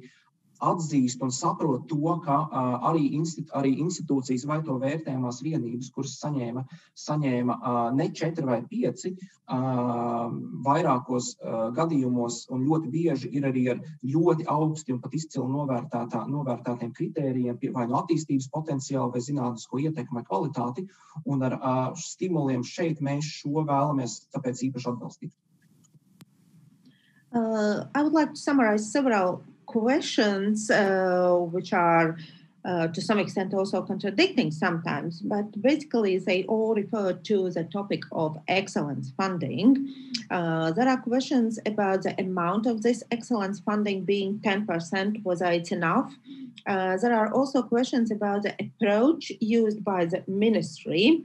atzīst un saprot to, ka arī institūcijas vai to vērtējumās vienības, kuras saņēma ne 4 vai 5, vairākos gadījumos, un ļoti bieži ir arī ar ļoti augsti un pat izcili novērtētiem kritērijiem, vai no attīstības potenciāla, vai zinātnisko ietekmi vai kvalitāti, un ar stimuliem šeit mēs šo vēlamies tāpēc īpaši atbalstīt. I would like to summarize several questions which are to some extent also contradicting sometimes, but basically they all refer to the topic of excellence funding. There are questions about the amount of this excellence funding being 10%, whether it's enough. There are also questions about the approach used by the ministry,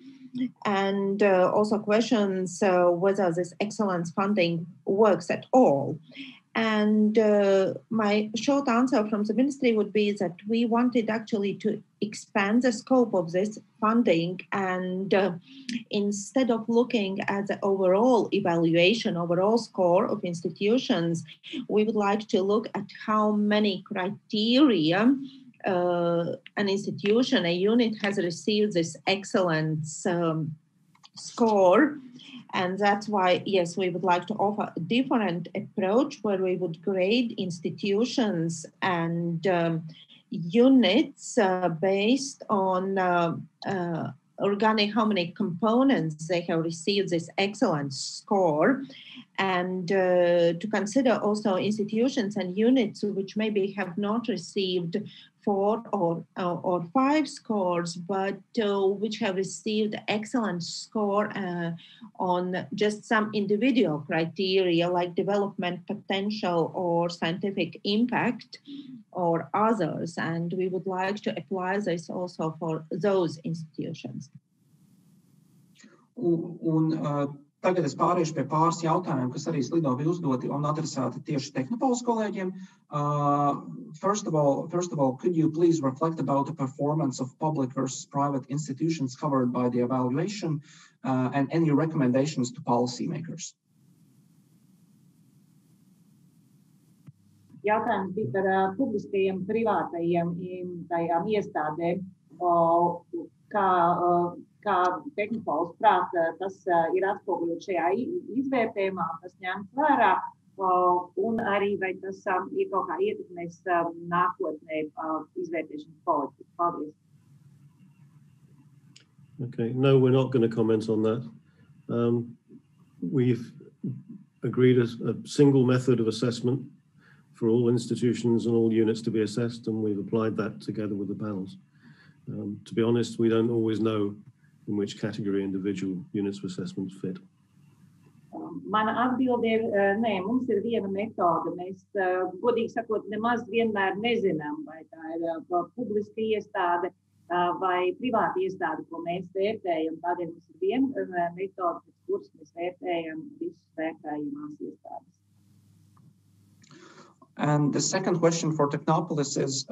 and also questions whether this excellence funding works at all. And my short answer from the ministry would be that we wanted actually to expand the scope of this funding, and instead of looking at the overall evaluation, overall score of institutions, we would like to look at how many criteria an institution, a unit has received this excellence score. And that's why, yes, we would like to offer a different approach where we would grade institutions and units based on regarding how many components they have received this excellence score, and to consider also institutions and units which maybe have not received 4 or 5 scores, but which have received excellent score on just some individual criteria like development potential or scientific impact or others. And we would like to apply this also for those institutions. Tagad es pāriešu pie pāris jautājumiem, kas arī Slido bija uzdoti un adresēti tieši Tehnopolis kolēģiem. First of all, could you please reflect about the performance of public versus private institutions covered by the evaluation and any recommendations to policymakers? Jautājums bija par publiskajiem privātajiem tajām iestādēm, kā Tehnopolis prāt, tas ir atspoguļots šajā izvērtējumā, tas ņemts vērā, un arī vai tas ir kaut kā ietekmēs nākotnē izvērtēšanas politiku. Paldies. Okay, no, we're not going to comment on that. We've agreed a single method of assessment for all institutions and all units to be assessed, and we've applied that together with the panels. To be honest, we don't always know in which category individual units of assessment fit. Mana atbilde ir, nē, mums ir viena metode. Mēs, godīgi sakot, nemaz vienmēr nezinām, vai tā ir publiska iestāde vai privāta iestāde, ko mēs vērtējam. Tādēļ mums ir viena metode, pēc kuras mēs vērtējam visus vērtējumās iestādes. And the second question for Technopolis is,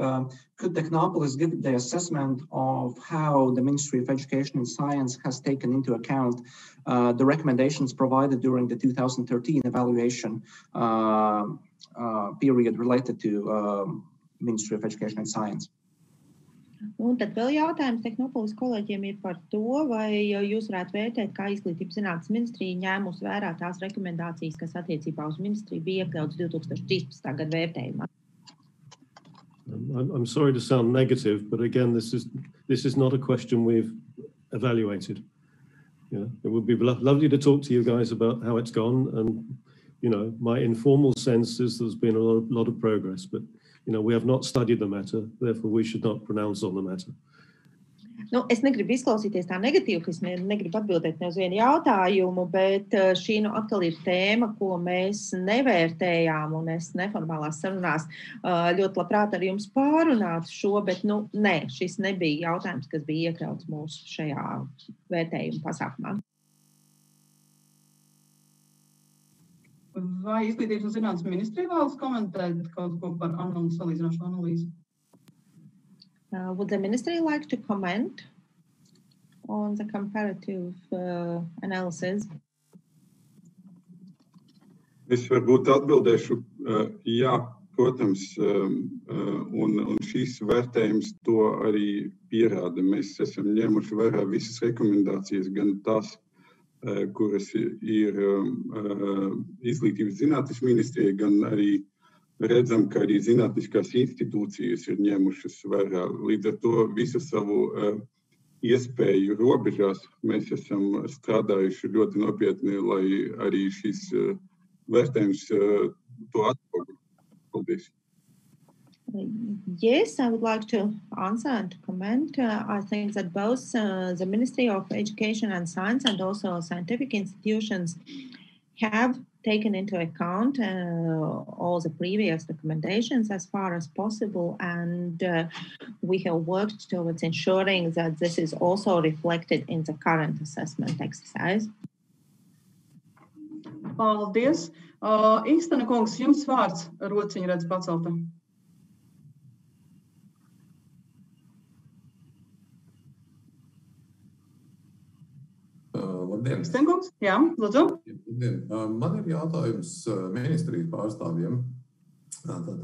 could Technopolis give the assessment of how the Ministry of Education and Science has taken into account the recommendations provided during the 2013 evaluation period related to Ministry of Education and Science? Un tad vēl jautājums Tehnopolis kolēģiem ir par to, vai jūs varētu vērtēt, kā Izglītības zinātnes ministrija ņēmusi vērā tās rekomendācijas, kas attiecībā uz ministriju bija iekļauts 2013. Gada vērtējumā. I'm sorry to sound negative, but again, this is not a question we've evaluated. Yeah, it would be lovely to talk to you guys about how it's gone. And, you know, my informal sense is there's been a lot of progress, but, you know, we have not studied the matter, therefore we should not pronounce on the matter. Nu, es negribu izklausīties tā negatīvi, ka es negribu atbildēt ne uz vienu jautājumu, bet šī atkal ir tēma, ko mēs nevērtējām, un es neformālās sarunās ļoti labprāt ar jums pārunātu šo, bet nē, šis nebija jautājums, kas bija iekļauts mūsu šajā vērtējuma pasākumā. Vai Izglītības un zinātnes ministrija vēlas komentēt kaut ko par salīdzinošu analīzi? Would the ministry like to comment on the comparative analysis? Es varbūt atbildēšu, jā, protams, un šīs vērtējums to arī pierāda. Mēs esam ņēmuši vērā visas rekomendācijas, gan tās, kuras ir Izglītības zinātnes ministrija, gan arī redzam, ka arī zinātniskās institūcijas ir ņēmušas vērā. Līdz ar to visu savu iespēju robežās mēs esam strādājuši ļoti nopietni, lai arī šis vērtējums to atspoguļo. Paldies. Yes, I would like to answer and to comment. I think that both the Ministry of Education and Science and also scientific institutions have taken into account all the previous recommendations as far as possible, and we have worked towards ensuring that this is also reflected in the current assessment exercise. Paldies. Īstena kungs, jums vārds, rociņu redz pacelta. Labdien! Stenkungs, jā, lūdzu. Labdien! Man ir jautājums ministrijas pārstāvjiem. Tātad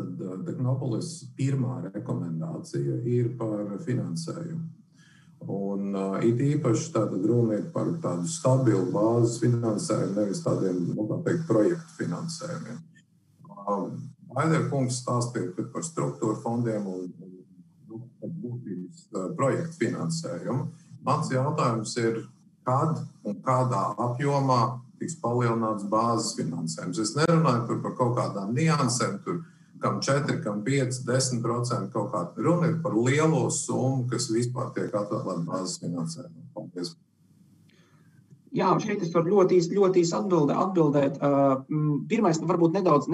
Tehnopolis pirmā rekomendācija ir par finansējumu. Un it īpaši tātad runa ir par tādu stabilu bāzes finansējumu, nevis tādiem, tā teikt, projektu finansējumiem. Aider kungs stāstīja par struktūra fondiem un būtības projektu finansējumu. Mans jautājums ir, kad un kādā apjomā tiks palielināts bāzes finansējums. Es nerunāju par kaut kādām niansēm, tur, kam 4, kam 5, 10% kaut kā. Runa ir par lielo summu, kas vispār tiek atvēlēta bāzes finansējumam. Paldies. Jā, šeit es varu ļoti īsti atbildēt. Pirmais, varbūt nedaudz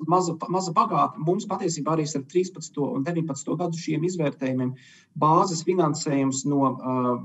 maza pagātne. Mums patiesībā arī ar 13. un 19. gadu šiem izvērtējumiem bāzes finansējums no,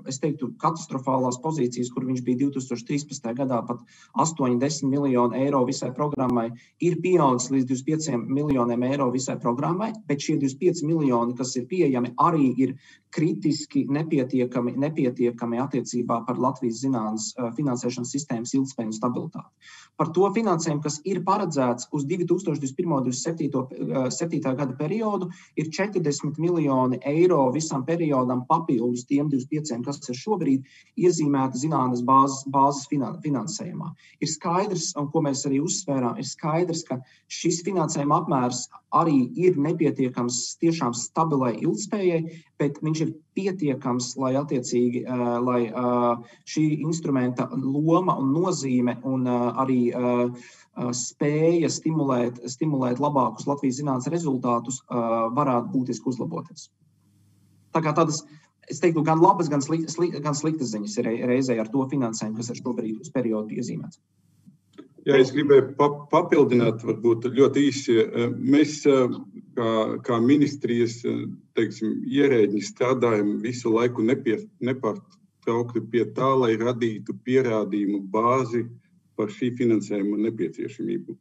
es teiktu, katastrofālās pozīcijas, kur viņš bija 2013. gadā pat 8-10 miljonu eiro visai programmai, ir pieaudzis līdz 25 miljoniem eiro visai programmai, bet šie 25 miljoni, kas ir pieejami, arī ir kritiski nepietiekami attiecībā par Latvijas zinātnes finansēšanas sistēmas ilgspēju un stabilitāti. Par to finansējumu, kas ir paredzēts uz 2021-2027. Gada periodu, ir 40 miljoni eiro visam periodam papildus tiem 25, kas ir šobrīd iezīmēti zinātnes bāzes finansējumā. Ir skaidrs, un ko mēs arī uzsvērām, ir skaidrs, ka šis finansējuma apmērs arī ir nepietiekams tiešām stabilai ilgspējai, bet viņš ir pietiekams, lai attiecīgi, lai šī instrumenta loma un nozīme un arī spēja stimulēt labākus Latvijas zinātnes rezultātus varētu būtiski uzlaboties. Tā kā tādas, es teiktu, gan labas, gan sliktas ziņas ir reizē ar to finansējumu, kas ir šobrīd uz periodu iezīmēts. Jā, es gribēju papildināt, varbūt ļoti īsi. Mēs, kā ministrijas, teiksim, ierēģi strādājam visu laiku nepārtraukti pie tā, lai radītu pierādījumu bāzi par šī finansējuma nepieciešamību.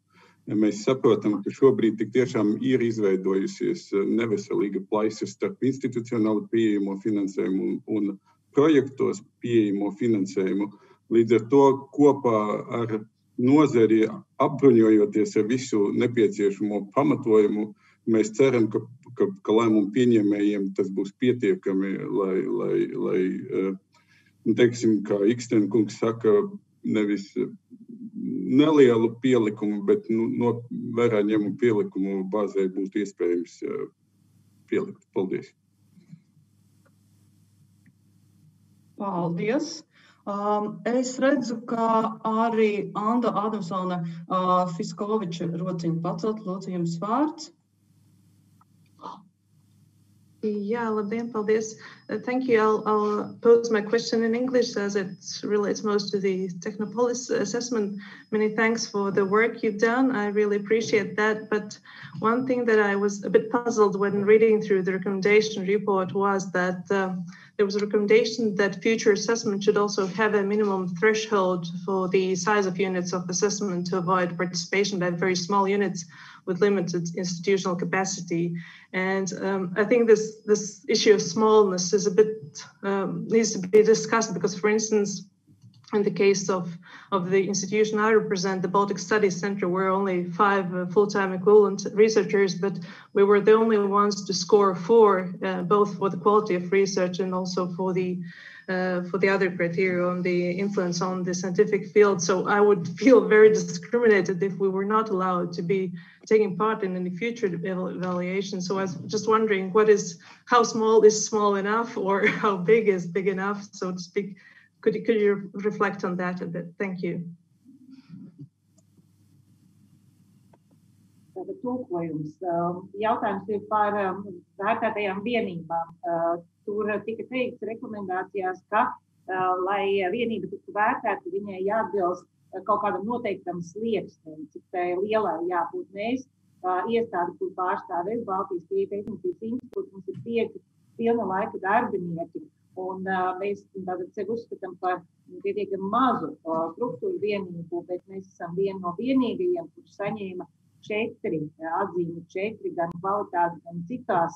Mēs saprotam, ka šobrīd tik tiešām ir izveidojusies neveselīga plaisa starp institucionāli pieejamo finansējumu un projektos pieejamo finansējumu. Līdz ar to kopā ar nozari apbruņojoties ar visu nepieciešamo pamatojumu, mēs ceram, ka lēmumu pieņēmējiem tas būs pietiekami, lai teiksim, kā Iksten kungs saka, nevis nelielu pielikumu, bet no vērā ņemumu pielikumu bāzē būtu iespējams pielikt. Paldies. Paldies. Es redzu, ka arī Anda Adamsone Fiskoviča rociņu pacelt, lūdzu jums vārds. Yeah, labdien, paldies. Thank you. I'll pose my question in English as it relates most to the Technopolis assessment. Many thanks for the work you've done. I really appreciate that. But one thing that I was a bit puzzled when reading through the recommendation report was that there was a recommendation that future assessment should also have a minimum threshold for the size of units of assessment to avoid participation by very small units with limited institutional capacity. And I think this issue of smallness is a bit, needs to be discussed because, for instance, in the case of the institution I represent, the Baltic Studies Center, we're only 5 full-time equivalent researchers, but we were the only ones to score 4, both for the quality of research and also for the other criteria on the influence on the scientific field. So I would feel very discriminated if we were not allowed to be taking part in any future evaluation. So I was just wondering, how small is small enough, or how big is big enough, so to speak? Could you reflect on that a bit? Thank you. Tulkojums. Jautājums ir par vērtētajām vienībām. Tur tika teikts rekomendācijās, ka, lai vienība tiktu vērtēta, viņai jāatbilst kaut kādam noteiktam slieksnim, cik lielai jābūt. Mēs, iestādi, kur pārstāvēs Baltijas pētniecības institūts, mums ir 5 pilna laika darbinieki. Un mēs sevi uzskatām par pietiekami mazu struktūru vienību, bet mēs esam viena no vienīgajiem, kurš saņēma 4 atzīmi, 4 gan kvalitātes, gan citās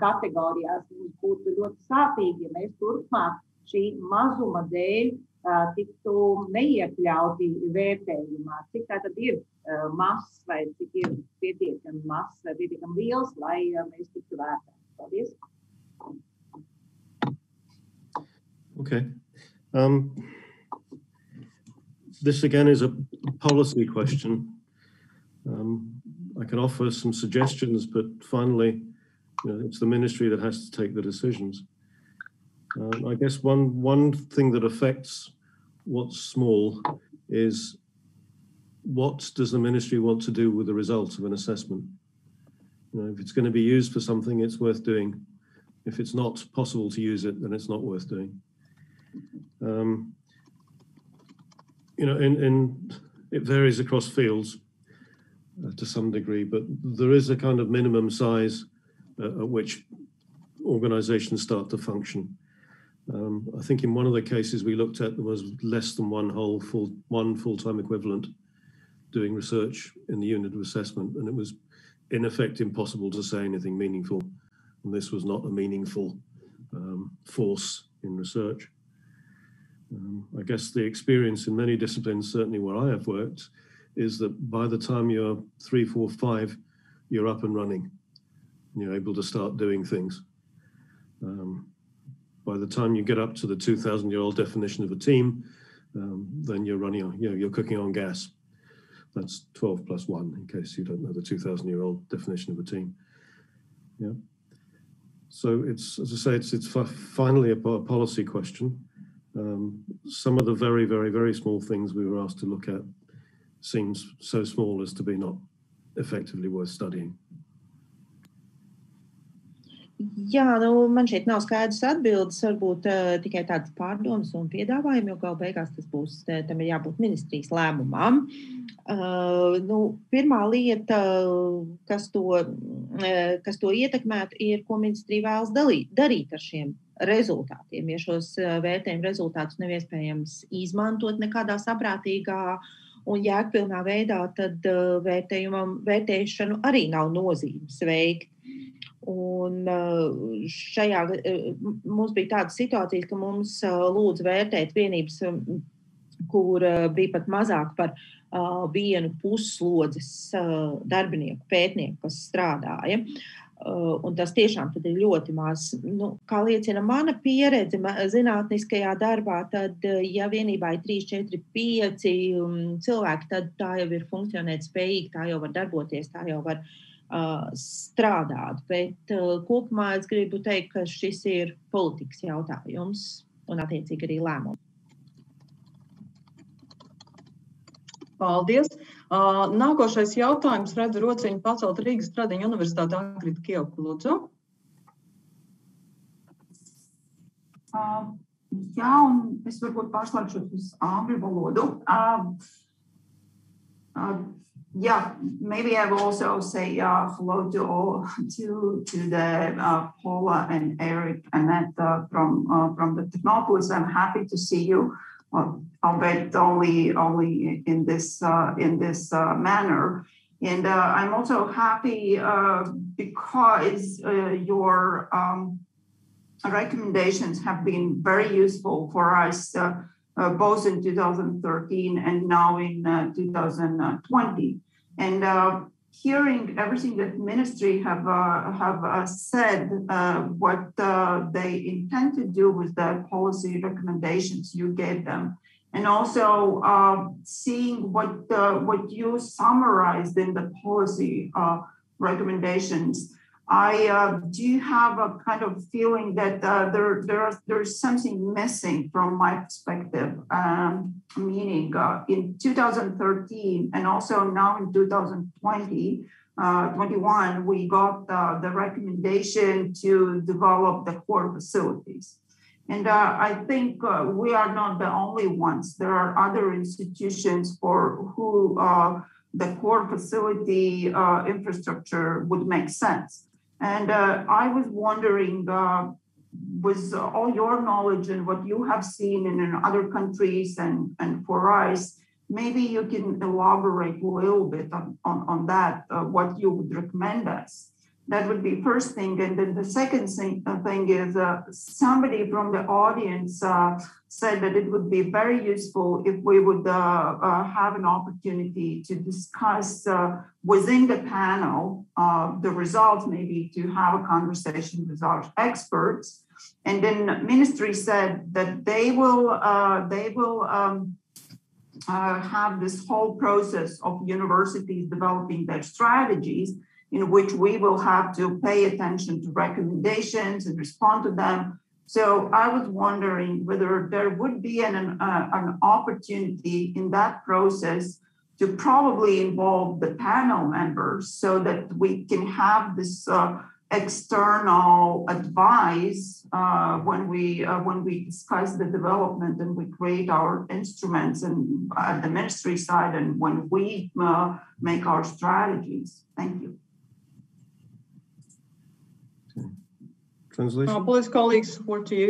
kategorijās. Mums būtu ļoti sāpīgi, ja mēs turpmāk šī mazuma dēļ tiktu neiekļauti vērtējumā. Cik tātad ir mazs vai cik ir pietiekami mazs vai pietiekami liels, lai mēs tiktu vērtēti. Paldies! Okay. This again is a policy question. I can offer some suggestions, but finally, it's the ministry that has to take the decisions. I guess one thing that affects what's small is what does the ministry want to do with the results of an assessment? If it's going to be used for something, it's worth doing. If it's not possible to use it, then it's not worth doing. It varies across fields to some degree, but there is a kind of minimum size at which organizations start to function. I think in one of the cases we looked at, there was less than one full-time equivalent doing research in the unit of assessment, and it was in effect impossible to say anything meaningful, and this was not a meaningful force in research. I guess the experience in many disciplines, certainly where I have worked, is that by the time you're 3, 4, 5, you're up and running. You're able to start doing things. By the time you get up to the 2,000-year-old definition of a team, then you're running on, you're cooking on gas. That's 12 plus 1, in case you don't know the 2,000-year-old definition of a team. Yeah. So it's, as I say, it's finally a policy question. Some of the very, very, very small things we were asked to look at seems so small as to be not effectively worth studying. Jā, man šeit nav skaidrs atbildes, varbūt tikai tādas pārdomas un piedāvājumi, jo galu beigās tas būs, tam ir jābūt ministrijas lēmumam. Pirmā lieta, kas to ietekmētu, ir, ko ministrija vēlas darīt ar šiem rezultātiem. Ja šos vērtējumu rezultātus nav iespējams izmantot nekādā saprātīgā un jēgpilnā veidā, tad vērtēšanu arī nav nozīmes veikt. Un mums bija tāda situācija, ka mums lūdza vērtēt vienības, kur bija pat mazāk par 1 pusslodzes darbinieku, pētnieku, kas strādāja. Un tas tiešām tad ir ļoti maz. Kā liecina mana pieredze zinātniskajā darbā, tad, ja vienībā ir 3, 4, 5 cilvēki, tad tā jau ir funkcionēt spējīgi, tā jau var darboties, tā jau var strādāt, bet kopumā es gribu teikt, ka šis ir politikas jautājums un attiecīgi arī lēmums. Paldies. Nākošais jautājums redzu rociņu pacelt Rīgas Tradiņu Universitāte Agrita Kielka, lūdzu. Jā, un es varbūt pārslēgšu uz angļu valodu. Yeah, maybe I will also say hello to all to the Paula and Eric and Annette from the Technopolis. I'm happy to see you, albeit only in this manner. And I'm also happy because your recommendations have been very useful for us. Both in 2013 and now in 2020. And hearing everything that ministry have said, what they intend to do with the policy recommendations you gave them, and also seeing what you summarized in the policy recommendations. I do have a kind of feeling that there's something missing from my perspective, meaning in 2013 and also now in 2021, we got the recommendation to develop the core facilities. And I think we are not the only ones. There are other institutions for who the core facility infrastructure would make sense. And I was wondering, with all your knowledge and what you have seen in other countries and for us, maybe you can elaborate a little bit on that, what you would recommend us. That would be first thing. And then the second thing is somebody from the audience said that it would be very useful if we would have an opportunity to discuss within the panel the results, maybe to have a conversation with our experts. And then ministry said that they will have this whole process of universities developing their strategies, in which we will have to pay attention to recommendations and respond to them. So I was wondering whether there would be an opportunity in that process to probably involve the panel members so that we can have this external advice when we discuss the development and we create our instruments and at the ministry side and when we make our strategies. Thank you. Translation? Please, colleagues, word to you.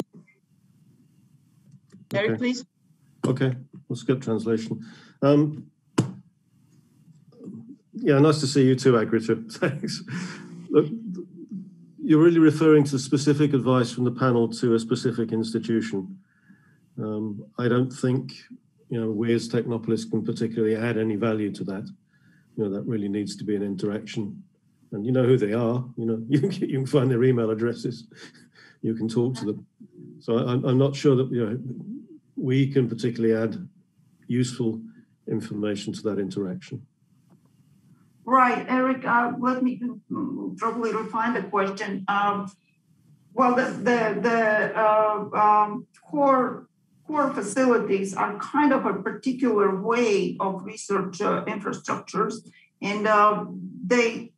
Okay. Eric, please. Okay, we'll skip translation. Yeah, nice to see you too, Agrita. Thanks. Look, you're really referring to specific advice from the panel to a specific institution. I don't think, we as Technopolis can particularly add any value to that. That really needs to be an interaction. And you know who they are, you can find their email addresses, you can talk to them. So I'm not sure that we can particularly add useful information to that interaction. Right, Eric, let me probably refine the question. Well, the core facilities are kind of a particular way of research infrastructures, and they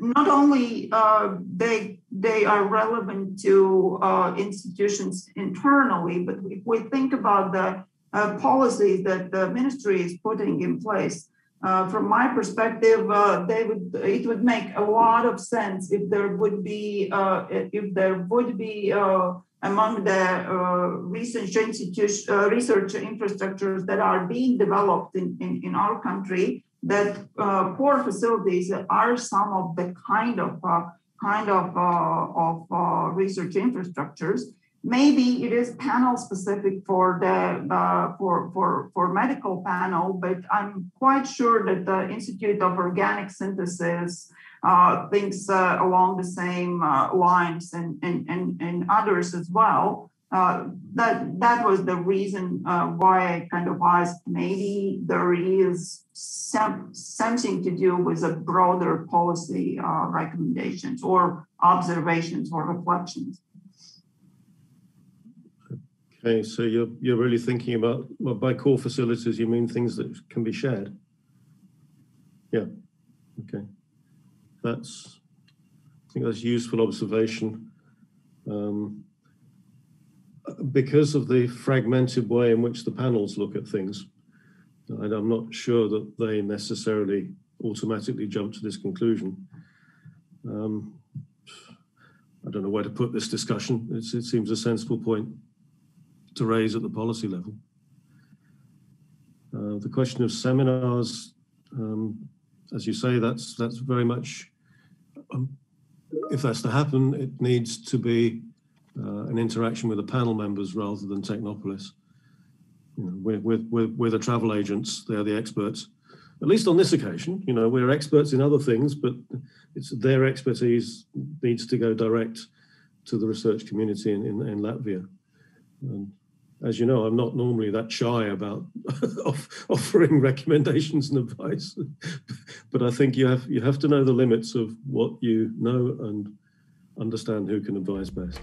not only they are relevant to institutions internally, but if we think about the policies that the ministry is putting in place, from my perspective, it would make a lot of sense if there would be among the research infrastructures that are being developed in our country, that core facilities are some of the kind of research infrastructures. Maybe it is panel specific for the for medical panel, but I'm quite sure that the Institute of Organic Synthesis thinks along the same lines, and others as well. That was the reason why I kind of asked. Maybe there is something to do with a broader policy recommendations or observations or reflections. Okay, so you're really thinking about, well, by core facilities, you mean things that can be shared? Yeah. Okay. I think that's a useful observation. Because of the fragmented way in which the panels look at things, and I'm not sure that they necessarily automatically jump to this conclusion. I don't know where to put this discussion. It seems a sensible point to raise at the policy level. The question of seminars, as you say, that's very much, if that's to happen, it needs to be an interaction with the panel members rather than Technopolis. You know, we're the travel agents, they're the experts. At least on this occasion, you know, we're experts in other things, but it's their expertise needs to go direct to the research community in Latvia. And as you know, I'm not normally that shy about offering recommendations and advice, but I think you have to know the limits of what you know and understand who can advise best.